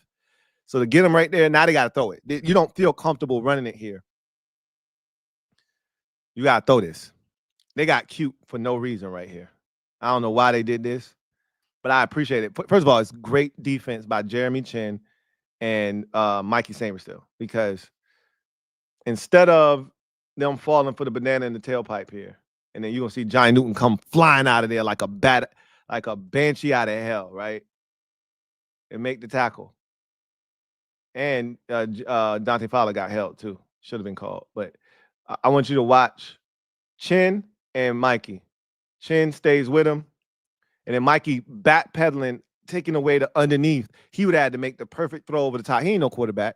So to get him right there, now they got to throw it. You don't feel comfortable running it here. You got to throw this. They got cute for no reason right here. I don't know why they did this, but I appreciate it. First of all, it's great defense by Jeremy Chin and Mikey Samerstill, because instead of them falling for the banana in the tailpipe here, and then you're gonna see Johnny Newton come flying out of there like a banshee out of hell, right? And make the tackle. And Dante Fowler got held too. Should have been called. But I want you to watch Chin and Mikey. Chin stays with him, and then Mikey backpedaling, taking away the underneath. He would have had to make the perfect throw over the top. He ain't no quarterback.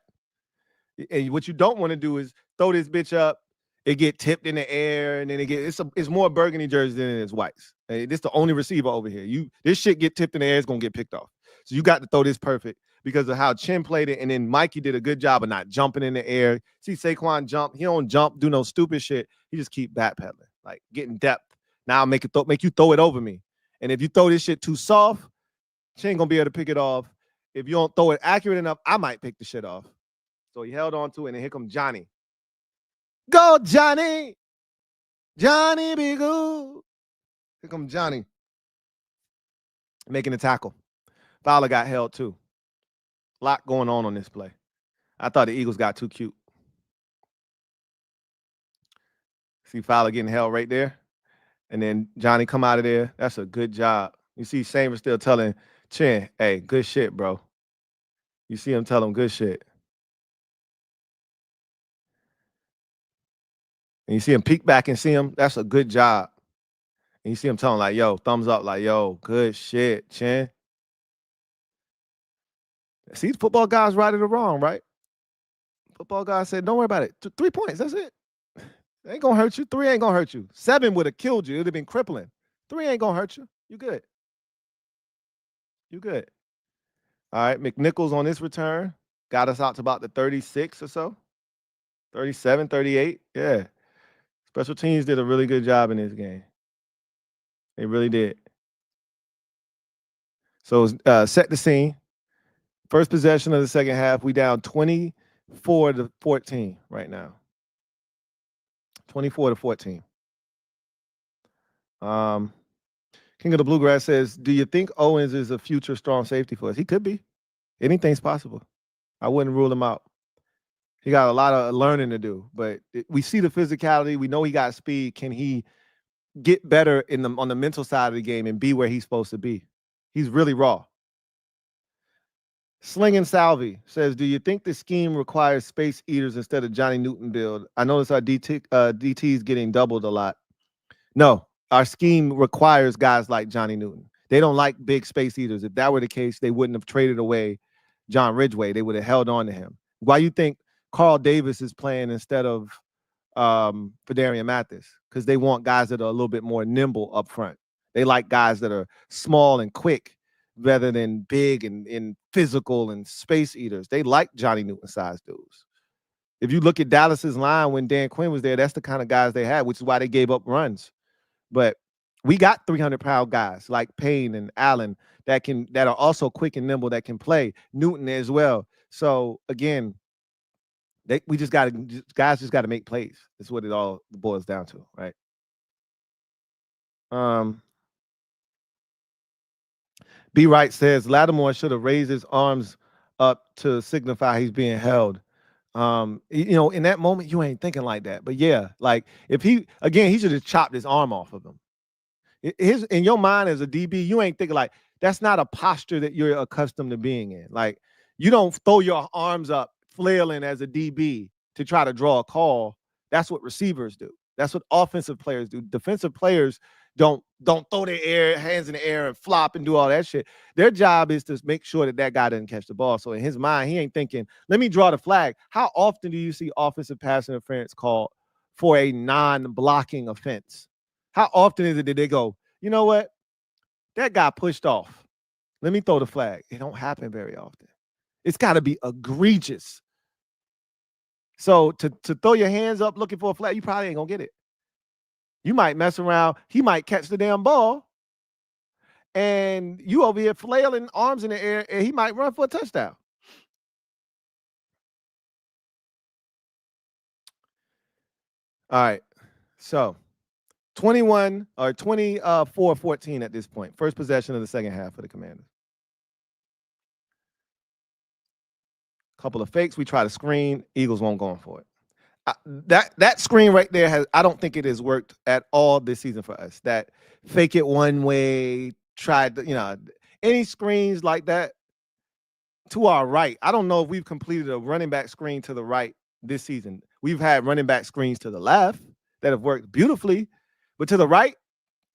And what you don't want to do is throw this bitch up, it get tipped in the air, and then it's more burgundy jerseys than it is whites. Hey, this the only receiver over here. This shit get tipped in the air, it's gonna get picked off. So you got to throw this perfect because of how Chin played it, and then Mikey did a good job of not jumping in the air. See Saquon jump, he don't jump, do no stupid shit. He just keep backpedaling, like getting depth. Now I'll make you throw it over me. And if you throw this shit too soft, Chin gonna be able to pick it off. If you don't throw it accurate enough, I might pick the shit off. So he held on to it, and here comes Johnny. Go, Johnny! Johnny be good. Here comes Johnny. Making the tackle. Fowler got held too. A lot going on this play. I thought the Eagles got too cute. See Fowler getting held right there. And then Johnny come out of there. That's a good job. You see Samer still telling Chin, hey, good shit, bro. You see him tell him good shit. And you see him peek back and see him. That's a good job. And you see him telling like, yo, thumbs up, like, yo, good shit, Chin. See, football guys right or wrong, right? Football guys said, don't worry about it. 3 points, that's it. It ain't gonna hurt you. 3 ain't gonna hurt you. 7 would have killed you. It would have been crippling. 3 ain't gonna hurt you. You good. You good. All right, McNichols on this return got us out to about the 36 or so. 37, 38. Yeah. Special teams did a really good job in this game. They really did. So set the scene. First possession of the second half, we down 24-14 right now. 24-14. King of the Bluegrass says, do you think Owens is a future strong safety for us? He could be. Anything's possible. I wouldn't rule him out. He got a lot of learning to do, but we see the physicality. We know he got speed. Can he get better on the mental side of the game and be where he's supposed to be? He's really raw. Slinging Salvi says, do you think the scheme requires space eaters instead of Johnny Newton build? I notice our DT's getting doubled a lot. No, our scheme requires guys like Johnny Newton. They don't like big space eaters. If that were the case, they wouldn't have traded away John Ridgway. They would have held on to him. Why you think Carl Davis is playing instead of Fedarian Mathis? Because they want guys that are a little bit more nimble up front. They like guys that are small and quick rather than big and physical and space eaters. They like Johnny Newton-sized dudes. If you look at Dallas's line when Dan Quinn was there, that's the kind of guys they had, which is why they gave up runs. But we got 300-pound guys like Payne and Allen that are also quick and nimble, that can play. Newton as well. So again, guys just got to make plays. That's what it all boils down to, right? B. Wright says Lattimore should have raised his arms up to signify he's being held. In that moment, you ain't thinking like that. But yeah, like if he should have chopped his arm off of him. In your mind as a DB, you ain't thinking like that's not a posture that you're accustomed to being in. Like you don't throw your arms up flailing as a DB to try to draw a call. That's what receivers do. That's what offensive players do. Defensive players don't throw their hands in the air and flop and do all that shit. Their job is to make sure that guy doesn't catch the ball. So in his mind, he ain't thinking, let me draw the flag. How often do you see offensive pass interference called for a non-blocking offense? How often is it that they go, you know what? That guy pushed off. Let me throw the flag. It don't happen very often. It's got to be egregious. So to throw your hands up looking for a flag, you probably ain't going to get it. You might mess around. He might catch the damn ball. And you over here flailing arms in the air, and he might run for a touchdown. All right. So 21 or 24-14 at this point. First possession of the second half for the Commanders. Couple of fakes. We try to screen. Eagles won't go in for it. That screen right there has, I don't think it has worked at all this season for us. That fake it one way, tried to, any screens like that to our right. I don't know if we've completed a running back screen to the right this season. We've had running back screens to the left that have worked beautifully, but to the right,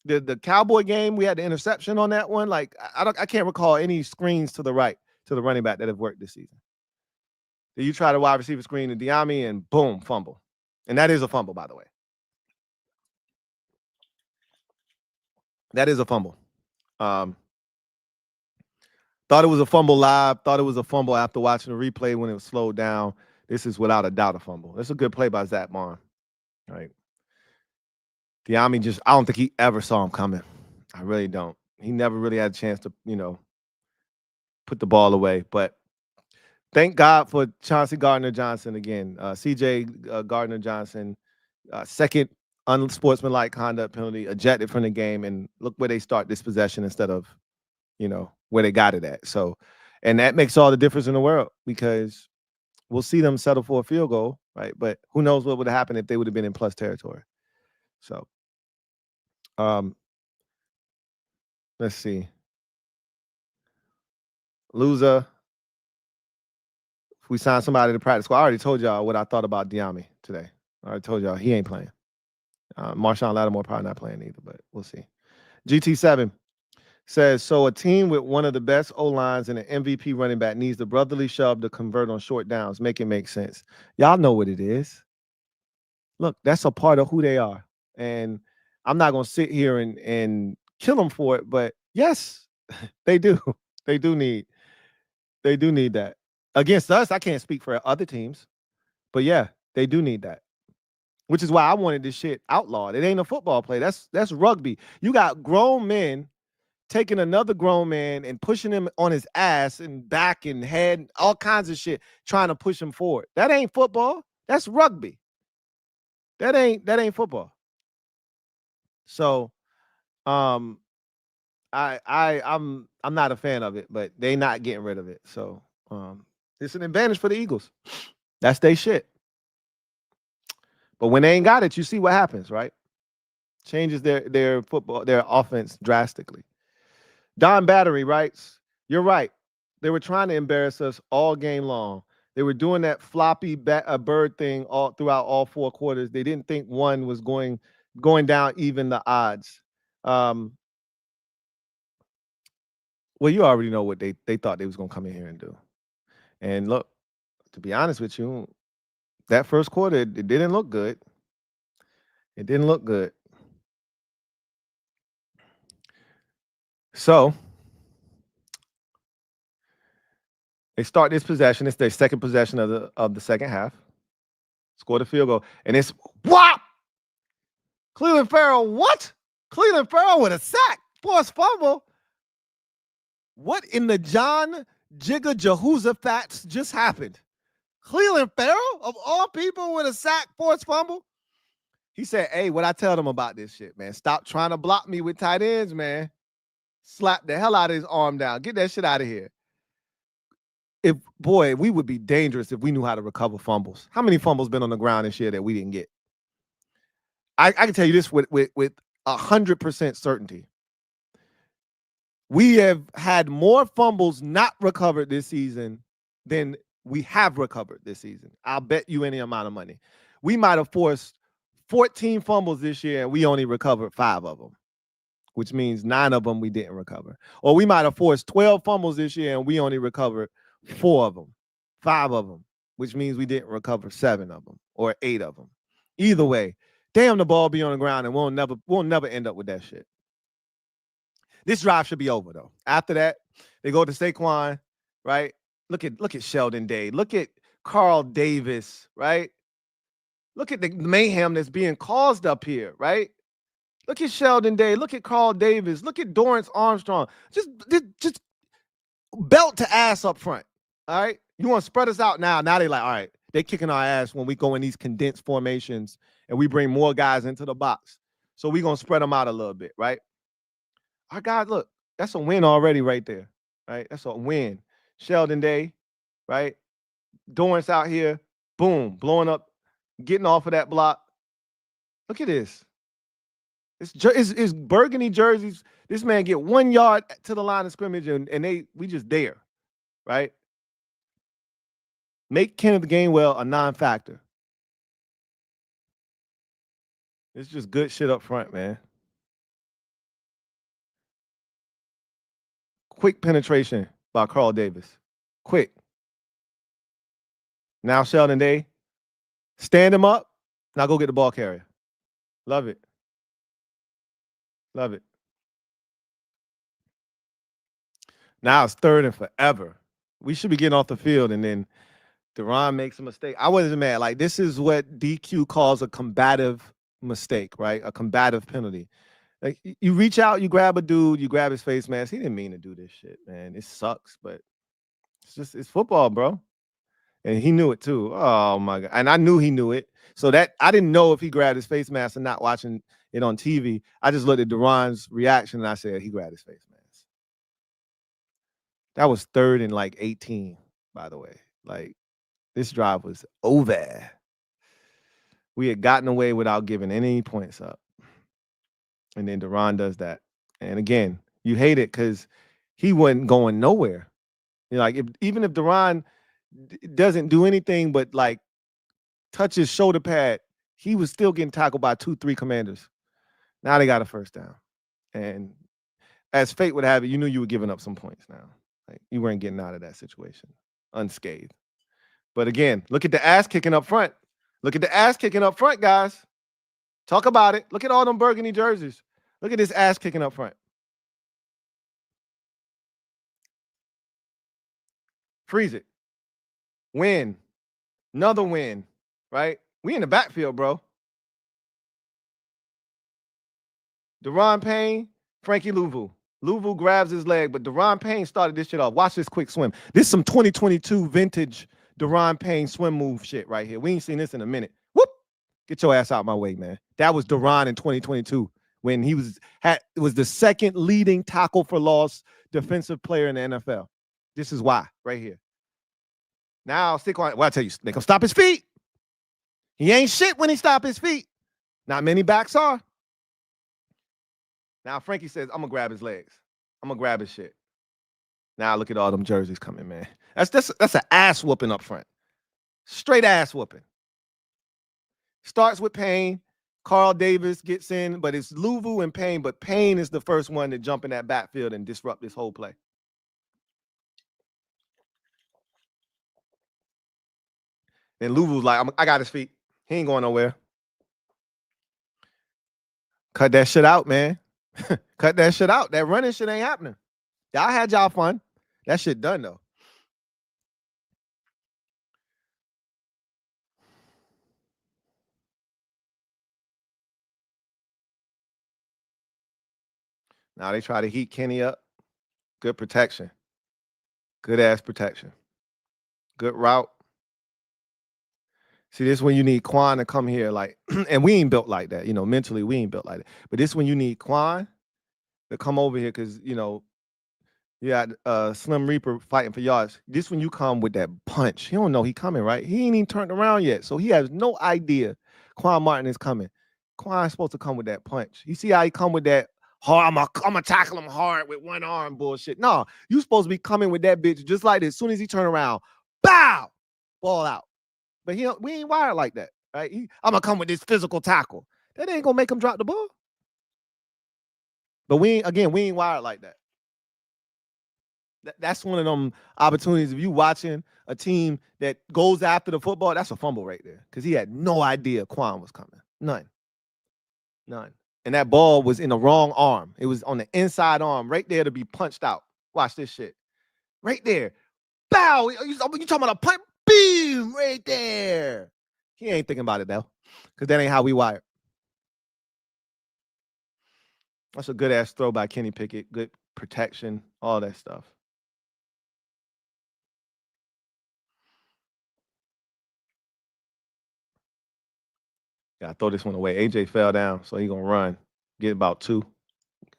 the Cowboy game, we had the interception on that one. Like I can't recall any screens to the right to the running back that have worked this season. You try the wide receiver screen to Diami and boom, fumble. And that is a fumble, by the way. That is a fumble. Thought it was a fumble live. Thought it was a fumble after watching the replay when it was slowed down. This is without a doubt a fumble. That's a good play by Zach Bond. Right. Diami I don't think he ever saw him coming. I really don't. He never really had a chance to, put the ball away. But thank God for Chauncey Gardner-Johnson again. CJ Gardner-Johnson, second unsportsmanlike conduct penalty, ejected from the game, and look where they start this possession instead of, where they got it at. So, and that makes all the difference in the world because we'll see them settle for a field goal, right? But who knows what would have happened if they would have been in plus territory. So, let's see. Loser. If we sign somebody to practice squad, I already told y'all what I thought about Diami today. I already told y'all he ain't playing. Marshawn Lattimore probably not playing either, but we'll see. GT7 says, so a team with one of the best O-lines and an MVP running back needs the brotherly shove to convert on short downs. Make it make sense. Y'all know what it is. Look, that's a part of who they are. And I'm not going to sit here and kill them for it, but yes, they do. They do need that. Against us, I can't speak for other teams, but yeah, they do need that. Which is why I wanted this shit outlawed. It ain't a football play. That's rugby. You got grown men taking another grown man and pushing him on his ass and back and head, all kinds of shit, trying to push him forward. That ain't football. That's rugby. That ain't football. So, I'm not a fan of it, but they not getting rid of it. So, it's an advantage for the Eagles. That's their shit. But when they ain't got it, you see what happens, right? Changes their football, their offense drastically. Don Battery writes, you're right. They were trying to embarrass us all game long. They were doing that floppy bird thing all throughout all four quarters. They didn't think one was going down even the odds. Well, you already know what they thought they was going to come in here and do. And look, to be honest with you, that first quarter, it didn't look good. It didn't look good. So they start this possession. It's their second possession of the second half. Scored a field goal. And it's what? Cleveland Farrell, what? Cleveland Farrell with a sack. Forced fumble. What in the John Jigga Jehoshaphat just happened? Cleveland Farrell, of all people, with a sack, forced fumble. He said, hey, what I tell them about this shit, man? Stop trying to block me with tight ends, man. Slap the hell out of his arm down. Get that shit out of here. We would be dangerous if we knew how to recover fumbles. How many fumbles been on the ground this year that we didn't get? I can tell you this with 100% certainty. We have had more fumbles not recovered this season than we have recovered this season. I'll bet you any amount of money. We might have forced 14 fumbles this year and we only recovered 5 of them, which means 9 of them we didn't recover. Or we might have forced 12 fumbles this year and we only recovered 4 of them, 5 of them, which means we didn't recover 7 of them or 8 of them. Either way, damn, the ball be on the ground and we'll never end up with that shit. This drive should be over though. After that, they go to Saquon, right? Look at Sheldon Day. Look at Carl Davis, right? Look at the mayhem that's being caused up here, right? Look at Sheldon Day. Look at Carl Davis. Look at Dorrance Armstrong. Just belt to ass up front, all right? You want to spread us out now. Now they like, all right, they kicking our ass when we go in these condensed formations and we bring more guys into the box. So we're going to spread them out a little bit, right? Our guys, look, that's a win already right there, right? That's a win. Sheldon Day, right? Dorrance out here, boom, blowing up, getting off of that block. Look at this. It's burgundy jerseys. This man get 1 yard to the line of scrimmage, and we just there, right? Make Kenneth Gainwell a non-factor. It's just good shit up front, man. Quick penetration by Carl Davis. Quick. Now Sheldon Day. Stand him up. Now go get the ball carrier. Love it. Love it. Now it's 3rd and forever. We should be getting off the field, and then Deron makes a mistake. I wasn't mad. Like, this is what DQ calls a combative mistake, right? A combative penalty. Like, you reach out, you grab a dude, you grab his face mask. He didn't mean to do this shit, man. It sucks, but it's football, bro. And he knew it too. Oh my God. And I knew he knew it. So that I didn't know if he grabbed his face mask and not watching it on TV. I just looked at Deron's reaction and I said he grabbed his face mask. That was 3rd and like 18, by the way. Like, this drive was over. We had gotten away without giving any points up. And then Deron does that. And again, you hate it because he wasn't going nowhere. You know, like, even if Deron doesn't do anything but like touch his shoulder pad, he was still getting tackled by 2-3 commanders. Now they got a first down. And as fate would have it, you knew you were giving up some points now. Like, you weren't getting out of that situation unscathed. But again, look at the ass kicking up front. Look at the ass kicking up front, guys. Talk about it. Look at all them burgundy jerseys. Look at this ass kicking up front. Freeze it. Win. Another win, right? We in the backfield, bro. Deron Payne, Frankie Louvu. Louvu grabs his leg, but Deron Payne started this shit off. Watch this quick swim. This is some 2022 vintage Deron Payne swim move shit right here. We ain't seen this in a minute. Whoop! Get your ass out my way, man. That was Deron in 2022 when he was the second leading tackle for loss defensive player in the NFL. This is why, right here. Now, stick on. Well, I tell you, make him stop his feet. He ain't shit when he stop his feet. Not many backs are. Now Frankie says, I'm gonna grab his legs. I'm gonna grab his shit. Now look at all them jerseys coming, man. That's an ass whooping up front. Straight ass whooping. Starts with Payne. Carl Davis gets in, but it's Louvu and Payne, but Payne is the first one to jump in that backfield and disrupt this whole play. Then Louvu's like, I got his feet. He ain't going nowhere. Cut that shit out, man. Cut that shit out. That running shit ain't happening. Y'all had y'all fun. That shit done, though. Now they try to heat Kenny up. Good protection. Good ass protection. Good route. See, this is when you need Quan to come here, like, and we ain't built like that. You know, mentally, we ain't built like that. But this is when you need Quan to come over here because, you know, you got Slim Reaper fighting for yards. This when you come with that punch. He don't know he coming, right? He ain't even turned around yet. So he has no idea Quan Martin is coming. Quan's supposed to come with that punch. You see how he come with that hard, I'm gonna tackle him hard with one arm bullshit. No, you supposed to be coming with that bitch just like this. As soon as he turn around, bow, ball out. But we ain't wired like that, right? I'm gonna come with this physical tackle. That ain't gonna make him drop the ball. But we ain't wired like that. That's one of them opportunities. If you watching a team that goes after the football, that's a fumble right there. Because he had no idea Quan was coming. None. And that ball was in the wrong arm. It was on the inside arm, right there to be punched out. Watch this shit. Right there. Bow. You talking about a punch? Boom, right there. He ain't thinking about it, though. Because that ain't how we wired. That's a good-ass throw by Kenny Pickett. Good protection, all that stuff. Gotta throw this one away. AJ fell down, so he gonna run. get about 2.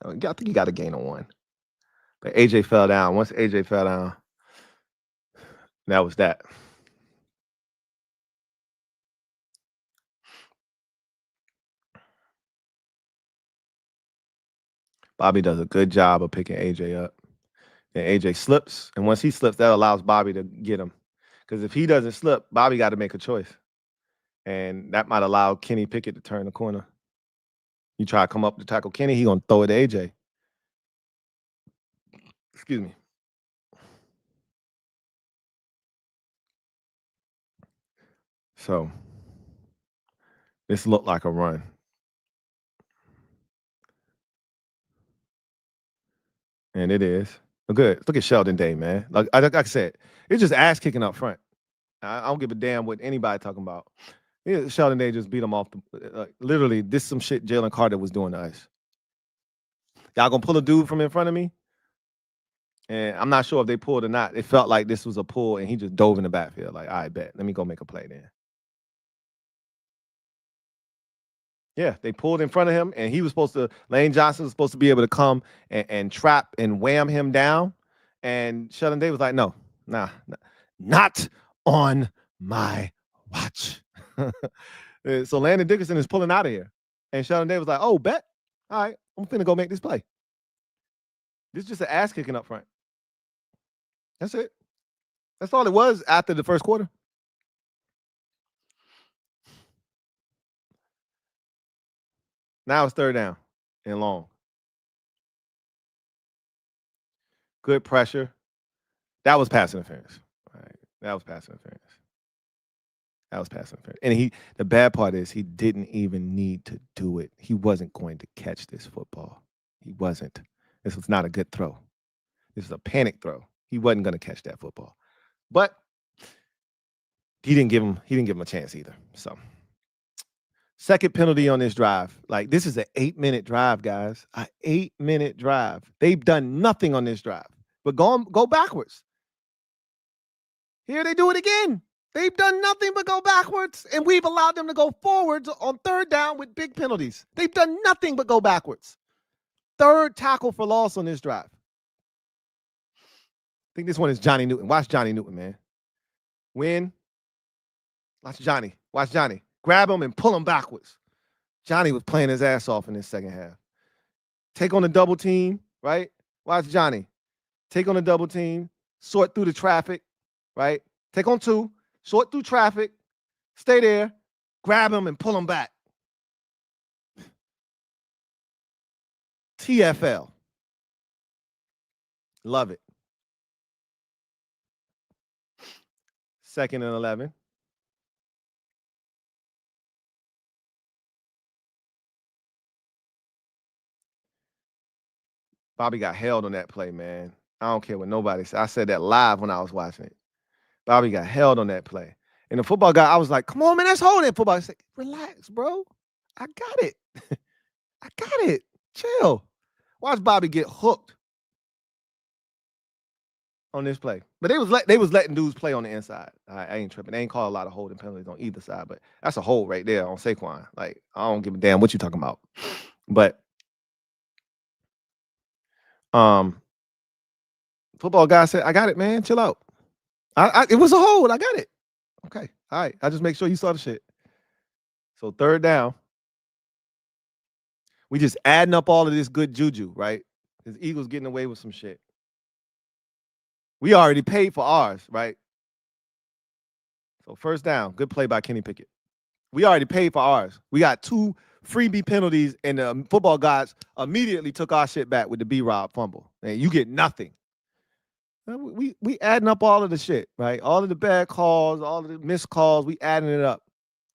I think he got a gain of 1. But AJ fell down. Once AJ fell down, that was that. Bobby does a good job of picking AJ up. And AJ slips, and once he slips, that allows Bobby to get him. Because if he doesn't slip, Bobby got to make a choice. And that might allow Kenny Pickett to turn the corner. You try to come up to tackle Kenny, he gonna throw it to AJ. Excuse me. So this looked like a run. And it is. Good. Look at Sheldon Day, man. Like I said, it's just ass kicking up front. I don't give a damn what anybody talking about. Yeah, Sheldon Day just beat him off. Literally, this is some shit Jalen Carter was doing to us. Y'all gonna pull a dude from in front of me? And I'm not sure if they pulled or not. It felt like this was a pull, and he just dove in the backfield. Like, I bet. Let me go make a play then. Yeah, they pulled in front of him, and he was supposed to. Lane Johnson was supposed to be able to come and trap and wham him down. And Sheldon Day was like, "No, nah, not on my watch." So Landon Dickerson is pulling out of here, and Sheldon Day was like, "Oh, bet. All right, I'm finna go make this play." This is just an ass kicking up front. That's it. That's all it was after the first quarter. Now it's third down and long. Good pressure. That was pass interference. All right. That was pass interference. That was pass interference. And the bad part is he didn't even need to do it. He wasn't going to catch this football. He wasn't. This was not a good throw. This was a panic throw. He wasn't going to catch that football. But he didn't give him a chance either. So second penalty on this drive. Like, this is an 8-minute drive, guys. An 8-minute drive. They've done nothing on this drive. But go backwards. Here they do it again. They've done nothing but go backwards, and we've allowed them to go forwards on third down with big penalties. They've done nothing but go backwards. Third tackle for loss on this drive. I think this one is Johnny Newton. Watch Johnny Newton, man. Win. Watch Johnny. Watch Johnny. Grab him and pull him backwards. Johnny was playing his ass off in this second half. Take on the double team, right? Watch Johnny. Take on the double team. Sort through the traffic, right? Take on 2. Sort through traffic. Stay there. Grab him and pull him back. TFL. Love it. 2nd and 11. Bobby got held on that play, man. I don't care what nobody said. I said that live when I was watching it. Bobby got held on that play. And the football guy, I was like, come on, man, that's holding. Football said, relax, bro. I got it. I got it. Chill. Watch Bobby get hooked on this play. But they was letting dudes play on the inside. I ain't tripping. They ain't call a lot of holding penalties on either side, but that's a hold right there on Saquon. Like, I don't give a damn what you talking about. But football guy said, I got it, man. Chill out. It was a hold. I got it. Okay. All right. I just make sure you saw the shit. So third down. We just adding up all of this good juju, right? Because Eagles getting away with some shit. We already paid for ours, right? So first down. Good play by Kenny Pickett. We already paid for ours. We got 2 freebie penalties, and the football guys immediately took our shit back with the B-Rob fumble. And you get nothing. We adding up all of the shit, right? All of the bad calls, all of the missed calls, we adding it up.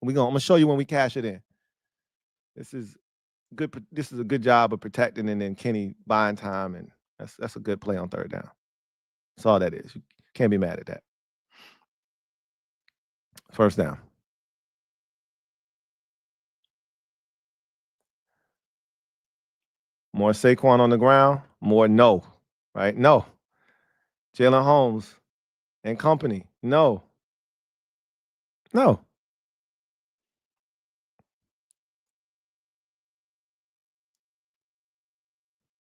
I'm gonna show you when we cash it in. This is good. This is a good job of protecting, and then Kenny buying time, and that's a good play on third down. That's all that is. You can't be mad at that. First down. More Saquon on the ground, more no, right? No. Jalen Holmes and company, no. No.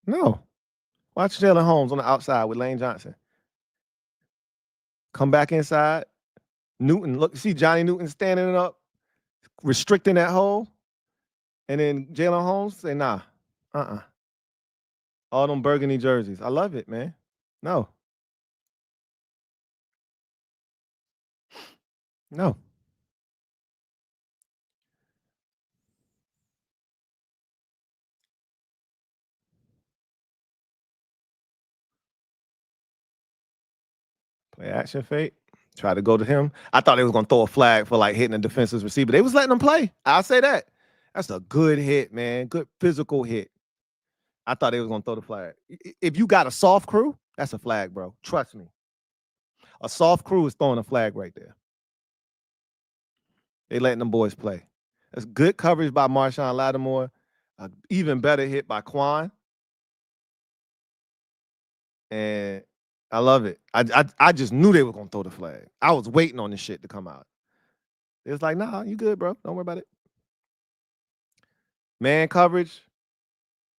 No. Watch Jalen Holmes on the outside with Lane Johnson. Come back inside. Newton, look, see Johnny Newton standing up, restricting that hole. And then Jalen Holmes say, nah, all them burgundy jerseys. I love it, man. No. No. Play action fake. Try to go to him. I thought they was gonna throw a flag for like hitting a defensive receiver. They was letting him play. I'll say that. That's a good hit, man. Good physical hit. I thought they was gonna throw the flag. If you got a soft crew, that's a flag, bro. Trust me. A soft crew is throwing a flag right there. They letting them boys play. That's good coverage by Marshawn Lattimore. Even better hit by Quan. And I love it. I just knew they were gonna throw the flag. I was waiting on this shit to come out. It was like, nah, you good, bro. Don't worry about it. Man coverage.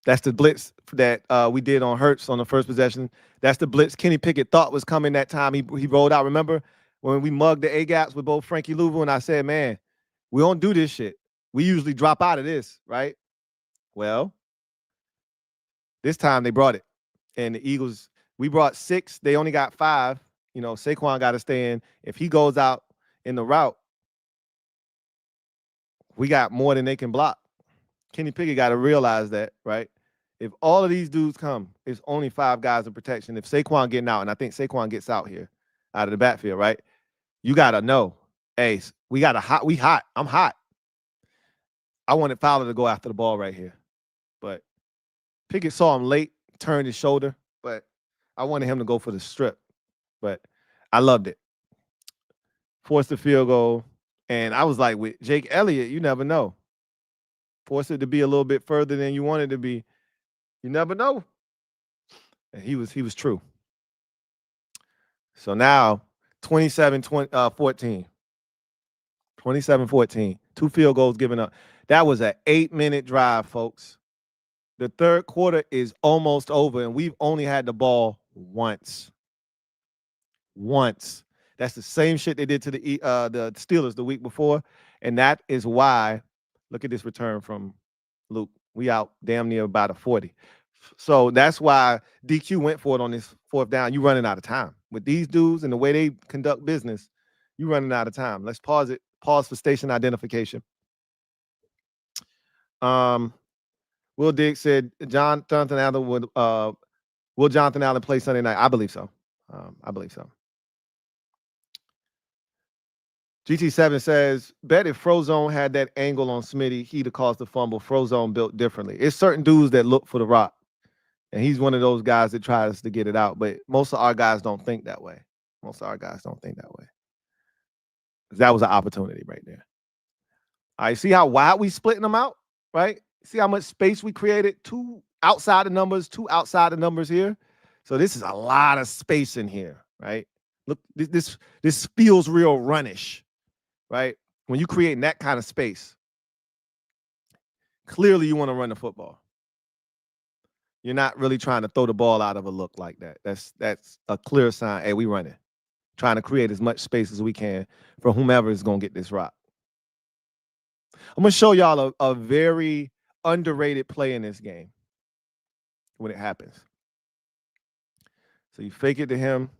That's the blitz that we did on Hurts on the first possession. That's the blitz Kenny Pickett thought was coming that time. He rolled out. Remember when we mugged the A-gaps with both Frankie Louie and I said, man, we don't do this shit. We usually drop out of this, right? Well, this time they brought it. And the Eagles, we brought 6. They only got 5. You know, Saquon got to stay in. If he goes out in the route, we got more than they can block. Kenny Pickett got to realize that, right? If all of these dudes come, it's only 5 guys in protection. If Saquon getting out, and I think Saquon gets out here, out of the backfield, right? You got to know, hey, we hot. I'm hot. I wanted Fowler to go after the ball right here. But Pickett saw him late, turned his shoulder, but I wanted him to go for the strip. But I loved it. Forced the field goal. And I was like, with Jake Elliott, you never know. Force it to be a little bit further than you wanted to be. You never know. And he was true. So now 27-14. 27-14. 2 field goals given up. That was an 8-minute drive, folks. The third quarter is almost over, and we've only had the ball once. Once. That's the same shit they did to the Steelers the week before, and that is why. Look at this return from Luke. We out damn near about a 40. So that's why DQ went for it on this 4th down. You running out of time. With these dudes and the way they conduct business, you running out of time. Let's pause it. Pause for station identification. Will Diggs said Jonathan Allen would will Jonathan Allen play Sunday night? I believe so. I believe so. GT7 says, bet if Frozone had that angle on Smitty, he'd have caused the fumble. Frozone built differently. It's certain dudes that look for the rock. And he's one of those guys that tries to get it out. But most of our guys don't think that way. Most of our guys don't think that way. That was an opportunity right there. All right, see how wide we splitting them out, right? See how much space we created? 2 outside the numbers, 2 outside the numbers here. So this is a lot of space in here, right? Look, this feels real runnish. Right? When you create that kind of space, clearly you want to run the football. You're not really trying to throw the ball out of a look like that. That's a clear sign. Hey, we running. Trying to create as much space as we can for whomever is going to get this rock. I'm going to show y'all a very underrated play in this game when it happens. So you fake it to him.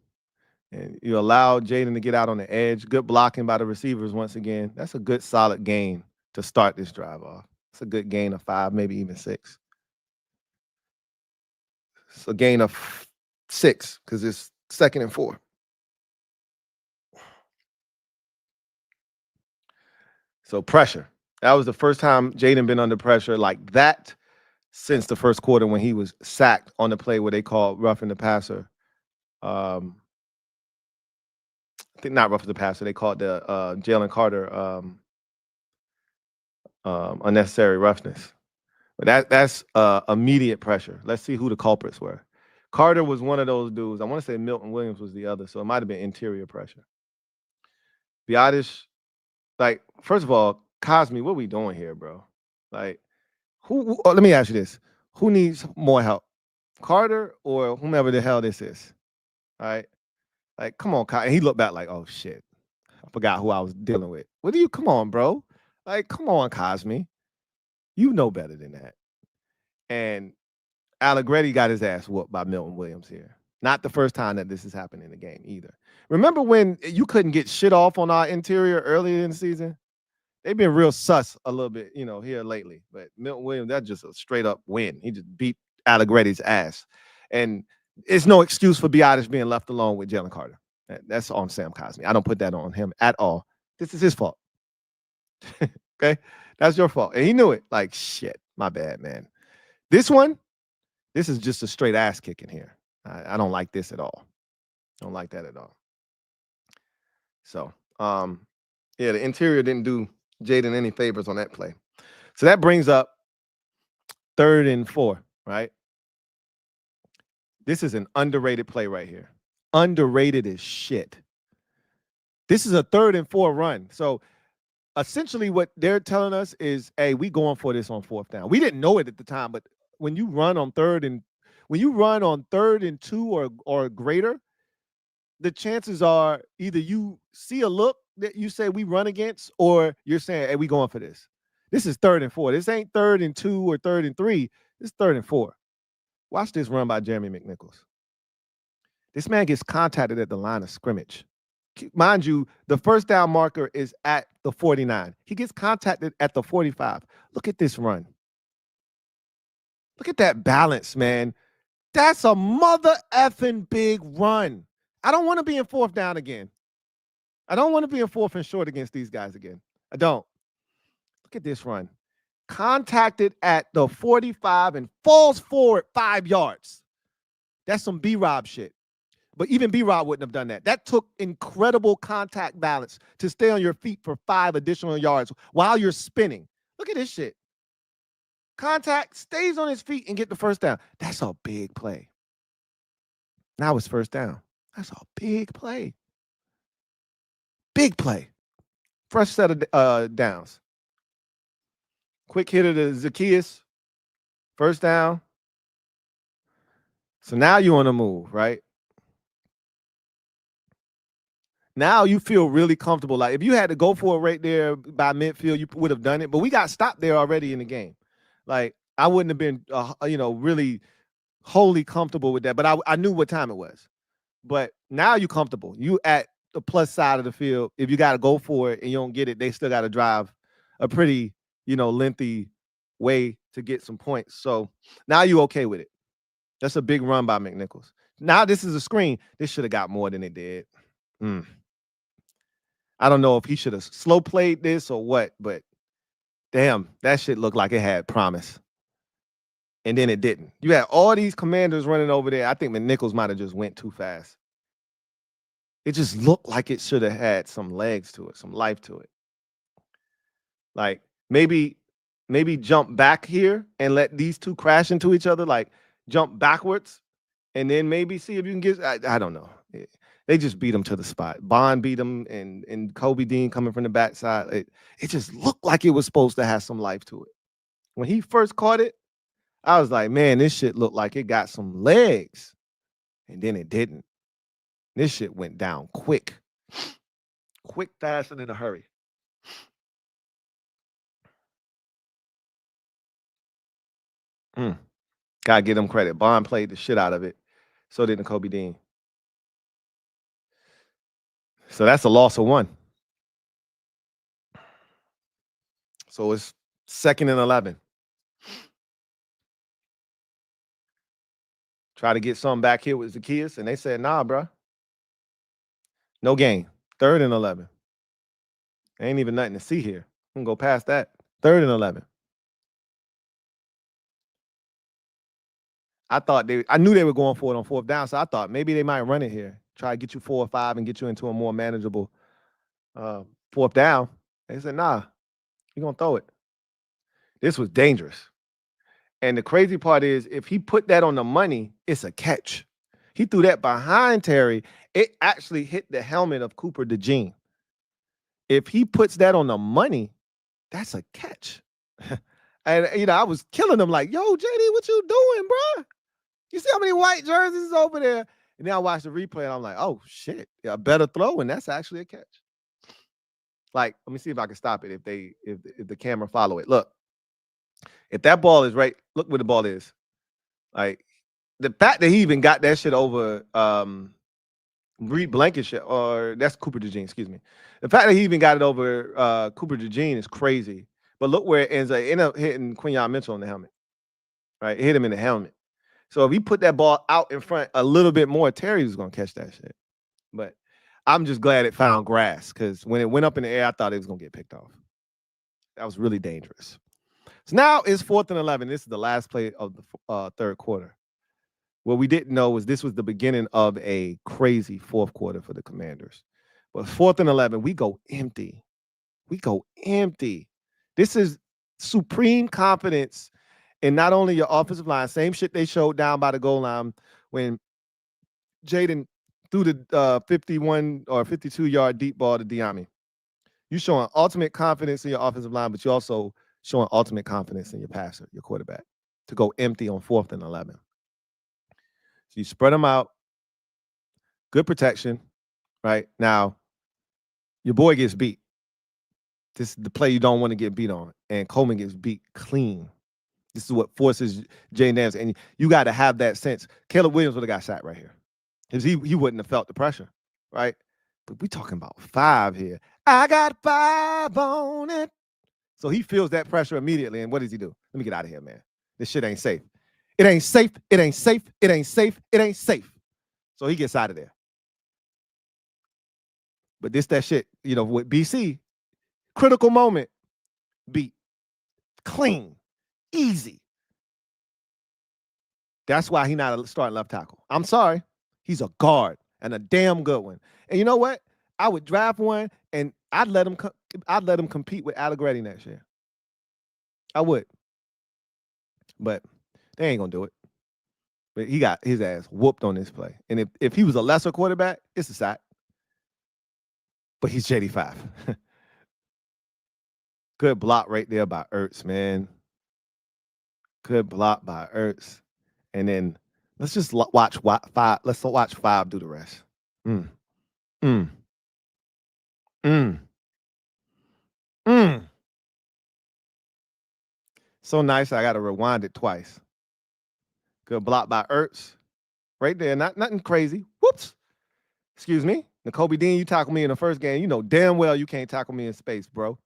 And you allow Jaden to get out on the edge. Good blocking by the receivers once again. That's a good, solid gain to start this drive off. It's a good gain of 5, maybe even 6. It's a gain of 6 because it's 2nd and 4. So pressure. That was the first time Jaden been under pressure like that since the first quarter when he was sacked on the play where they called roughing the passer. I think not roughing the passer. They called the Jalen Carter unnecessary roughness. But that's immediate pressure. Let's see who the culprits were. Carter was one of those dudes. I want to say Milton Williams was the other, so it might have been interior pressure. Biotish, like, first of all, Cosme, what we doing here, bro? Like, let me ask you this. Who needs more help? Carter or whomever the hell this is. All right. Like, come on, Kyle. And he looked back like, oh shit. I forgot who I was dealing with. What do you come on, bro? Like, come on, Cosme. You know better than that. And Allegretti got his ass whooped by Milton Williams here. Not the first time that this has happened in the game either. Remember when you couldn't get shit off on our interior earlier in the season? They've been real sus a little bit, here lately. But Milton Williams, that's just a straight up win. He just beat Allegretti's ass. And it's no excuse for Biotis being left alone with Jalen Carter. That's on Sam Cosme. I don't put that on him at all. This is his fault. Okay? That's your fault. And he knew it. Like, shit, my bad, man. This is just a straight ass kicking here. I don't like this at all. I don't like that at all. So, yeah, the interior didn't do Jaden any favors on that play. So that brings up 3rd and 4, right? This is an underrated play right here. Underrated as shit. This is a 3rd and 4 run. So essentially what they're telling us is, hey, we going for this on 4th down. We didn't know it at the time, but when you run on 3rd and 2 or greater, the chances are either you see a look that you say we run against, or you're saying, hey, we going for this. This is 3rd and 4. This ain't 3rd and 2 or 3rd and 3. This is 3rd and 4. Watch this run by Jeremy McNichols. This man gets contacted at the line of scrimmage. Mind you, the first down marker is at the 49. He gets contacted at the 45. Look at this run. Look at that balance, man. That's a mother effing big run. I don't want to be in 4th down again. I don't want to be in 4th and short against these guys again. I don't. Look at this run. Contacted at the 45 and falls forward 5 yards. That's some B-Rob shit. But even B-Rob wouldn't have done that. That took incredible contact balance to stay on your feet for 5 additional yards while you're spinning. Look at this shit. Contact, stays on his feet and get the 1st down. That's a big play. Now it's 1st down. That's a big play. Big play. Fresh set of downs. Quick hitter to Zacchaeus. 1st down. So now you on the move, right? Now you feel really comfortable. Like if you had to go for it right there by midfield, you would have done it. But we got stopped there already in the game. Like I wouldn't have been, really wholly comfortable with that. But I knew what time it was. But now you're comfortable. You at the plus side of the field. If you got to go for it and you don't get it, they still got to drive a pretty, lengthy way to get some points. So now you okay with it. That's a big run by McNichols. Now this is a screen. This should have got more than it did. I don't know if he should have slow played this or what, but damn, that shit looked like it had promise. And then it didn't. You had all these commanders running over there. I think McNichols might have just went too fast. It just looked like it should have had some legs to it, some life to it. Like maybe jump back here and let these two crash into each other, like jump backwards, and then maybe see if you can get, I don't know. They just beat him to the spot. Bond beat him, and Kobe Dean coming from the backside. It just looked like it was supposed to have some life to it. When he first caught it, I was like, man, this shit looked like it got some legs. And then it didn't. This shit went down quick. Quick, fast, and in a hurry. Gotta give him credit. Bond played the shit out of it. So did Kobe Dean. So that's a loss of 1. So it's 2nd and 11. Try to get something back here with Zacchaeus, and they said, nah, bro. No gain. 3rd and 11. Ain't even nothing to see here. We can go past that. 3rd and 11. I knew they were going for it on 4th down, so I thought maybe they might run it here. Try to get you 4 or 5 and get you into a more manageable 4th down. They said, nah, you're going to throw it. This was dangerous. And the crazy part is, if he put that on the money, it's a catch. He threw that behind Terry. It actually hit the helmet of Cooper DeJean. If he puts that on the money, that's a catch. And, I was killing him like, yo, JD, what you doing, bro? You see how many white jerseys is over there? And then I watch the replay and I'm like, oh shit, yeah, a better throw, and that's actually a catch. Like, let me see if I can stop it if the camera follow it. Look, if that ball is right, look where the ball is. Like, the fact that he even got that shit over Reed Blankenship, or that's Cooper DeJean, excuse me. The fact that he even got it over Cooper DeJean is crazy. But look where it ends up. It ended up hitting Quinyon Mitchell in the helmet. Right? It hit him in the helmet. So if he put that ball out in front a little bit more, Terry was going to catch that shit. But I'm just glad it found grass, because when it went up in the air, I thought it was going to get picked off. That was really dangerous. So now it's 4th and 11. This is the last play of the third quarter. What we didn't know was this was the beginning of a crazy fourth quarter for the Commanders. But 4th and 11, we go empty. We go empty. This is supreme confidence in not only your offensive line, same shit they showed down by the goal line when Jaden threw the 51 or 52-yard deep ball to Diami. You're showing ultimate confidence in your offensive line, but you're also showing ultimate confidence in your passer, your quarterback, to go empty on 4th and 11. So you spread them out, good protection, right? Now, your boy gets beat. This is the play you don't want to get beat on, and Coleman gets beat clean. This is what forces Jane Daniels, and you got to have that sense. Caleb Williams would have got shot right here, because he wouldn't have felt the pressure, right? But we talking about 5 here. I got 5 on it. So he feels that pressure immediately, and what does he do? Let me get out of here, man. This shit ain't safe. It ain't safe. It ain't safe. It ain't safe. It ain't safe. So he gets out of there. But this, that shit, you know, with BC, critical moment, beat, clean, easy. That's why he's not a starting left tackle. I'm sorry. He's a guard, and a damn good one. And you know what? I would draft one, and I'd let him compete with Allegretti next year. I would. But they ain't gonna do it. But he got his ass whooped on this play. And if he was a lesser quarterback, it's a sack. But he's JD5. Good block right there by Ertz, man. Good block by Ertz. And then let's just watch 5. Let's watch 5 do the rest. So nice, I got to rewind it twice. Good block by Ertz. Right there, nothing crazy. Whoops. Excuse me. Nakobe Dean, you tackled me in the first game. You know damn well you can't tackle me in space, bro.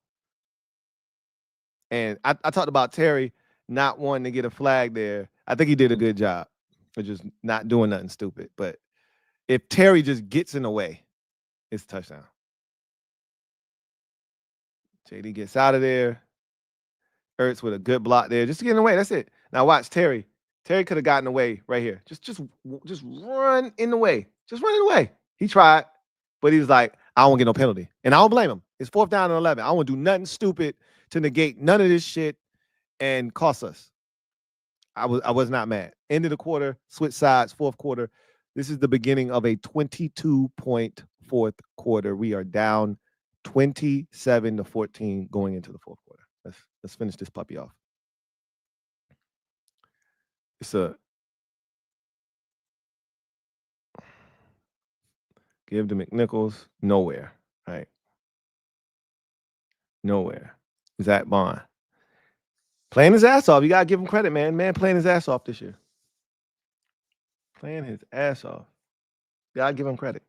And I talked about Terry not wanting to get a flag there. I think he did a good job of just not doing nothing stupid. But if Terry just gets in the way, it's a touchdown. JD gets out of there. Ertz with a good block there. Just to get in the way. That's it. Now watch Terry. Terry could have gotten away right here. Just run in the way. Just run in the way. He tried, but he was like, I don't get no penalty. And I don't blame him. It's 4th down and 11. I don't want to do nothing stupid to negate none of this shit and cost us. I was not mad. End of the quarter, switch sides, 4th quarter. This is the beginning of a 22-point 4th quarter. We are down 27-14 going into the 4th quarter. Let's finish this puppy off. It's a give to McNichols, nowhere, right? Nowhere. Zach Bond playing his ass off. You gotta give him credit, man. Man playing his ass off this year. Playing his ass off. Gotta give him credit.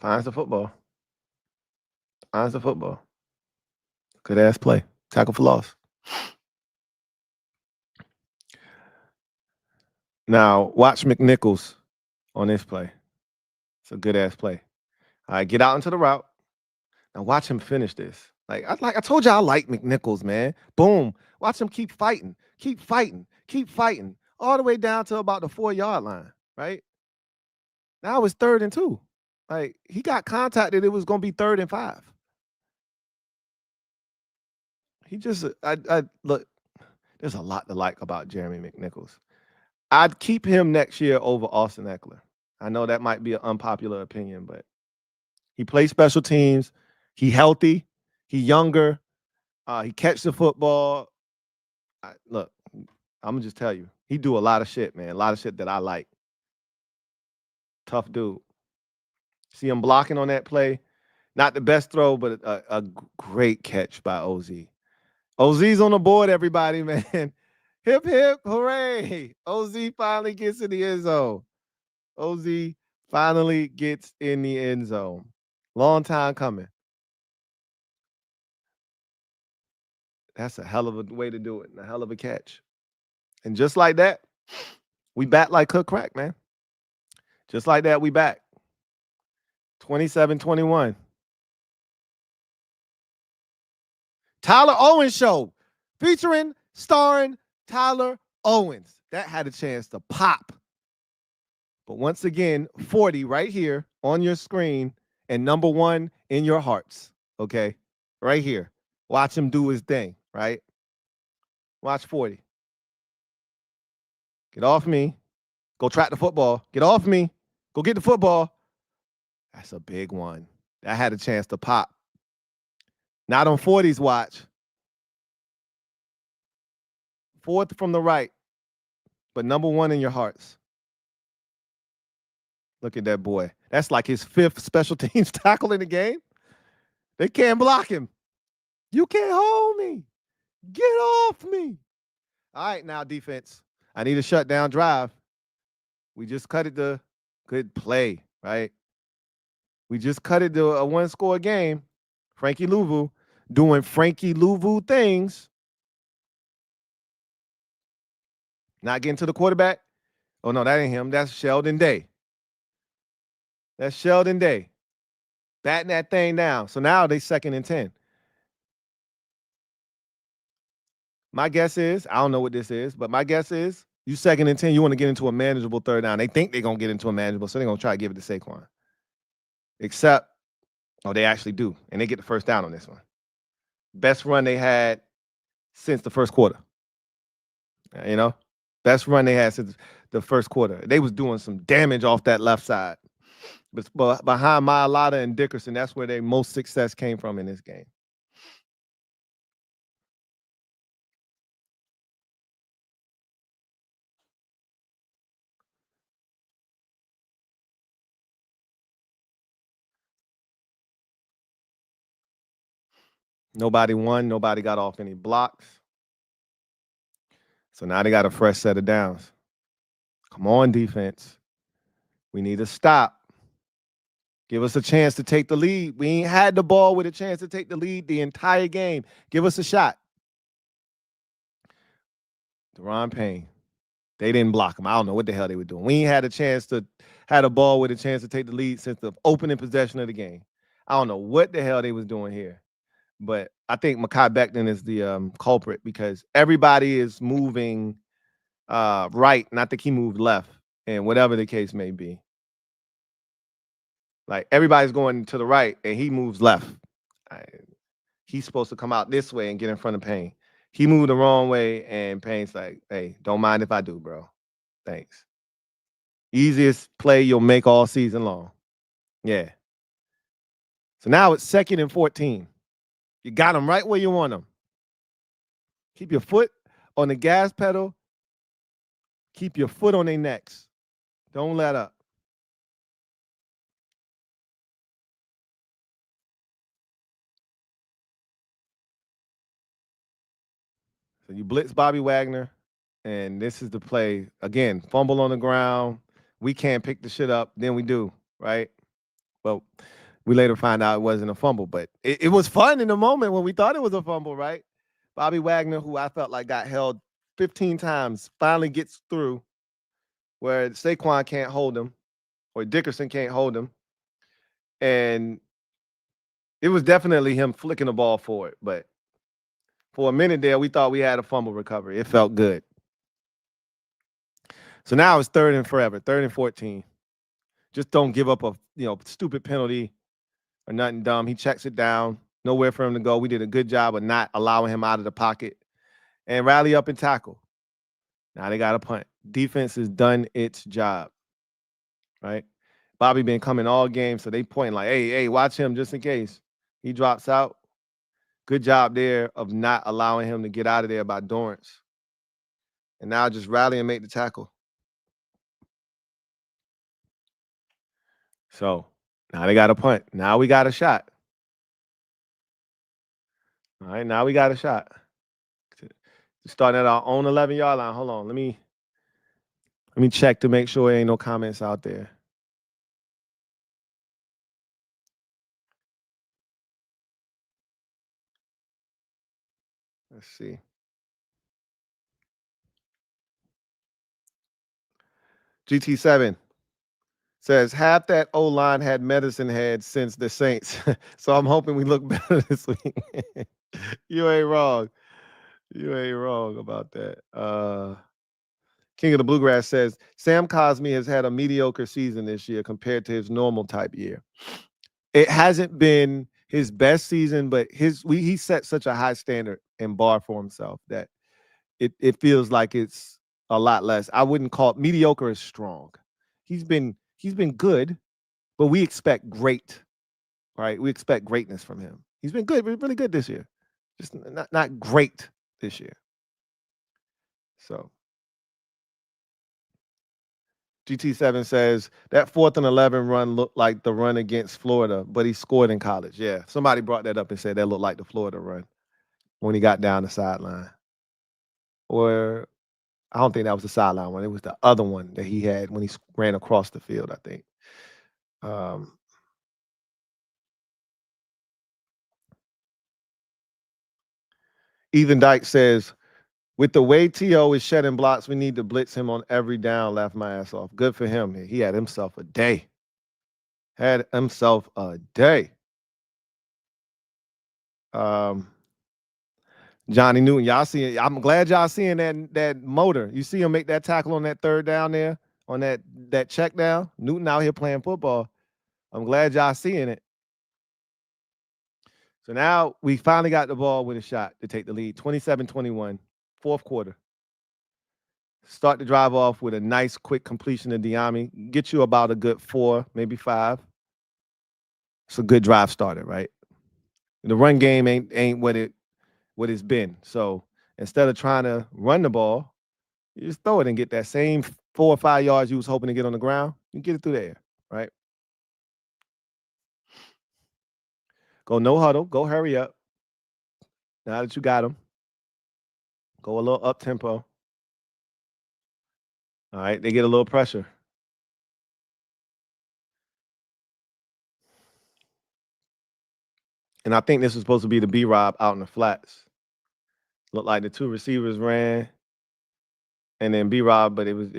Finds the football. Finds the football. Good ass play. Tackle for loss. Now watch McNichols on this play. It's a good ass play. All right, get out into the route. Now watch him finish this. Like I told you, I like McNichols, man. Boom. Watch him keep fighting, all the way down to about the 4-yard line, right? Now it's 3rd and 2. Like, he got contacted, it was gonna be 3rd and 5. He just I look, there's a lot to like about Jeremy McNichols. I'd keep him next year over Austin Eckler. I know that might be an unpopular opinion, but he plays special teams. He healthy. He younger. He catch the football. Look, I'm gonna just tell you, he do a lot of shit, man. A lot of shit that I like. Tough dude. See him blocking on that play. Not the best throw, but a great catch by OZ. OZ's on the board, everybody, man. Hip, hip, hooray. OZ finally gets in the end zone. OZ finally gets in the end zone. Long time coming. That's a hell of a way to do it, and a hell of a catch. And just like that, we back like cook crack, man. Just like that, we back. 27-21. Tyler Owens show, featuring, starring Tyler Owens. That had a chance to pop. But once again, 40 right here on your screen and number 1 in your hearts, okay? Right here. Watch him do his thing, right? Watch 40. Get off me. Go track the football. Get off me. Go get the football. That's a big one. That had a chance to pop. Not on 40's watch. 4th from the right, but number 1 in your hearts. Look at that boy. That's like his 5th special teams tackle in the game. They can't block him. You can't hold me. Get off me. All right, now, defense. I need a shutdown drive. We just cut it to good play, right? We just cut it to a 1-score game. Frankie Louvu doing Frankie Louvu things. Not getting to the quarterback. Oh, no, that ain't him. That's Sheldon Day. That's Sheldon Day. Batting that thing down. So now they 2nd and 10. My guess is, I don't know what this is, but my guess is you 2nd and 10, you want to get into a manageable 3rd down. They think they're going to get into a manageable, so they're going to try to give it to Saquon. Except, they actually do, and they get the 1st down on this one. Best run they had since the 1st quarter. You know? Best run they had since the 1st quarter. They was doing some damage off that left side. But behind Mailata and Dickerson, that's where their most success came from in this game. Nobody won. Nobody got off any blocks. So now they got a fresh set of downs. Come on, defense. We need to stop. Give us a chance to take the lead. We ain't had the ball with a chance to take the lead the entire game. Give us a shot. Deron Payne. They didn't block him. I don't know what the hell they were doing. We ain't had a chance to had a ball with a chance to take the lead since the opening possession of the game. I don't know what the hell they was doing here. But I think Mekhi Becton is the culprit because everybody is moving right, and I think he moved left, and whatever the case may be. Like, everybody's going to the right, and he moves left. He's supposed to come out this way and get in front of Payne. He moved the wrong way, and Payne's like, hey, don't mind if I do, bro. Thanks. Easiest play you'll make all season long. Yeah. So now it's 2nd and 14. You got them right where you want them. Keep your foot on the gas pedal. Keep your foot on their necks. Don't let up. So you blitz Bobby Wagner, and this is the play. Again, fumble on the ground. We can't pick the shit up. Then we do, right? Well, we later find out it wasn't a fumble, but it was fun in the moment when we thought it was a fumble, right? Bobby Wagner, who I felt like got held 15 times, finally gets through where Saquon can't hold him or Dickerson can't hold him. And it was definitely him flicking the ball forward, but for a minute there, we thought we had a fumble recovery. It felt good. So now it's 3rd and forever, 3rd and 14. Just don't give up a stupid penalty or nothing dumb. He checks it down. Nowhere for him to go. We did a good job of not allowing him out of the pocket and rally up and tackle. Now they got a punt. Defense has done its job, right? Bobby been coming all game, so they pointing like, hey, watch him just in case he drops out. Good job there of not allowing him to get out of there by Dorrance. And now just rally and make the tackle. So now they got a punt. Now we got a shot. All right, now we got a shot. Starting at our own 11-yard line. Hold on, let me check to make sure there ain't no comments out there. Let's see. GT7 says half that O-line had medicine head since the Saints. So I'm hoping we look better this week. You ain't wrong. You ain't wrong about that. King of the Bluegrass says Sam Cosmi has had a mediocre season this year compared to his normal type year. It hasn't been his best season, but he set such a high standard and bar for himself that it feels like it's a lot less. I wouldn't call it mediocre is strong. He's been good, but we expect great, right? We expect greatness from him. He's been good, really good this year. Just not great this year. So GT7 says that 4th and 11 run looked like the run against Florida, but he scored in college. Yeah, somebody brought that up and said that looked like the Florida run when he got down the sideline. Or I don't think that was the sideline one. It was the other one that he had when he ran across the field, I think. Ethan Dyke says, with the way T.O. is shedding blocks, we need to blitz him on every down. Laugh my ass off. Good for him. He had himself a day. Johnny Newton, y'all see. I'm glad y'all seeing that motor. You see him make that tackle on that 3rd down there on that check down. Newton out here playing football. I'm glad y'all seeing it. So now we finally got the ball with a shot to take the lead. 27-21, 4th quarter. Start the drive off with a nice quick completion to Diami. Get you about a good 4, maybe 5. It's a good drive starter, right? The run game ain't what it's been. So instead of trying to run the ball, you just throw it and get that same 4 or 5 yards you was hoping to get on the ground. You get it through the air, right? Go no huddle. Go hurry up. Now that you got them, go a little up tempo. All right, they get a little pressure. And I think this was supposed to be the B-Rob out in the flats. Looked like the 2 receivers ran, and then B-Rob, but he was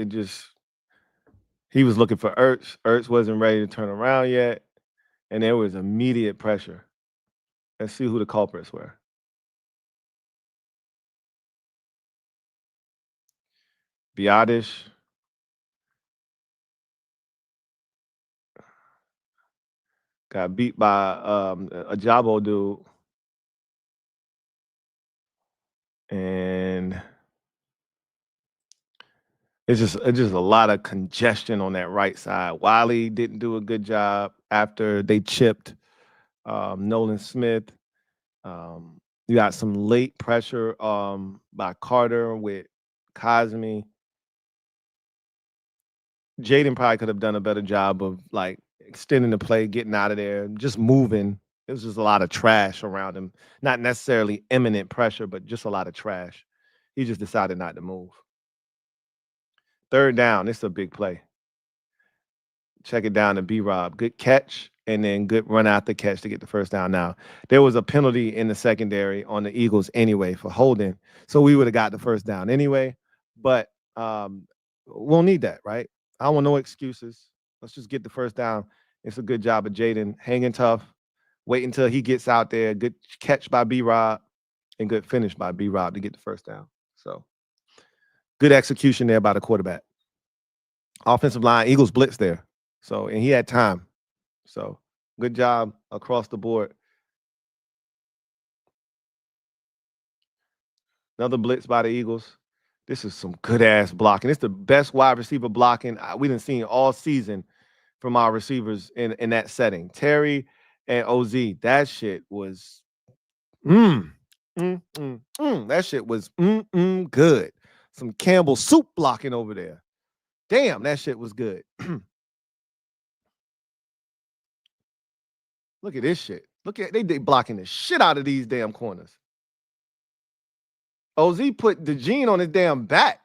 looking for Ertz. Ertz wasn't ready to turn around yet, and there was immediate pressure. Let's see who the culprits were. Biadish. Got beat by a Jabo dude. And it's just a lot of congestion on that right side. Wiley didn't do a good job after they chipped Nolan Smith. You got some late pressure by Carter with Cosmi. Jaden probably could have done a better job of like extending the play, getting out of there, just moving. It was just a lot of trash around him. Not necessarily imminent pressure, but just a lot of trash. He just decided not to move. 3rd down, this is a big play. Check it down to B-Rob. Good catch, and then good run after catch to get the 1st down. Now, there was a penalty in the secondary on the Eagles anyway for holding, so we would have got the 1st down anyway, but we'll need that, right? I don't want no excuses. Let's just get the 1st down. It's a good job of Jaden hanging tough, wait until he gets out there. Good catch by B-Rob and good finish by B-Rob to get the 1st down. So good execution there by the quarterback. Offensive line, Eagles blitz there. So, and he had time. So good job across the board. Another blitz by the Eagles. This is some good-ass blocking. It's the best wide receiver blocking we done seen all season from our receivers in that setting. Terry and OZ, that shit was That shit was good. Some Campbell soup blocking over there. Damn, that shit was good. Look at this shit. Look at they blocking the shit out of these damn corners. OZ put the gene on his damn back.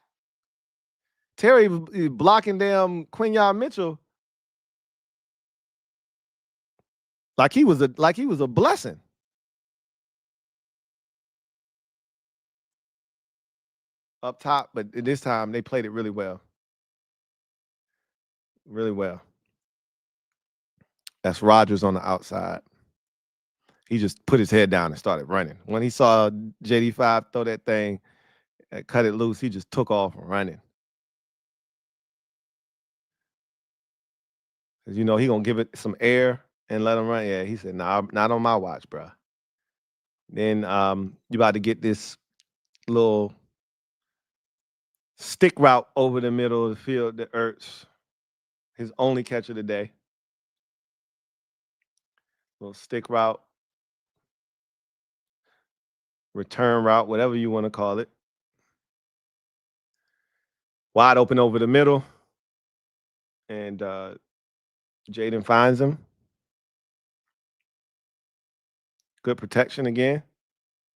Terry blocking damn Quinyon Mitchell like he was a blessing. Up top, but this time they played it really well. Really well. That's Rodgers on the outside. He just put his head down and started running. When he saw JD5 throw that thing and cut it loose, he just took off running. Because, you know, he going to give it some air and let him run. Yeah, he said, nah, not on my watch, bro. Then you about to get this little stick route over the middle of the field that Ertz, his only catch of the day. Little stick route, return route, whatever you want to call it. Wide open over the middle. And Jaden finds him. Good protection again.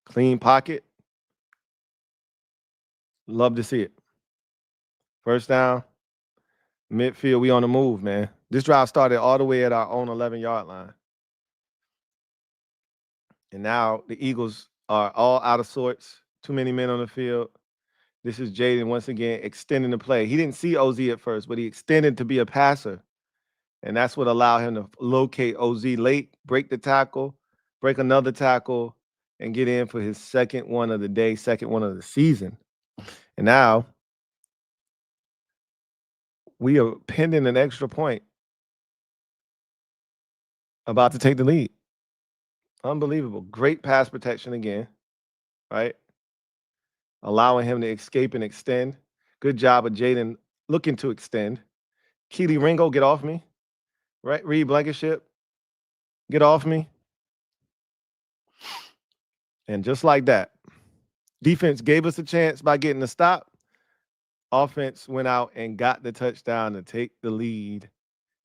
Clean pocket. Love to see it. First down. Midfield, we on the move, man. This drive started all the way at our own 11-yard line. And now the Eagles are all out of sorts. Too many men on the field. This is Jaden once again extending the play. He didn't see OZ at first, but he extended to be a passer. And that's what allowed him to locate OZ late, break the tackle, break another tackle, and get in for his second one of the day, second one of the season. And now we are pending an extra point. About to take the lead. Unbelievable. Great pass protection again, right? Allowing him to escape and extend. Good job of Jaden looking to extend. Keely Ringo, get off me. Right? Reed Blankenship, get off me. And just like that, defense gave us a chance by getting the stop. Offense went out and got the touchdown to take the lead.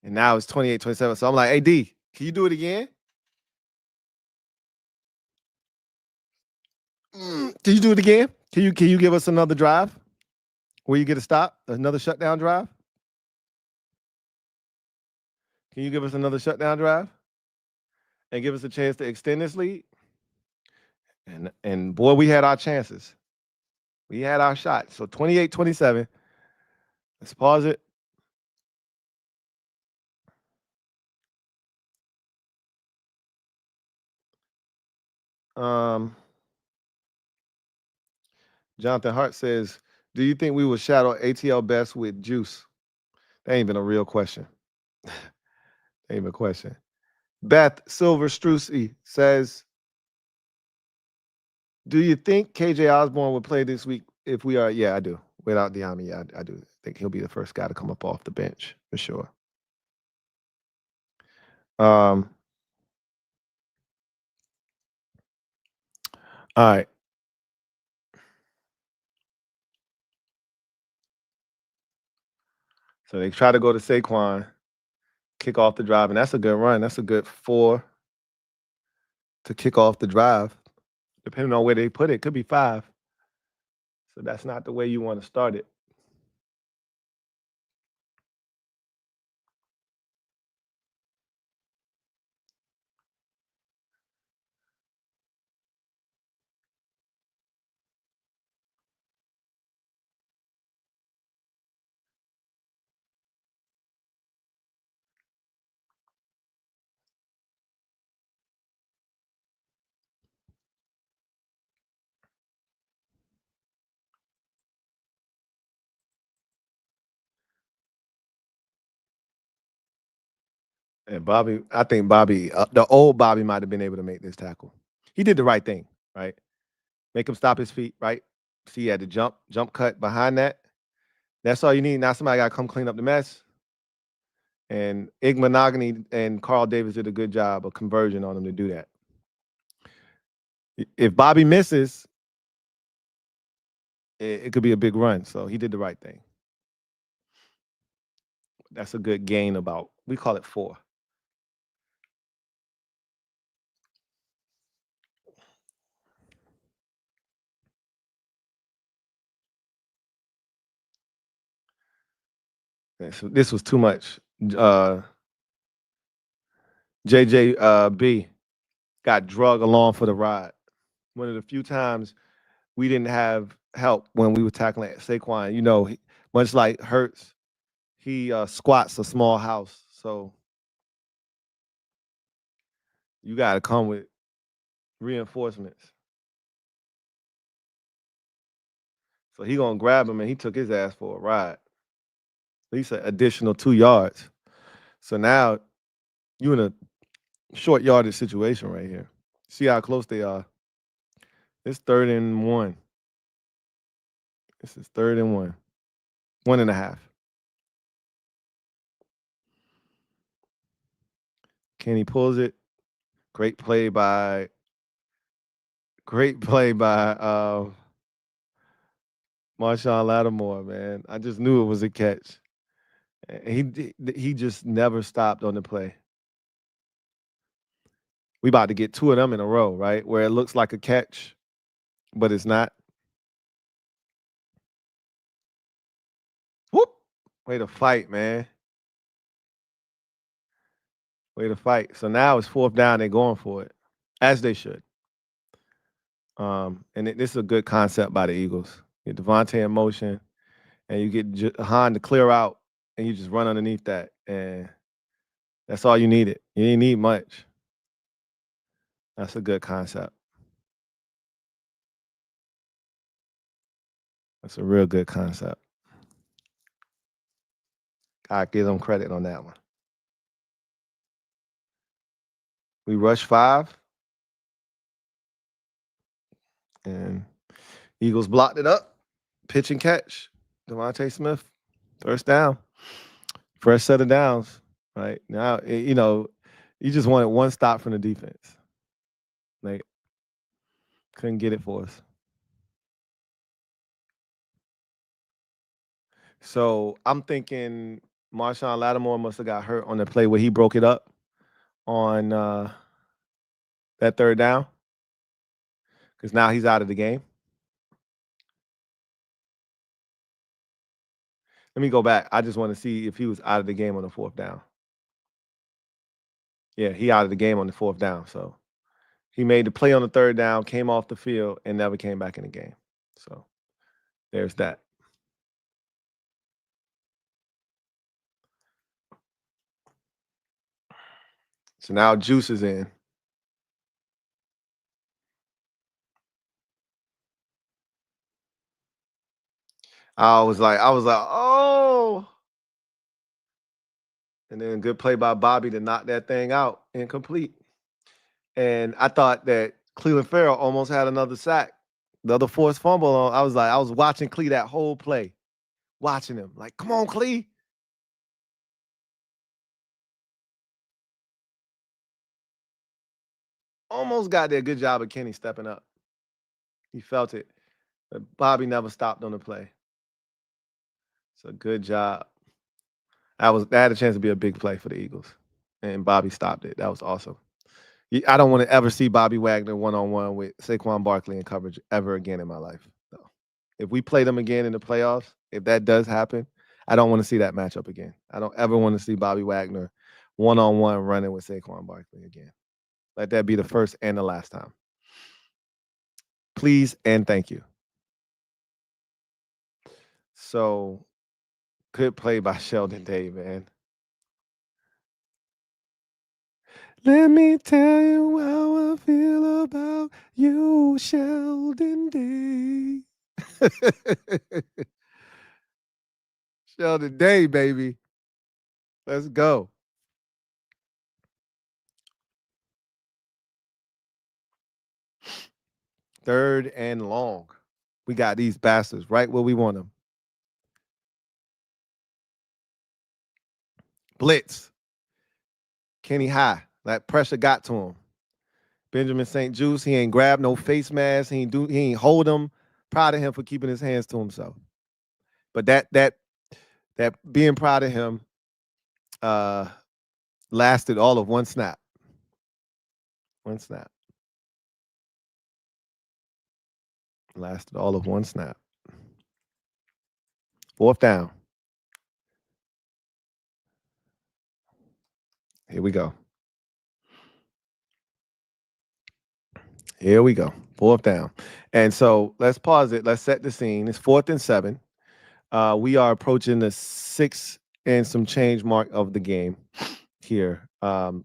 And now it's 28-27. So I'm like, hey, D, can you do it again? Can you do it again? Can you give us another drive where you get a stop, another shutdown drive? Can you give us another shutdown drive and give us a chance to extend this lead? And boy, we had our chances. We had our shot. So 28-27. Let's pause it. Jonathan Hart says, do you think we will shadow ATL Best with Juice? That ain't even a real question. Ain't even a question. Beth Silver Strucy says, do you think KJ Osborne would play this week if we are? Yeah, I do. Without Diami, yeah, I do think he'll be the first guy to come up off the bench for sure. All right. So they try to go to Saquon, kick off the drive, and that's a good run. That's a good 4 to kick off the drive. Depending on where they put it, could be 5. So that's not the way you want to start it. And Bobby, I think Bobby, the old Bobby might have been able to make this tackle. He did the right thing, right? Make him stop his feet, right? See, he had the jump cut behind that. That's all you need. Now somebody got to come clean up the mess. And Ig Monogany and Carl Davis did a good job of conversion on him to do that. If Bobby misses, it could be a big run. So he did the right thing. That's a good gain about, we call it 4. This was too much. JJB got drug along for the ride. One of the few times we didn't have help when we were tackling Saquon. You know, much like Hurts, he squats a small house. So you got to come with reinforcements. So he gonna grab him, and he took his ass for a ride. At least an additional 2 yards. So now you in a short yardage situation right here. See how close they are. It's 3rd and 1. This is 3rd and 1. 1.5. Kenny pulls it. Great play by Marshawn Lattimore, man. I just knew it was a catch. He just never stopped on the play. We about to get 2 of them in a row, right? Where it looks like a catch, but it's not. Whoop! Way to fight, man. Way to fight. So now it's 4th down. They're going for it, as they should. This is a good concept by the Eagles. You get Devontae in motion, and you get Han to clear out, and you just run underneath that, and that's all you needed. You didn't need much. That's a good concept. That's a real good concept. I give them credit on that one. We rush 5, and Eagles blocked it up. Pitch and catch. Devontae Smith, 1st down. Fresh set of downs. Right now, you just wanted one stop from the defense. Like, couldn't get it for us. So I'm thinking Marshawn Lattimore must have got hurt on the play where he broke it up on that 3rd down, because now he's out of the game. Let me go back. I just want to see if he was out of the game on the 4th down. Yeah, he out of the game on the 4th down. So he made the play on the 3rd down, came off the field, and never came back in the game. So there's that. So now Juice is in. I was like, oh. And then good play by Bobby to knock that thing out incomplete. And I thought that Cleveland Farrell almost had another sack. The other forced fumble. I was watching Clee that whole play. Watching him. Like, come on, Clee. Almost got there. Good job of Kenny stepping up. He felt it. But Bobby never stopped on the play. So good job. That had a chance to be a big play for the Eagles. And Bobby stopped it. That was awesome. I don't want to ever see Bobby Wagner one-on-one with Saquon Barkley in coverage ever again in my life. So if we play them again in the playoffs, if that does happen, I don't want to see that matchup again. I don't ever want to see Bobby Wagner one-on-one running with Saquon Barkley again. Let that be the first and the last time. Please and thank you. So, good play by Sheldon Day, man. Let me tell you how I feel about you, Sheldon Day. Sheldon Day, baby. Let's go. 3rd and long. We got these bastards right where we want them. Blitz. Kenny high. That pressure got to him. Benjamin St. Juice, he ain't grab no face mask. He ain't hold him. Proud of him for keeping his hands to himself. But that being proud of him lasted all of one snap. One snap. Lasted all of one snap. 4th down. Here we go. Here we go. 4th down. And so let's pause it. Let's set the scene. It's 4th and 7. We are approaching the 6 and some change mark of the game here. And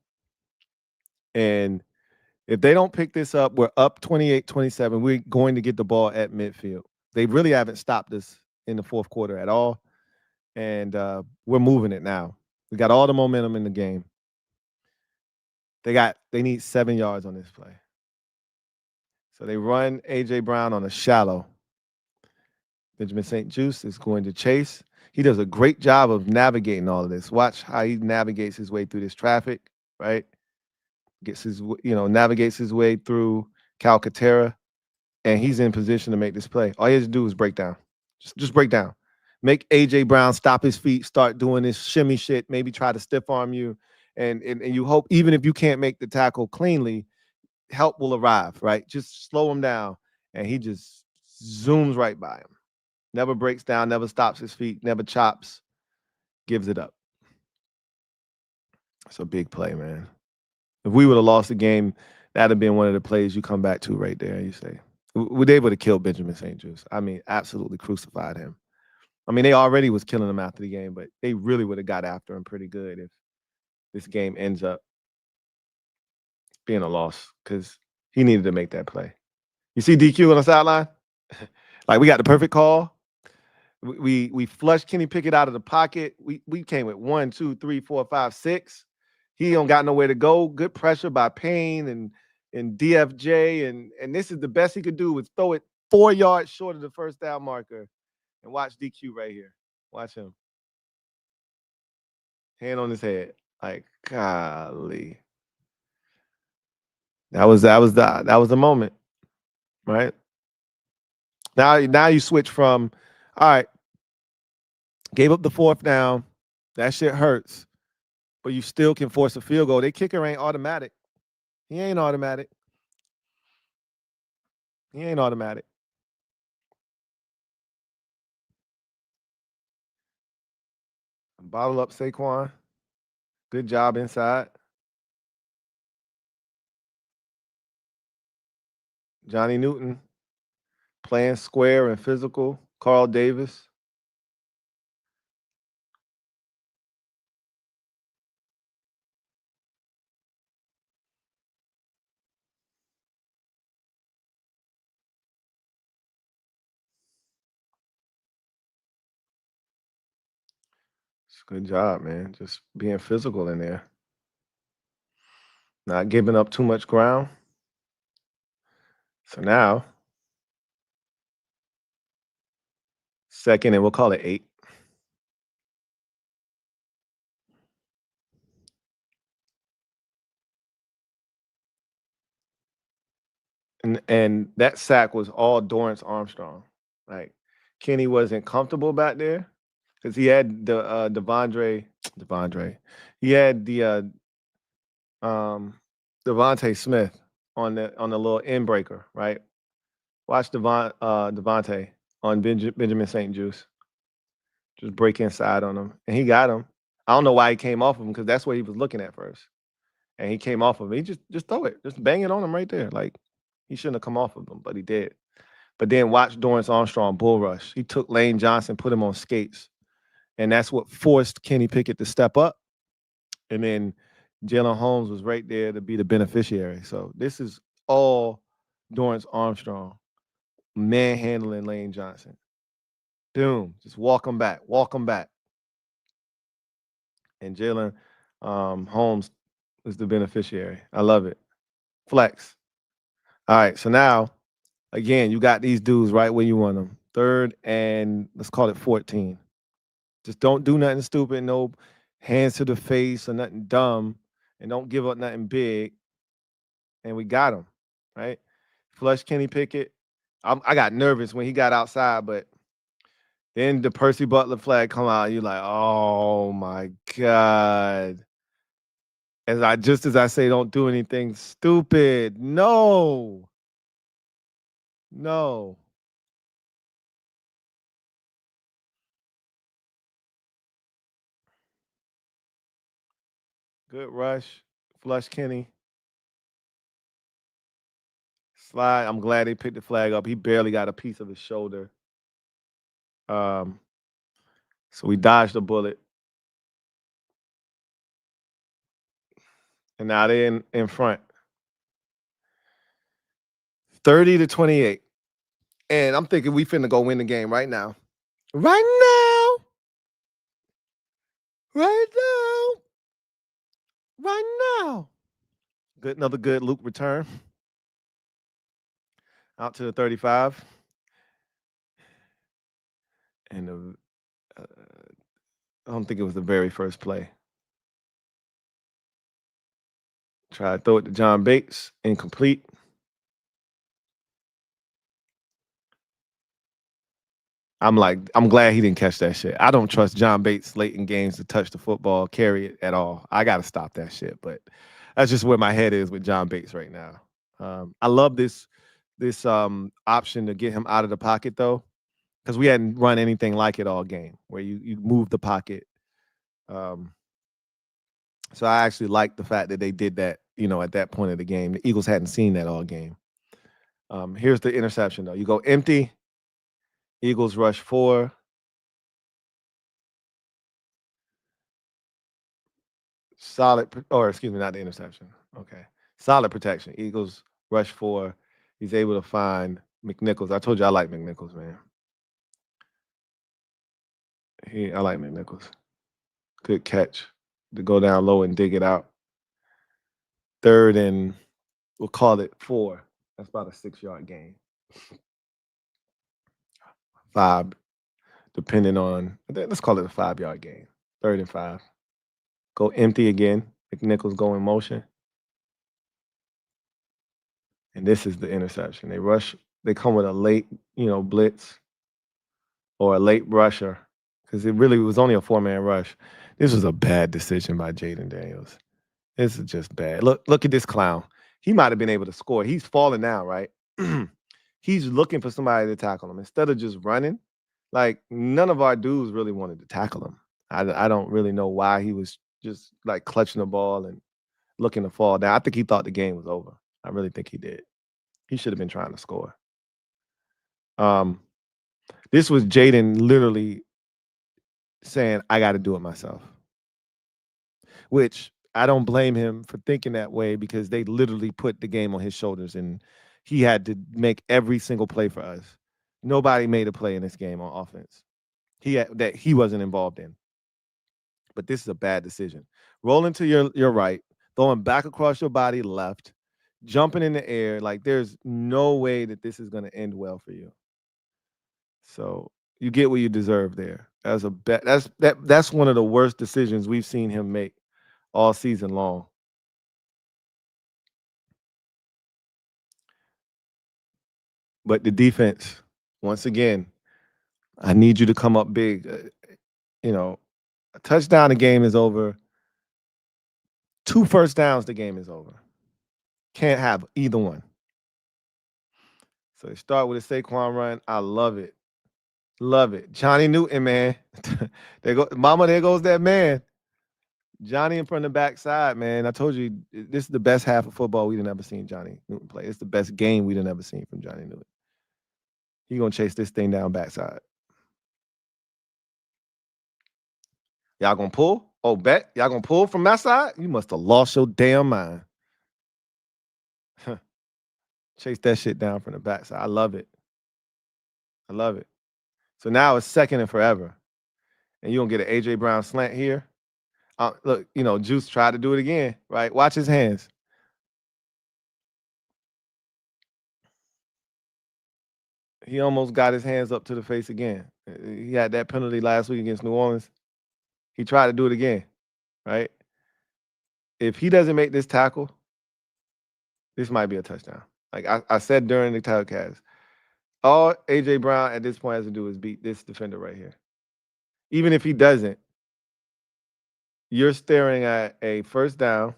if they don't pick this up, we're up 28-27. We're going to get the ball at midfield. They really haven't stopped us in the 4th quarter at all. And we're moving it now. We got all the momentum in the game. They need 7 yards on this play. So they run A.J. Brown on a shallow. Benjamin St. Juice is going to chase. He does a great job of navigating all of this. Watch how he navigates his way through this traffic, right? Navigates his way through Calcaterra, and he's in position to make this play. All he has to do is break down. Just break down. Make A.J. Brown stop his feet, start doing this shimmy shit, maybe try to stiff arm you. And you hope, even if you can't make the tackle cleanly, help will arrive, right? Just slow him down, and he just zooms right by him. Never breaks down, never stops his feet, never chops, gives it up. It's a big play, man. If we would have lost the game, that'd have been one of the plays you come back to right there. You say, they able to kill Benjamin St. Juice. I mean, absolutely crucified him. I mean, they already was killing him after the game, but they really would have got after him pretty good if this game ends up being a loss, because he needed to make that play. You see DQ on the sideline? Like, we got the perfect call. We flushed Kenny Pickett out of the pocket. We came with 1, 2, 3, 4, 5, 6. He don't got nowhere to go. Good pressure by Payne and DFJ, and this is the best he could do, was throw it 4 yards short of the first down marker. And watch DQ right here. Watch him. Hand on his head. Like, golly. That was the moment, right? Now you switch from, all right, gave up the 4th down. That shit hurts. But you still can force a field goal. Their kicker ain't automatic. He ain't automatic. He ain't automatic. Bottle up Saquon. Good job inside. Johnny Newton playing square and physical. Carl Davis. Good job, man. Just being physical in there. Not giving up too much ground. So now, 2nd, and we'll call it 8. And that sack was all Dorrance Armstrong. Like, Kenny wasn't comfortable back there because he had the Devondre. He had the Devontae Smith on the little end breaker, right? Watch Devontae on Benjamin St. Juice. Just break inside on him. And he got him. I don't know why he came off of him, because that's what he was looking at first. And he came off of him. He just throw it. Just bang it on him right there. Like, he shouldn't have come off of him, but he did. But then watch Dorrance Armstrong bull rush. He took Lane Johnson, put him on skates. And that's what forced Kenny Pickett to step up. And then Jalen Holmes was right there to be the beneficiary. So this is all Dorrance Armstrong manhandling Lane Johnson. Boom. Just walk him back. And Jalen Holmes is the beneficiary. I love it. Flex. All right. So now, again, you got these dudes right where you want them. 3rd and let's call it 14. Just don't do nothing stupid. No hands to the face or nothing dumb. And don't give up nothing big. and we got him, right? Flush Kenny Pickett. I got nervous when he got outside, but then the Percy Butler flag come out. You're like, oh my God. Just as I say, don't do anything stupid. No. No. Good rush. Flush Kenny. Slide. I'm glad they picked the flag up. He barely got a piece of his shoulder. So we dodged a bullet. And now they're in front. 30-28. And I'm thinking we finna go win the game right now. Right now. Right now. Right now. Good, another good Luke return. Out to the 35. And I don't think it was the very first play. Try to throw it to John Bates. Incomplete. I'm glad he didn't catch that shit. I don't trust John Bates late in games to touch the football, carry it at all. I got to stop that shit. But that's just where my head is with John Bates right now. I love this option to get him out of the pocket though, because we hadn't run anything like it all game where you move the pocket. So I actually like the fact that they did that, at that point of the game. The Eagles hadn't seen that all game. Here's the interception though. You go empty. Eagles rush 4. Solid, or excuse me, not the interception. Okay. Solid protection. Eagles rush 4. He's able to find McNichols. I told you I like McNichols, man. I like McNichols. Good catch to go down low and dig it out. 3rd and we'll call it 4. That's about a 6-yard gain. 5, depending on, let's call it a 5-yard gain. 3rd and 5. Go empty again. McNichols go in motion. And this is the interception. They come with a late, blitz or a late rusher because it really was only a 4-man rush. This was a bad decision by Jaden Daniels. This is just bad. Look at this clown. He might have been able to score. He's falling now, right? He's looking for somebody to tackle him instead of just running. Like none of our dudes really wanted to tackle him. I don't really know why he was just like clutching the ball and looking to fall down. I think he thought the game was over. I really think he did. He should have been trying to score. This was Jaden literally saying, I got to do it myself. Which I don't blame him for thinking that way because they literally put the game on his shoulders and he had to make every single play for us. Nobody made a play in this game on offense. That he wasn't involved in. But this is a bad decision. Rolling to your right, throwing back across your body left, jumping in the air. Like there's no way that this is going to end well for you. So you get what you deserve there. That's one of the worst decisions we've seen him make all season long. But the defense, once again, I need you to come up big. A touchdown, the game is over. 2 first downs, the game is over. Can't have either one. So they start with a Saquon run. I love it. Love it. Johnny Newton, man. There goes that man. Johnny from the backside, man. I told you, this is the best half of football we've ever seen Johnny Newton play. It's the best game we've ever seen from Johnny Newton. He's going to chase this thing down backside. Y'all going to pull? Oh, bet? Y'all going to pull from that side? You must have lost your damn mind. Chase that shit down from the backside. I love it. I love it. So now it's 2nd and forever. And you're going to get an A.J. Brown slant here. Look, Juice tried to do it again, right? Watch his hands. He almost got his hands up to the face again. He had that penalty last week against New Orleans. He tried to do it again, right? If he doesn't make this tackle, This might be a touchdown. Like I said during the telecast, all AJ Brown at this point has to do is beat this defender right here. Even if he doesn't, you're staring at a first down,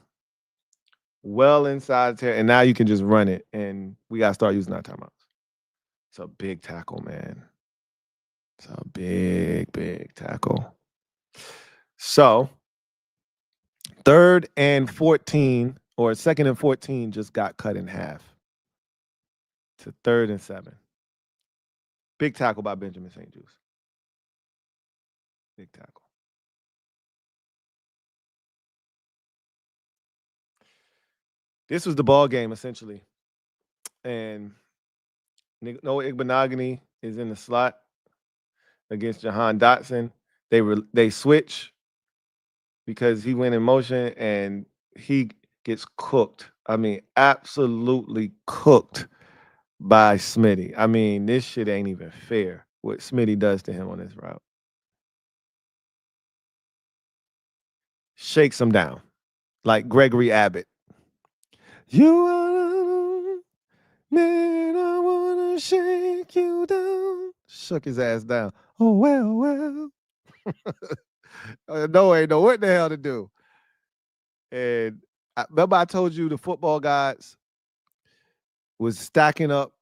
well inside the and now you can just run it, and we gotta start using our timeouts. It's a big tackle, man. It's a big tackle. So 3rd and 14 or 2nd and 14 just got cut in half to 3rd and 7. Big tackle by Benjamin St. Juste. Big tackle. This was the ball game essentially, and Noah Igbenogany is in the slot against Jahan Dotson. They switch because he went in motion and he gets cooked. I mean, absolutely cooked by Smitty. I mean, this shit ain't even fair what Smitty does to him on this route. Shakes him down like Gregory Abbott. You are, man, I wanna shake you down. Shook his ass down. Oh, well. No, ain't know what the hell to do. And remember I told you the football gods was stacking up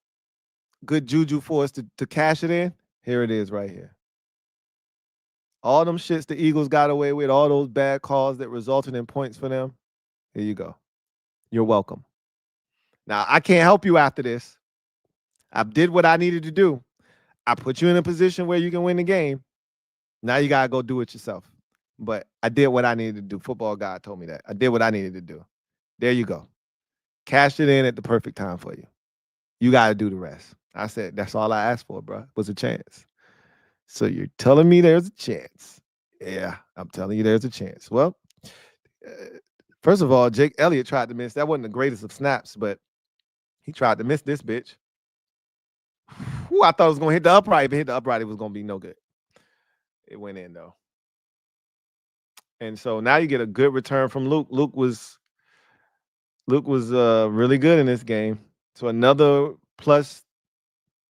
good juju for us to cash it in? Here it is right here. All them shits the Eagles got away with, all those bad calls that resulted in points for them. Here you go. You're welcome. Now, I can't help you after this. I did what I needed to do. I put you in a position where you can win the game. Now you got to go do it yourself. But I did what I needed to do. Football God told me that. I did what I needed to do. There you go. Cashed it in at the perfect time for you. You got to do the rest. I said, that's all I asked for, bro, was a chance. So you're telling me there's a chance. Yeah, I'm telling you there's a chance. Well, first of all, Jake Elliott tried to miss. That wasn't the greatest of snaps, but he tried to miss this bitch. Whew, I thought it was going to hit the upright. If it hit the upright, it was going to be no good. It went in, though. And so now you get a good return from Luke. Luke was really good in this game. So another plus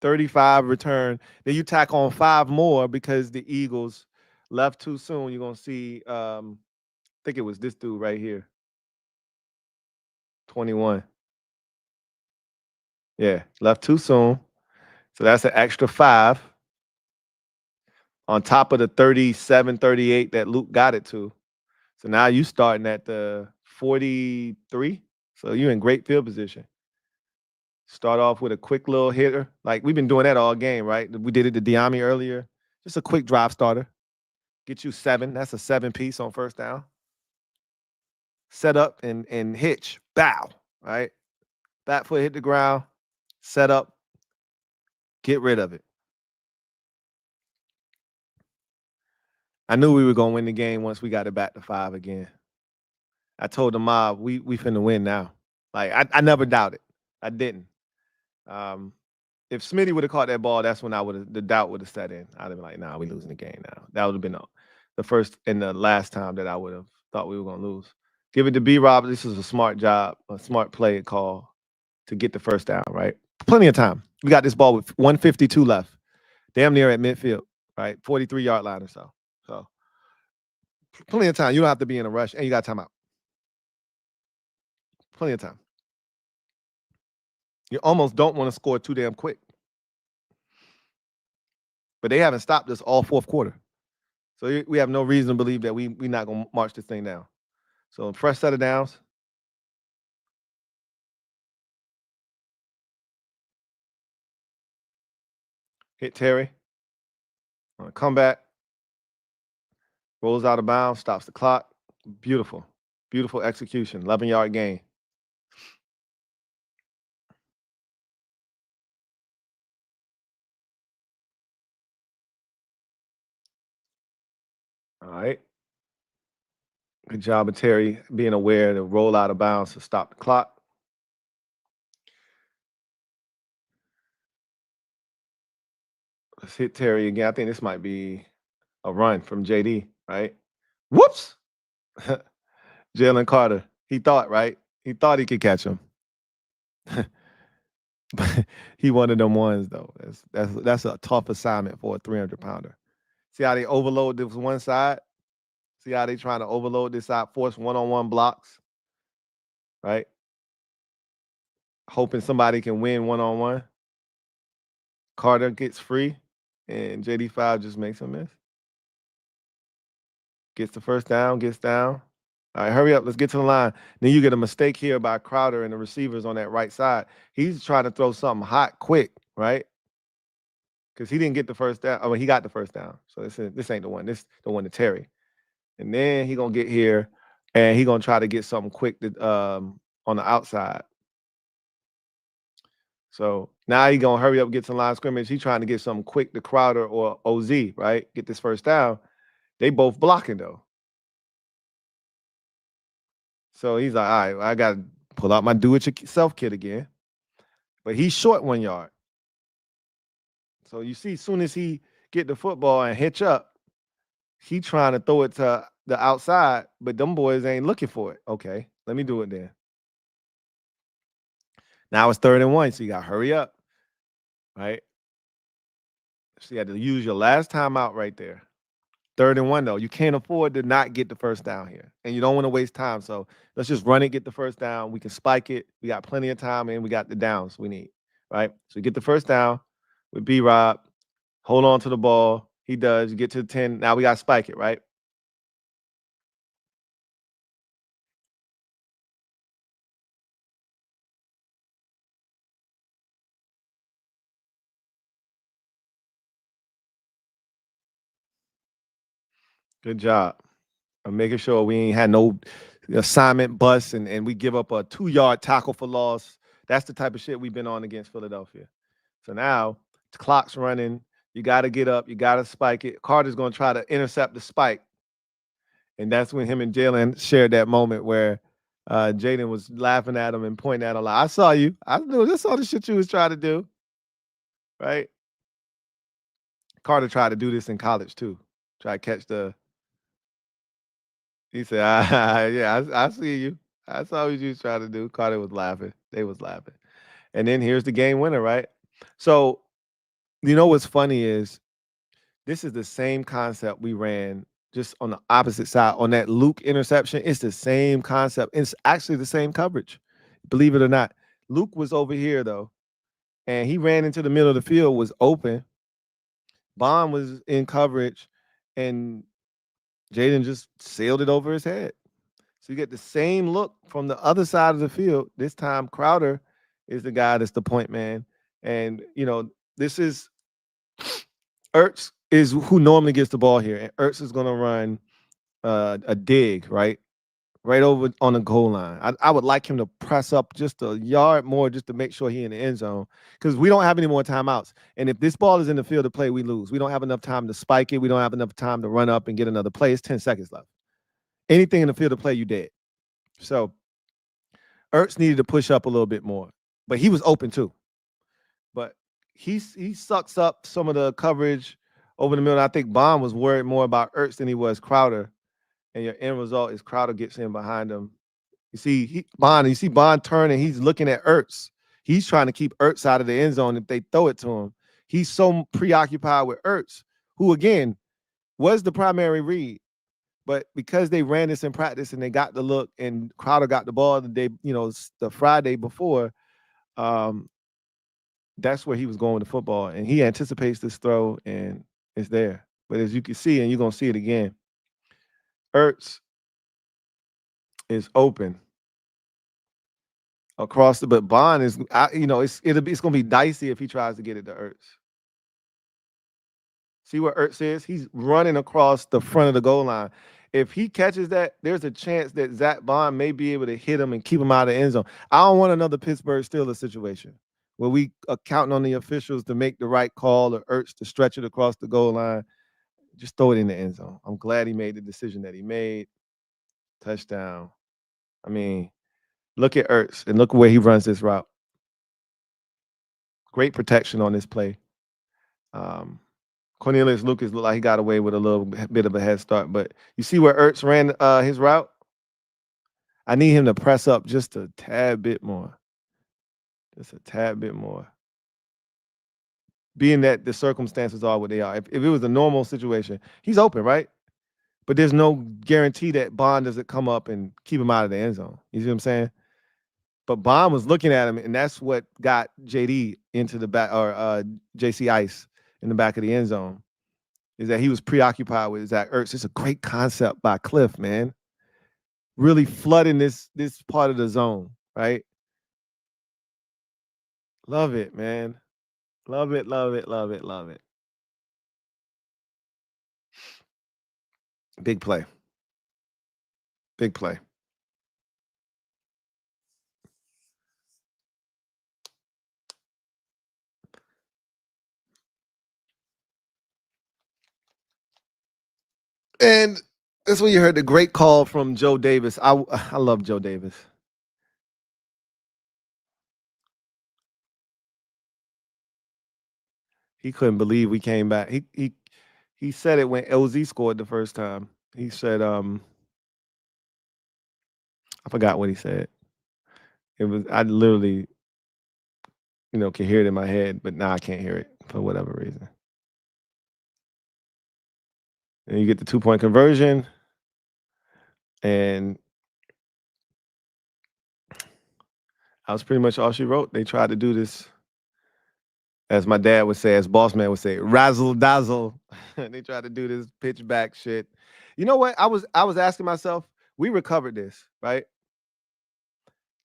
35 return. Then you tack on 5 more because the Eagles left too soon. You're going to see, I think it was this dude right here. 21. Yeah, left too soon. So that's an extra 5 on top of the 37, 38 that Luke got it to. So now you starting at the 43. So you're in great field position. Start off with a quick little hitter. Like we've been doing that all game, right? We did it to Diami earlier. Just a quick drive starter. Get you 7. That's a 7-piece on first down. Set up and hitch. Bow. Right? Back foot hit the ground. Set up. Get rid of it. I knew we were going to win the game once we got it back to 5 again. I told the mob, we finna win now. Like, I never doubted. I didn't. If Smitty would have caught that ball, that's when the doubt would have set in. I'd have been like, nah, we losing the game now. That would have been the first and the last time that I would have thought we were going to lose. Give it to B-Rob. This is a smart job, a smart play call to get the first down, right? Plenty of time. We got this ball with 152 left. Damn near at midfield, right? 43-yard line or so. So plenty of time. You don't have to be in a rush, and you got timeout. Plenty of time. You almost don't want to score too damn quick. But they haven't stopped us all fourth quarter. So we have no reason to believe that we're not going to march this thing down. So fresh set of downs. Hit Terry. On a comeback. Rolls out of bounds, stops the clock. Beautiful. Beautiful execution. 11-yard gain. All right. Good job of Terry being aware to roll out of bounds to stop the clock. Let's hit Terry again. I think this might be a run from JD, right? Whoops. Jalen Carter. He thought, right? He thought he could catch him. But he one of them ones though. That's a tough assignment for a 300-pounder. See how they overload this one side? See how they trying to overload this side, force one-on-one blocks, right? Hoping somebody can win one-on-one. Carter gets free, and JD5 just makes a miss. Gets the first down, gets down. All right, hurry up. Let's get to the line. Then you get a mistake here by Crowder and the receivers on that right side. He's trying to throw something hot quick, right? Because he didn't get the first down. Oh, he got the first down. So this ain't the one. This the one to Terry. And then he gonna get here, and he gonna try to get something quick to, on the outside. So now he gonna hurry up, get to the line of scrimmage. He trying to get something quick to Crowder or OZ, right? Get this first down. They both blocking though. So he's like, all right, I gotta pull out my do-it-yourself kit again. But he's short 1 yard. So you see, as soon as he get the football and hitch up, he trying to throw it to the outside, but them boys ain't looking for it. Okay, let me do it then. Now it's 3rd and 1, so you got to hurry up, right? So you had to use your last timeout right there. 3rd and 1, though. You can't afford to not get the first down here, and you don't want to waste time. So let's just run it, get the first down. We can spike it. We got plenty of time, and we got the downs we need, right? So get the first down with B-Rob. Hold on to the ball. He does. You get to the 10. Now we got to spike it, right? Good job. I'm making sure we ain't had no assignment bust and we give up a 2-yard tackle for loss. That's the type of shit we've been on against Philadelphia. So now the clock's running. You got to get up. You got to spike it. Carter's going to try to intercept the spike. And that's when him and Jalen shared that moment where Jaden was laughing at him and pointing at him like, I saw you. I saw the shit you was trying to do. Right? Carter tried to do this in college too. Try to catch the. He said, yeah, I see you. I saw what you was trying to do. Carter was laughing. They was laughing. And then here's the game winner, right? So, you know what's funny is this is the same concept we ran just on the opposite side on that Luke interception. It's the same concept. It's actually the same coverage, believe it or not. Luke was over here though, and he ran into the middle of the field, was open. Bond was in coverage, and Jaden just sailed it over his head. So you get the same look from the other side of the field. This time Crowder is the guy that's the point man. And, you know, this is Ertz is who normally gets the ball here. And Ertz is going to run a dig, right? Right over on the goal line. I would like him to press up just a yard more just to make sure he in the end zone because we don't have any more timeouts. And if this ball is in the field of play, we lose. We don't have enough time to spike it. We don't have enough time to run up and get another play. It's 10 seconds left. Anything in the field of play, you dead. So Ertz needed to push up a little bit more, but he was open too. But he sucks up some of the coverage over the middle. I think Bond was worried more about Ertz than he was Crowder. And your end result is Crowder gets in behind him. You see Bond turning. He's looking at Ertz. He's trying to keep Ertz out of the end zone if they throw it to him. He's so preoccupied with Ertz, who again was the primary read. But because they ran this in practice and they got the look, and Crowder got the ball the day, the Friday before, that's where he was going with the football. And he anticipates this throw, and it's there. But as you can see, and you're going to see it again, Ertz is open across but Bond is, it's going to be dicey if he tries to get it to Ertz. See where Ertz is? He's running across the front of the goal line. If he catches that, there's a chance that Zach Bond may be able to hit him and keep him out of the end zone. I don't want another Pittsburgh Steelers situation where we are counting on the officials to make the right call or Ertz to stretch it across the goal line. Just throw it in the end zone. I'm glad he made the decision that he made. Touchdown. I mean, look at Ertz and look where he runs this route. Great protection on this play. Cornelius Lucas looked like he got away with a little bit of a head start, but you see where Ertz ran his route? I need him to press up just a tad bit more. Just a tad bit more. Being that the circumstances are what they are. If it was a normal situation, he's open, right? But there's no guarantee that Bond doesn't come up and keep him out of the end zone. You see what I'm saying? But Bond was looking at him, and that's what got JD into the back, or JC Ice in the back of the end zone, is that he was preoccupied with Zach Ertz. It's a great concept by Cliff, man. Really flooding this part of the zone, right? Love it, man. Love it, love it, love it, love it. Big play. Big play. And that's when you heard the great call from Joe Davis. I love Joe Davis. He couldn't believe we came back. He said it when LZ scored the first time. He said, I forgot what he said. It was, I literally, can hear it in my head, but now I can't hear it for whatever reason. And you get the 2-point conversion, and that was pretty much all she wrote. They tried to do this, as my dad would say, as boss man would say, razzle dazzle. They tried to do this pitch back shit. You know what? I was asking myself, we recovered this, right?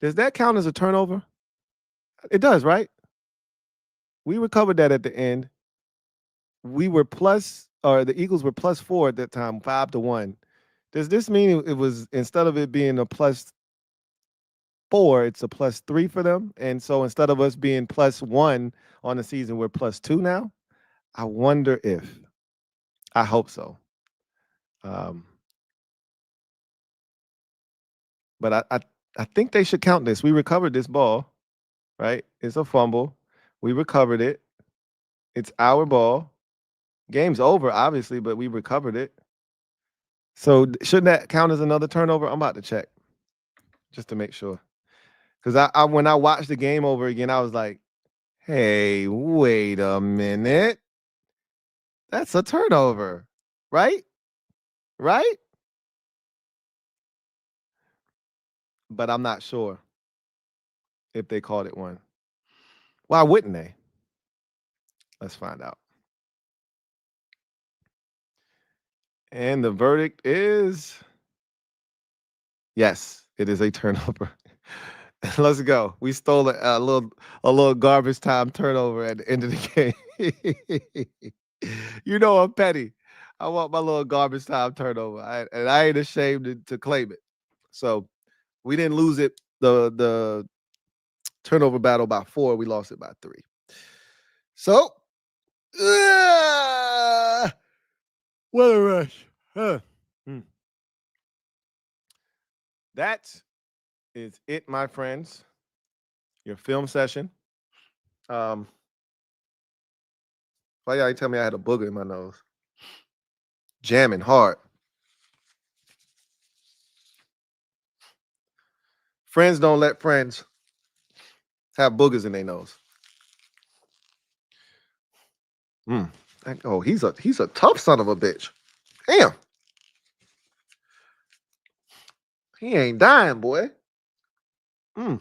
Does that count as a turnover? It does, right? We recovered that at the end. We were the Eagles were +4 at that time, 5-1. Does this mean it was, instead of it being a +4, it's a +3 for them? And so instead of us being +1 on the season, we're +2 now? I wonder if. I hope so. But I think they should count this. We recovered this ball, right? It's a fumble. We recovered it. It's our ball. Game's over, obviously, but we recovered it. So shouldn't that count as another turnover? I'm about to check just to make sure. Because I when I watched the game over again, I was like, hey, wait a minute. That's a turnover, right? Right? But I'm not sure if they called it one. Why wouldn't they? Let's find out. And the verdict is yes, it is a turnover. Let's go. We stole a little garbage time turnover at the end of the game. I'm petty. I want my little garbage time turnover, and I ain't ashamed to claim it. So we didn't lose it the turnover battle by 4. We lost it by 3. So what a rush. That is it, my friends. Your film session. Why y'all tell me I had a booger in my nose? Jamming hard. Friends don't let friends have boogers in their nose. Oh, he's a tough son of a bitch. Damn. He ain't dying, boy. God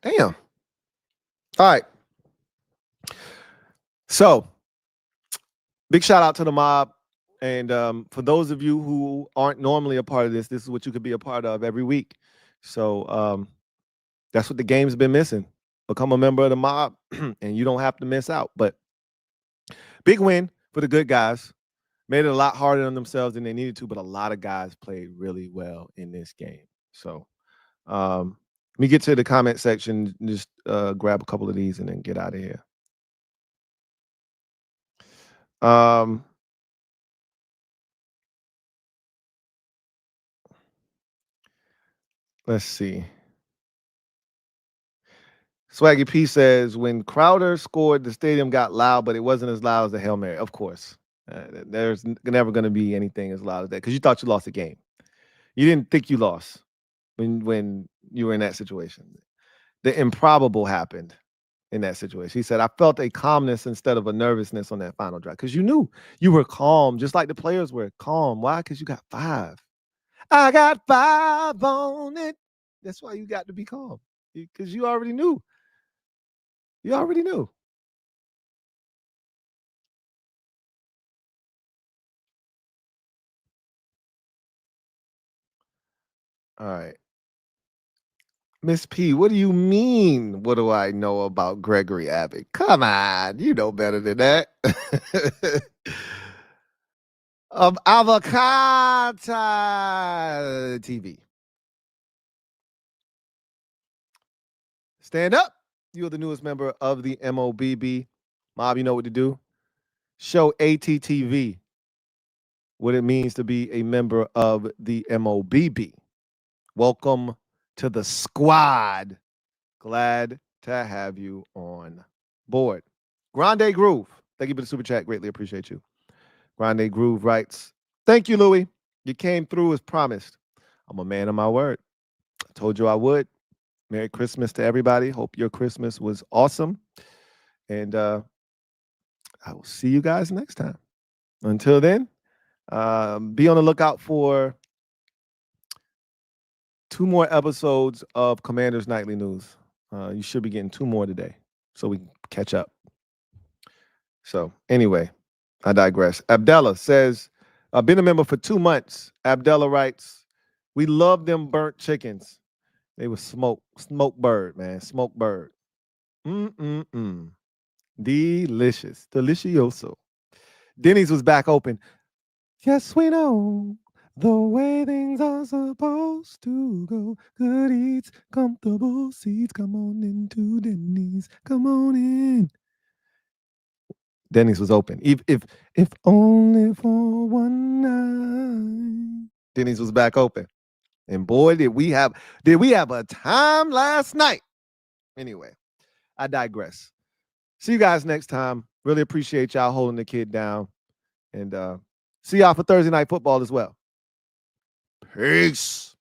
damn. All right. So, big shout out to the mob. And for those of you who aren't normally a part of this is what you could be a part of every week. So that's what the game's been missing. Become a member of the mob, and you don't have to miss out. But big win for the good guys. Made it a lot harder on themselves than they needed to, but a lot of guys played really well in this game. So let me get to the comment section, just grab a couple of these and then get out of here. Let's see. Swaggy P says, when Crowder scored, the stadium got loud, but it wasn't as loud as the Hail Mary. Of course. There's never going to be anything as loud as that because you thought you lost the game. You didn't think you lost. when you were in that situation. The improbable happened in that situation. He said, I felt a calmness instead of a nervousness on that final drive because you were calm, just like the players were calm. Why? Because you got 5. I got 5 on it. That's why you got to be calm because you already knew. You already knew. All right. Miss P, what do you mean? What do I know about Gregory Abbott? Come on, you know better than that. Of Avocado TV. Stand up. You're the newest member of the MOBB. Mob, you know what to do. Show ATTV what it means to be a member of the MOBB. Welcome to the squad. Glad to have you on board. Grande Groove. Thank you for the super chat. Greatly appreciate you. Grande Groove writes, thank you, Louie. You came through as promised. I'm a man of my word. I told you I would. Merry Christmas to everybody. Hope your Christmas was awesome. And I will see you guys next time. Until then, be on the lookout for 2 more episodes of Commander's Nightly News. You should be getting 2 more today so we can catch up. So anyway, I digress. Abdallah says, I've been a member for 2 months. Abdallah writes, we love them burnt chickens. They were smoke bird, man. Smoke bird. Delicious. Delicioso. Denny's was back open. Yes, we know the way things are supposed to go. Good eats, comfortable seats. Come on into Denny's. Come on in. Denny's was open. If only for one night. Denny's was back open. And boy, did we have a time last night. Anyway, I digress. See you guys next time. Really appreciate y'all holding the kid down. And see y'all for Thursday Night Football as well. Peace.